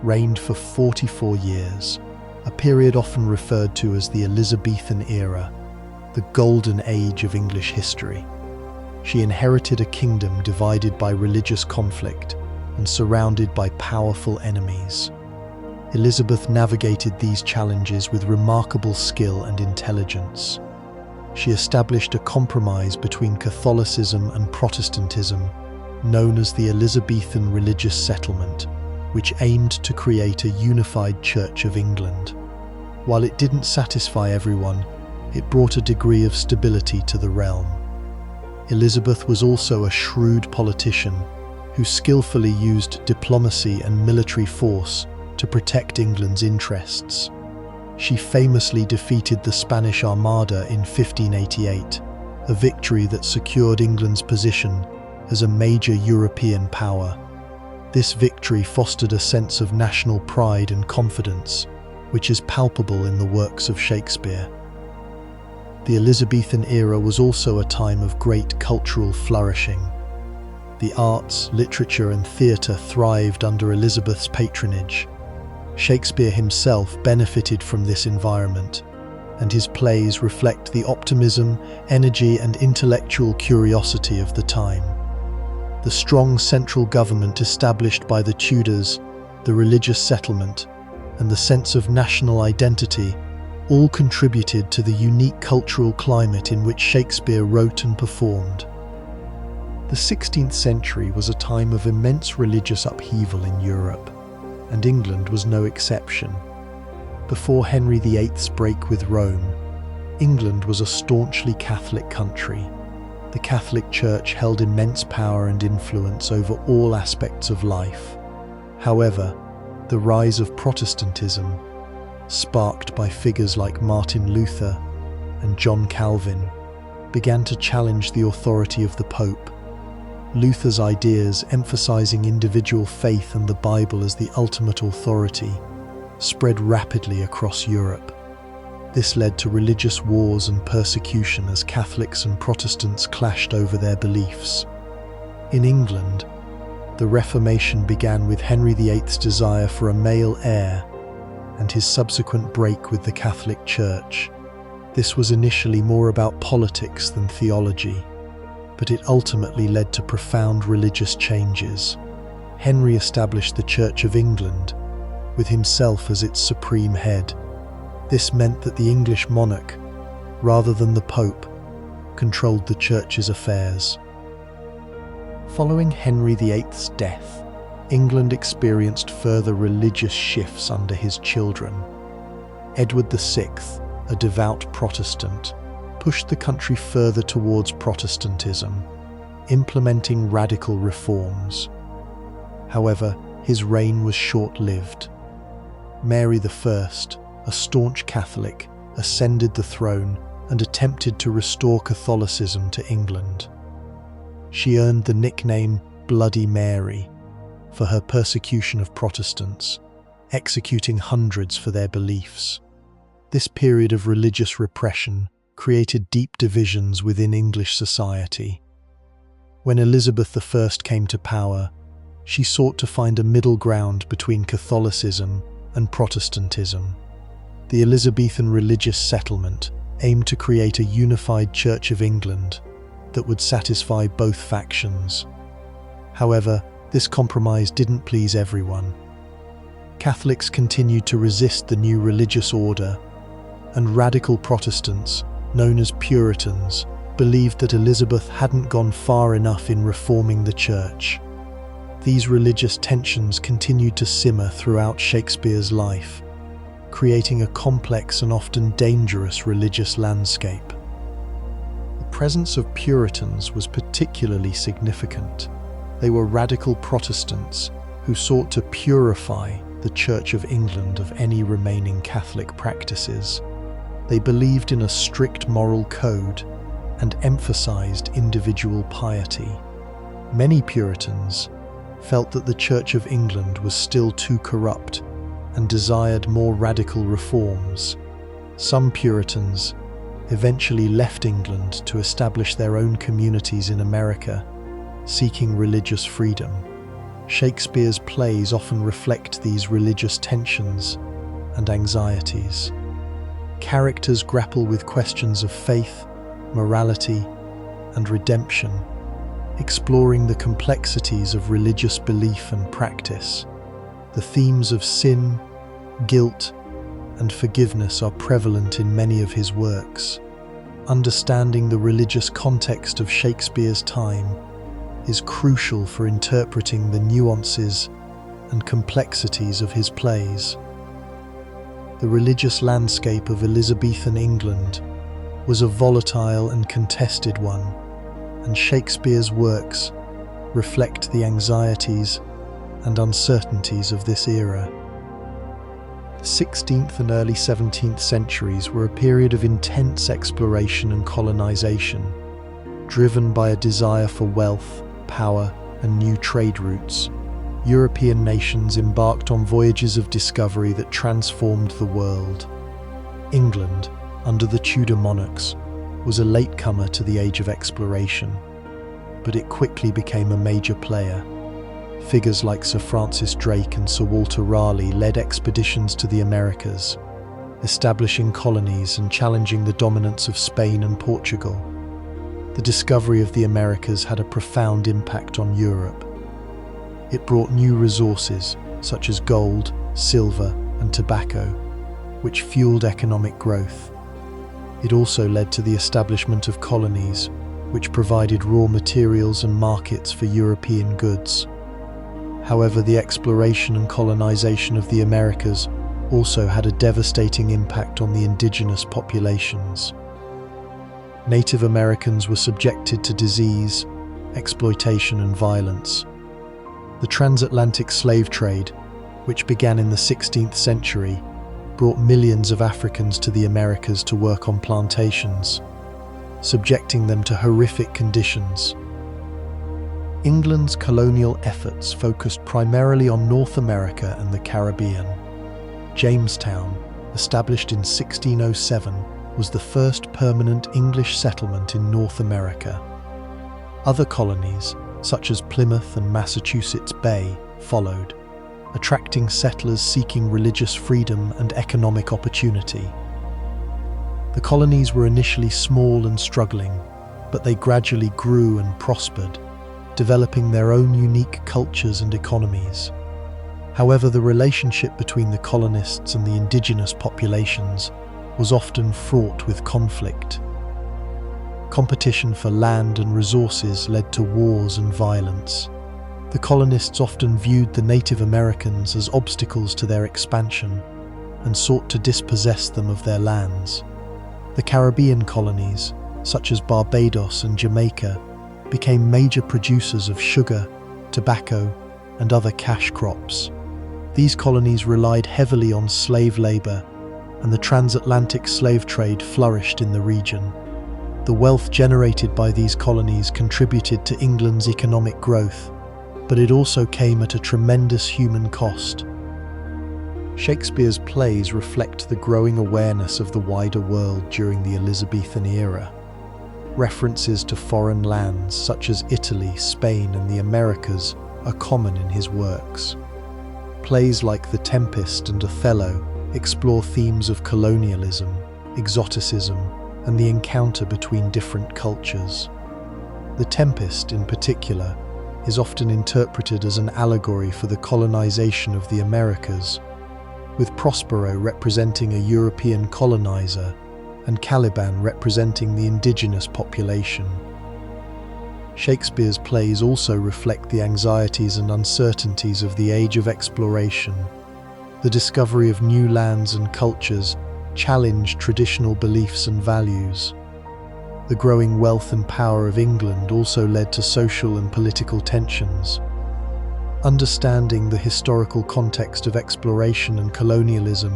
reigned for 44 years, a period often referred to as the Elizabethan era, the golden age of English history. She inherited a kingdom divided by religious conflict and surrounded by powerful enemies. Elizabeth navigated these challenges with remarkable skill and intelligence. She established a compromise between Catholicism and Protestantism, known as the Elizabethan religious settlement, which aimed to create a unified Church of England. While it didn't satisfy everyone, it brought a degree of stability to the realm. Elizabeth was also a shrewd politician who skillfully used diplomacy and military force to protect England's interests. She famously defeated the Spanish Armada in 1588, a victory that secured England's position as a major European power. This victory fostered a sense of national pride and confidence, which is palpable in the works of Shakespeare. The Elizabethan era was also a time of great cultural flourishing. The arts, literature, and theatre thrived under Elizabeth's patronage. Shakespeare himself benefited from this environment, and his plays reflect the optimism, energy, and intellectual curiosity of the time. The strong central government established by the Tudors, the religious settlement, and the sense of national identity all contributed to the unique cultural climate in which Shakespeare wrote and performed. The 16th century was a time of immense religious upheaval in Europe, and England was no exception. Before Henry VIII's break with Rome, England was a staunchly Catholic country. The Catholic Church held immense power and influence over all aspects of life. However, the rise of Protestantism, sparked by figures like Martin Luther and John Calvin, began to challenge the authority of the Pope. Luther's ideas, emphasizing individual faith and the Bible as the ultimate authority, spread rapidly across Europe. This led to religious wars and persecution as Catholics and Protestants clashed over their beliefs. In England, the Reformation began with Henry VIII's desire for a male heir and his subsequent break with the Catholic Church. This was initially more about politics than theology, but it ultimately led to profound religious changes. Henry established the Church of England, with himself as its supreme head. This meant that the English monarch, rather than the Pope, controlled the Church's affairs. Following Henry VIII's death, England experienced further religious shifts under his children. Edward VI, a devout Protestant, pushed the country further towards Protestantism, implementing radical reforms. However, his reign was short-lived. Mary I, a staunch Catholic, ascended the throne and attempted to restore Catholicism to England. She earned the nickname Bloody Mary for her persecution of Protestants, executing hundreds for their beliefs. This period of religious repression created deep divisions within English society. When Elizabeth I came to power, she sought to find a middle ground between Catholicism and Protestantism. The Elizabethan religious settlement aimed to create a unified Church of England that would satisfy both factions. However, this compromise didn't please everyone. Catholics continued to resist the new religious order, and radical Protestants, known as Puritans, believed that Elizabeth hadn't gone far enough in reforming the Church. These religious tensions continued to simmer throughout Shakespeare's life, creating a complex and often dangerous religious landscape. The presence of Puritans was particularly significant. They were radical Protestants who sought to purify the Church of England of any remaining Catholic practices. They believed in a strict moral code and emphasized individual piety. Many Puritans felt that the Church of England was still too corrupt and desired more radical reforms. Some Puritans eventually left England to establish their own communities in America, seeking religious freedom. Shakespeare's plays often reflect these religious tensions and anxieties. Characters grapple with questions of faith, morality, and redemption, exploring the complexities of religious belief and practice. The themes of sin, guilt, and forgiveness are prevalent in many of his works. Understanding the religious context of Shakespeare's time is crucial for interpreting the nuances and complexities of his plays. The religious landscape of Elizabethan England was a volatile and contested one, and Shakespeare's works reflect the anxieties and uncertainties of this era. The 16th and early 17th centuries were a period of intense exploration and colonization, driven by a desire for wealth, power, and new trade routes. European nations embarked on voyages of discovery that transformed the world. England, under the Tudor monarchs, was a latecomer to the age of exploration, but it quickly became a major player. Figures like Sir Francis Drake and Sir Walter Raleigh led expeditions to the Americas, establishing colonies and challenging the dominance of Spain and Portugal. The discovery of the Americas had a profound impact on Europe. It brought new resources such as gold, silver, and tobacco, which fueled economic growth. It also led to the establishment of colonies, which provided raw materials and markets for European goods. However, the exploration and colonization of the Americas also had a devastating impact on the indigenous populations. Native Americans were subjected to disease, exploitation, and violence. The transatlantic slave trade, which began in the 16th century, brought millions of Africans to the Americas to work on plantations, subjecting them to horrific conditions. England's colonial efforts focused primarily on North America and the Caribbean. Jamestown, established in 1607, was the first permanent English settlement in North America. Other colonies, such as Plymouth and Massachusetts Bay, followed, attracting settlers seeking religious freedom and economic opportunity. The colonies were initially small and struggling, but they gradually grew and prospered, developing their own unique cultures and economies. However, the relationship between the colonists and the indigenous populations was often fraught with conflict. Competition for land and resources led to wars and violence. The colonists often viewed the Native Americans as obstacles to their expansion and sought to dispossess them of their lands. The Caribbean colonies, such as Barbados and Jamaica, became major producers of sugar, tobacco, and other cash crops. These colonies relied heavily on slave labor, and the transatlantic slave trade flourished in the region. The wealth generated by these colonies contributed to England's economic growth, but it also came at a tremendous human cost. Shakespeare's plays reflect the growing awareness of the wider world during the Elizabethan era. References to foreign lands such as Italy, Spain, and the Americas are common in his works. Plays like The Tempest and Othello explore themes of colonialism, exoticism, and the encounter between different cultures. The Tempest, in particular, is often interpreted as an allegory for the colonization of the Americas, with Prospero representing a European colonizer and Caliban representing the indigenous population. Shakespeare's plays also reflect the anxieties and uncertainties of the age of exploration. The discovery of new lands and cultures challenged traditional beliefs and values. The growing wealth and power of England also led to social and political tensions. Understanding the historical context of exploration and colonialism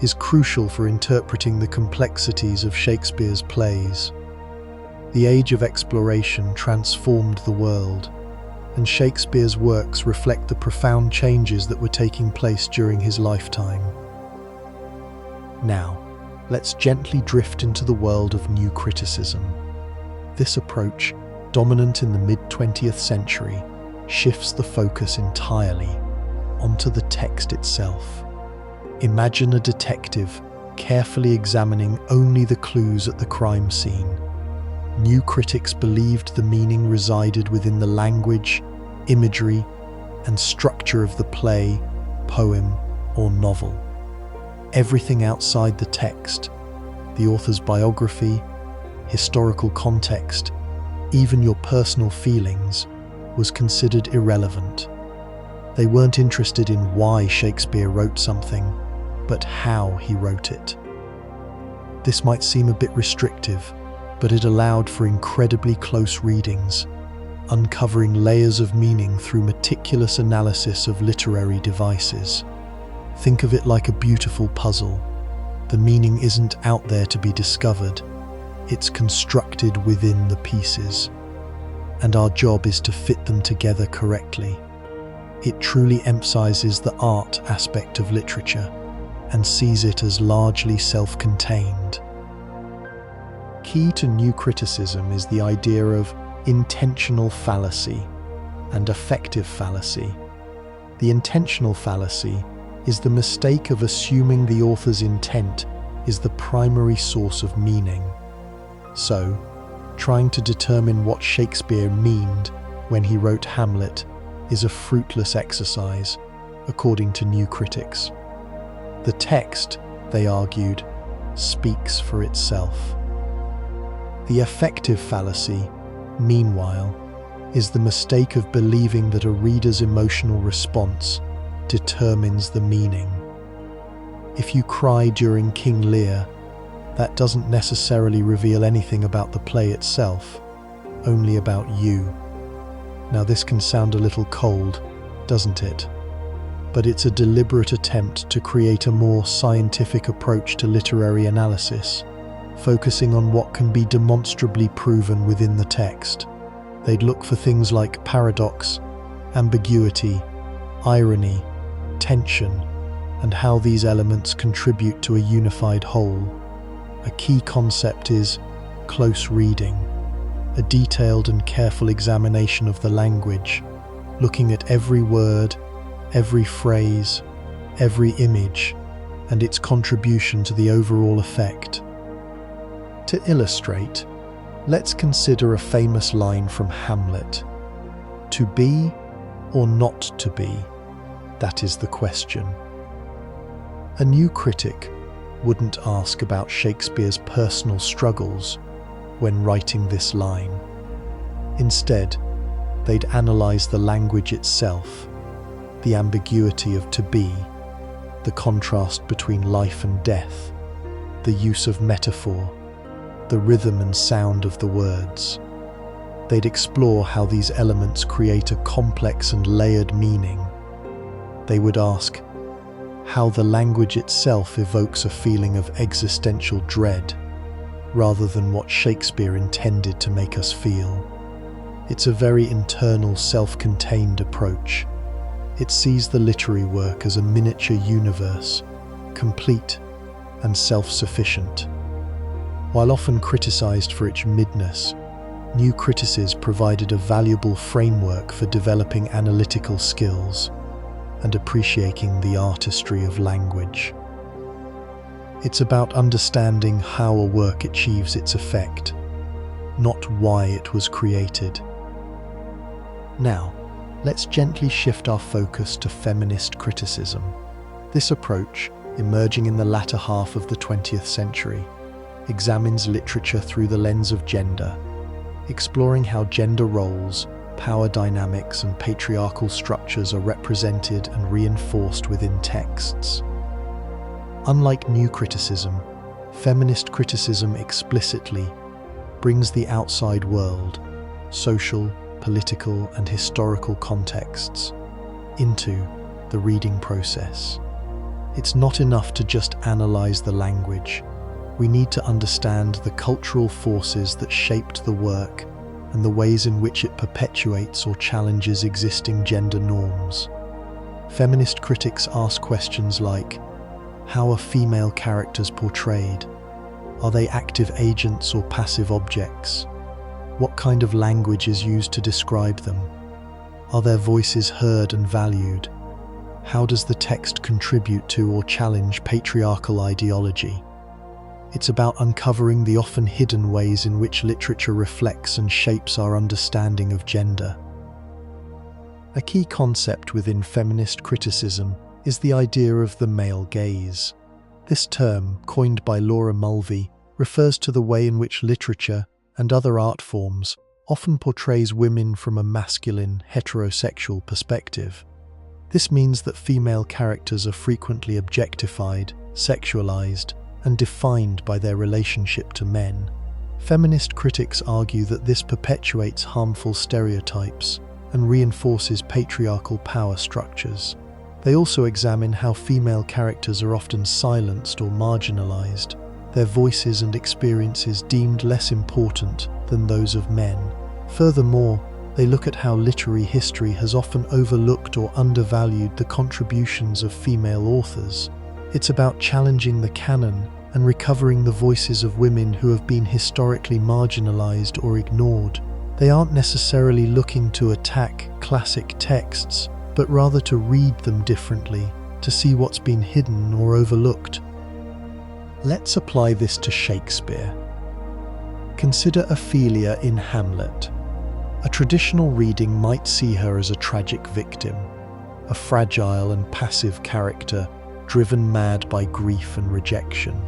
is crucial for interpreting the complexities of Shakespeare's plays. The age of exploration transformed the world, and Shakespeare's works reflect the profound changes that were taking place during his lifetime. Now, let's gently drift into the world of new criticism. This approach, dominant in the mid-20th century, shifts the focus entirely onto the text itself. Imagine a detective carefully examining only the clues at the crime scene. New critics believed the meaning resided within the language, imagery, and structure of the play, poem, or novel. Everything outside the text, the author's biography, historical context, even your personal feelings, was considered irrelevant. They weren't interested in why Shakespeare wrote something, but how he wrote it. This might seem a bit restrictive, but it allowed for incredibly close readings, uncovering layers of meaning through meticulous analysis of literary devices. Think of it like a beautiful puzzle. The meaning isn't out there to be discovered, it's constructed within the pieces. And our job is to fit them together correctly. It truly emphasizes the art aspect of literature and sees it as largely self-contained. Key to new criticism is the idea of intentional fallacy and affective fallacy. The intentional fallacy is the mistake of assuming the author's intent is the primary source of meaning. So, trying to determine what Shakespeare meant when he wrote Hamlet is a fruitless exercise, according to new critics. The text, they argued, speaks for itself. The affective fallacy, meanwhile, is the mistake of believing that a reader's emotional response determines the meaning. If you cry during King Lear, that doesn't necessarily reveal anything about the play itself, only about you. Now this can sound a little cold, doesn't it? But it's a deliberate attempt to create a more scientific approach to literary analysis, focusing on what can be demonstrably proven within the text. They'd look for things like paradox, ambiguity, irony, tension, and how these elements contribute to a unified whole. A key concept is close reading, a detailed and careful examination of the language, looking at every word, every phrase, every image, and its contribution to the overall effect. To illustrate, let's consider a famous line from Hamlet. To be or not to be? That is the question. A new critic wouldn't ask about Shakespeare's personal struggles when writing this line. Instead, they'd analyze the language itself, the ambiguity of to be, the contrast between life and death, the use of metaphor, the rhythm and sound of the words. They'd explore how these elements create a complex and layered meaning. They would ask how the language itself evokes a feeling of existential dread, rather than what Shakespeare intended to make us feel. It's a very internal, self-contained approach. It sees the literary work as a miniature universe, complete and self-sufficient. While often criticized for its midness, new critics provided a valuable framework for developing analytical skills and appreciating the artistry of language. It's about understanding how a work achieves its effect, not why it was created. Now, let's gently shift our focus to feminist criticism. This approach, emerging in the latter half of the 20th century, examines literature through the lens of gender, exploring how gender roles, power dynamics, and patriarchal structures are represented and reinforced within texts. Unlike new criticism, feminist criticism explicitly brings the outside world, social, political, and historical contexts, into the reading process. It's not enough to just analyze the language. We need to understand the cultural forces that shaped the work and the ways in which it perpetuates or challenges existing gender norms. Feminist critics ask questions like, how are female characters portrayed? Are they active agents or passive objects? What kind of language is used to describe them? Are their voices heard and valued? How does the text contribute to or challenge patriarchal ideology? It's about uncovering the often hidden ways in which literature reflects and shapes our understanding of gender. A key concept within feminist criticism is the idea of the male gaze. This term, coined by Laura Mulvey, refers to the way in which literature and other art forms often portrays women from a masculine, heterosexual perspective. This means that female characters are frequently objectified, sexualized, and defined by their relationship to men. Feminist critics argue that this perpetuates harmful stereotypes and reinforces patriarchal power structures. They also examine how female characters are often silenced or marginalized, their voices and experiences deemed less important than those of men. Furthermore, they look at how literary history has often overlooked or undervalued the contributions of female authors. It's about challenging the canon and recovering the voices of women who have been historically marginalized or ignored. They aren't necessarily looking to attack classic texts, but rather to read them differently, to see what's been hidden or overlooked. Let's apply this to Shakespeare. Consider Ophelia in Hamlet. A traditional reading might see her as a tragic victim, a fragile and passive character driven mad by grief and rejection.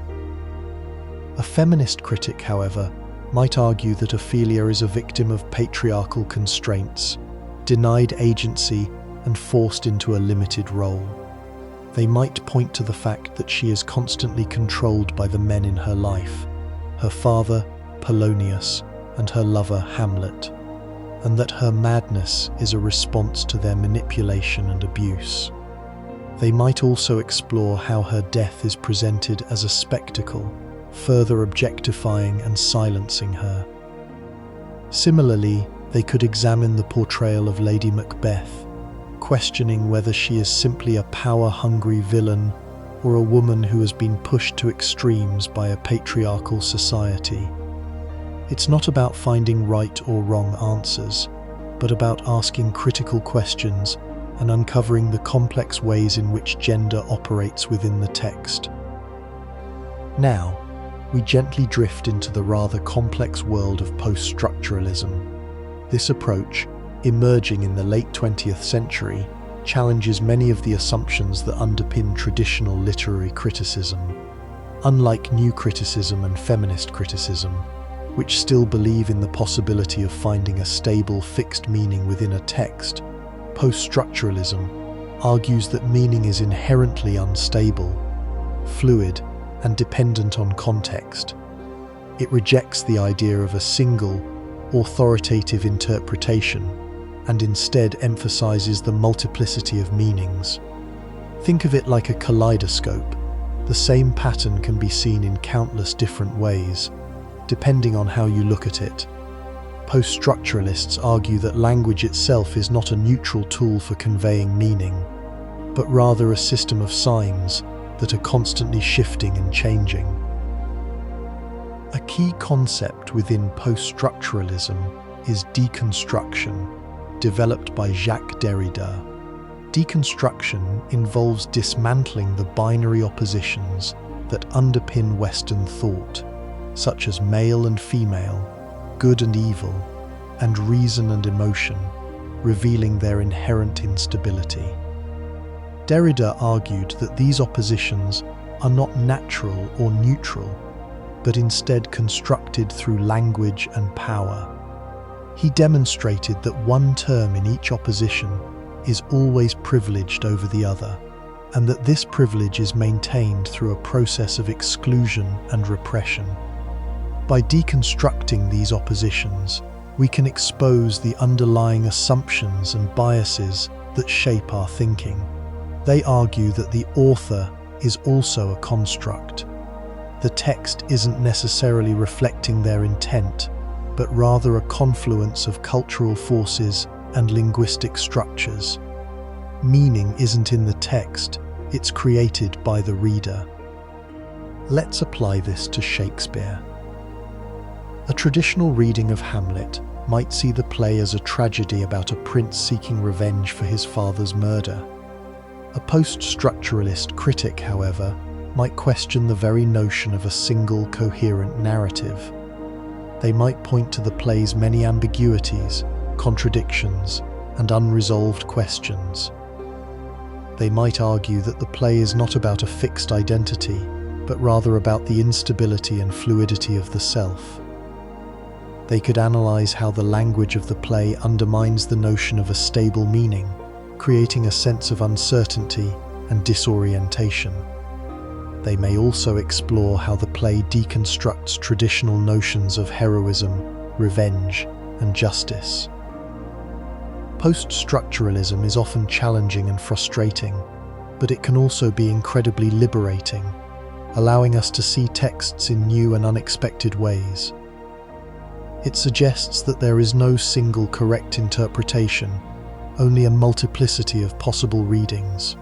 A feminist critic, however, might argue that Ophelia is a victim of patriarchal constraints, denied agency, and forced into a limited role. They might point to the fact that she is constantly controlled by the men in her life, her father, Polonius, and her lover, Hamlet, and that her madness is a response to their manipulation and abuse. They might also explore how her death is presented as a spectacle, further objectifying and silencing her. Similarly, they could examine the portrayal of Lady Macbeth, questioning whether she is simply a power-hungry villain or a woman who has been pushed to extremes by a patriarchal society. It's not about finding right or wrong answers, but about asking critical questions and uncovering the complex ways in which gender operates within the text. Now, we gently drift into the rather complex world of post-structuralism. This approach, emerging in the late 20th century, challenges many of the assumptions that underpin traditional literary criticism. Unlike new criticism and feminist criticism, which still believe in the possibility of finding a stable, fixed meaning within a text, post-structuralism argues that meaning is inherently unstable, fluid, and dependent on context. It rejects the idea of a single, authoritative interpretation and instead emphasizes the multiplicity of meanings. Think of it like a kaleidoscope. The same pattern can be seen in countless different ways, depending on how you look at it. Post-structuralists argue that language itself is not a neutral tool for conveying meaning, but rather a system of signs that are constantly shifting and changing. A key concept within post-structuralism is deconstruction, developed by Jacques Derrida. Deconstruction involves dismantling the binary oppositions that underpin Western thought, such as male and female, good and evil, and reason and emotion, revealing their inherent instability. Derrida argued that these oppositions are not natural or neutral, but instead constructed through language and power. He demonstrated that one term in each opposition is always privileged over the other, and that this privilege is maintained through a process of exclusion and repression. By deconstructing these oppositions, we can expose the underlying assumptions and biases that shape our thinking. They argue that the author is also a construct. The text isn't necessarily reflecting their intent, but rather a confluence of cultural forces and linguistic structures. Meaning isn't in the text, it's created by the reader. Let's apply this to Shakespeare. A traditional reading of Hamlet might see the play as a tragedy about a prince seeking revenge for his father's murder. A post-structuralist critic, however, might question the very notion of a single coherent narrative. They might point to the play's many ambiguities, contradictions, and unresolved questions. They might argue that the play is not about a fixed identity, but rather about the instability and fluidity of the self. They could analyze how the language of the play undermines the notion of a stable meaning, creating a sense of uncertainty and disorientation. They may also explore how the play deconstructs traditional notions of heroism, revenge, and justice. Post-structuralism is often challenging and frustrating, but it can also be incredibly liberating, allowing us to see texts in new and unexpected ways. It suggests that there is no single correct interpretation, only a multiplicity of possible readings.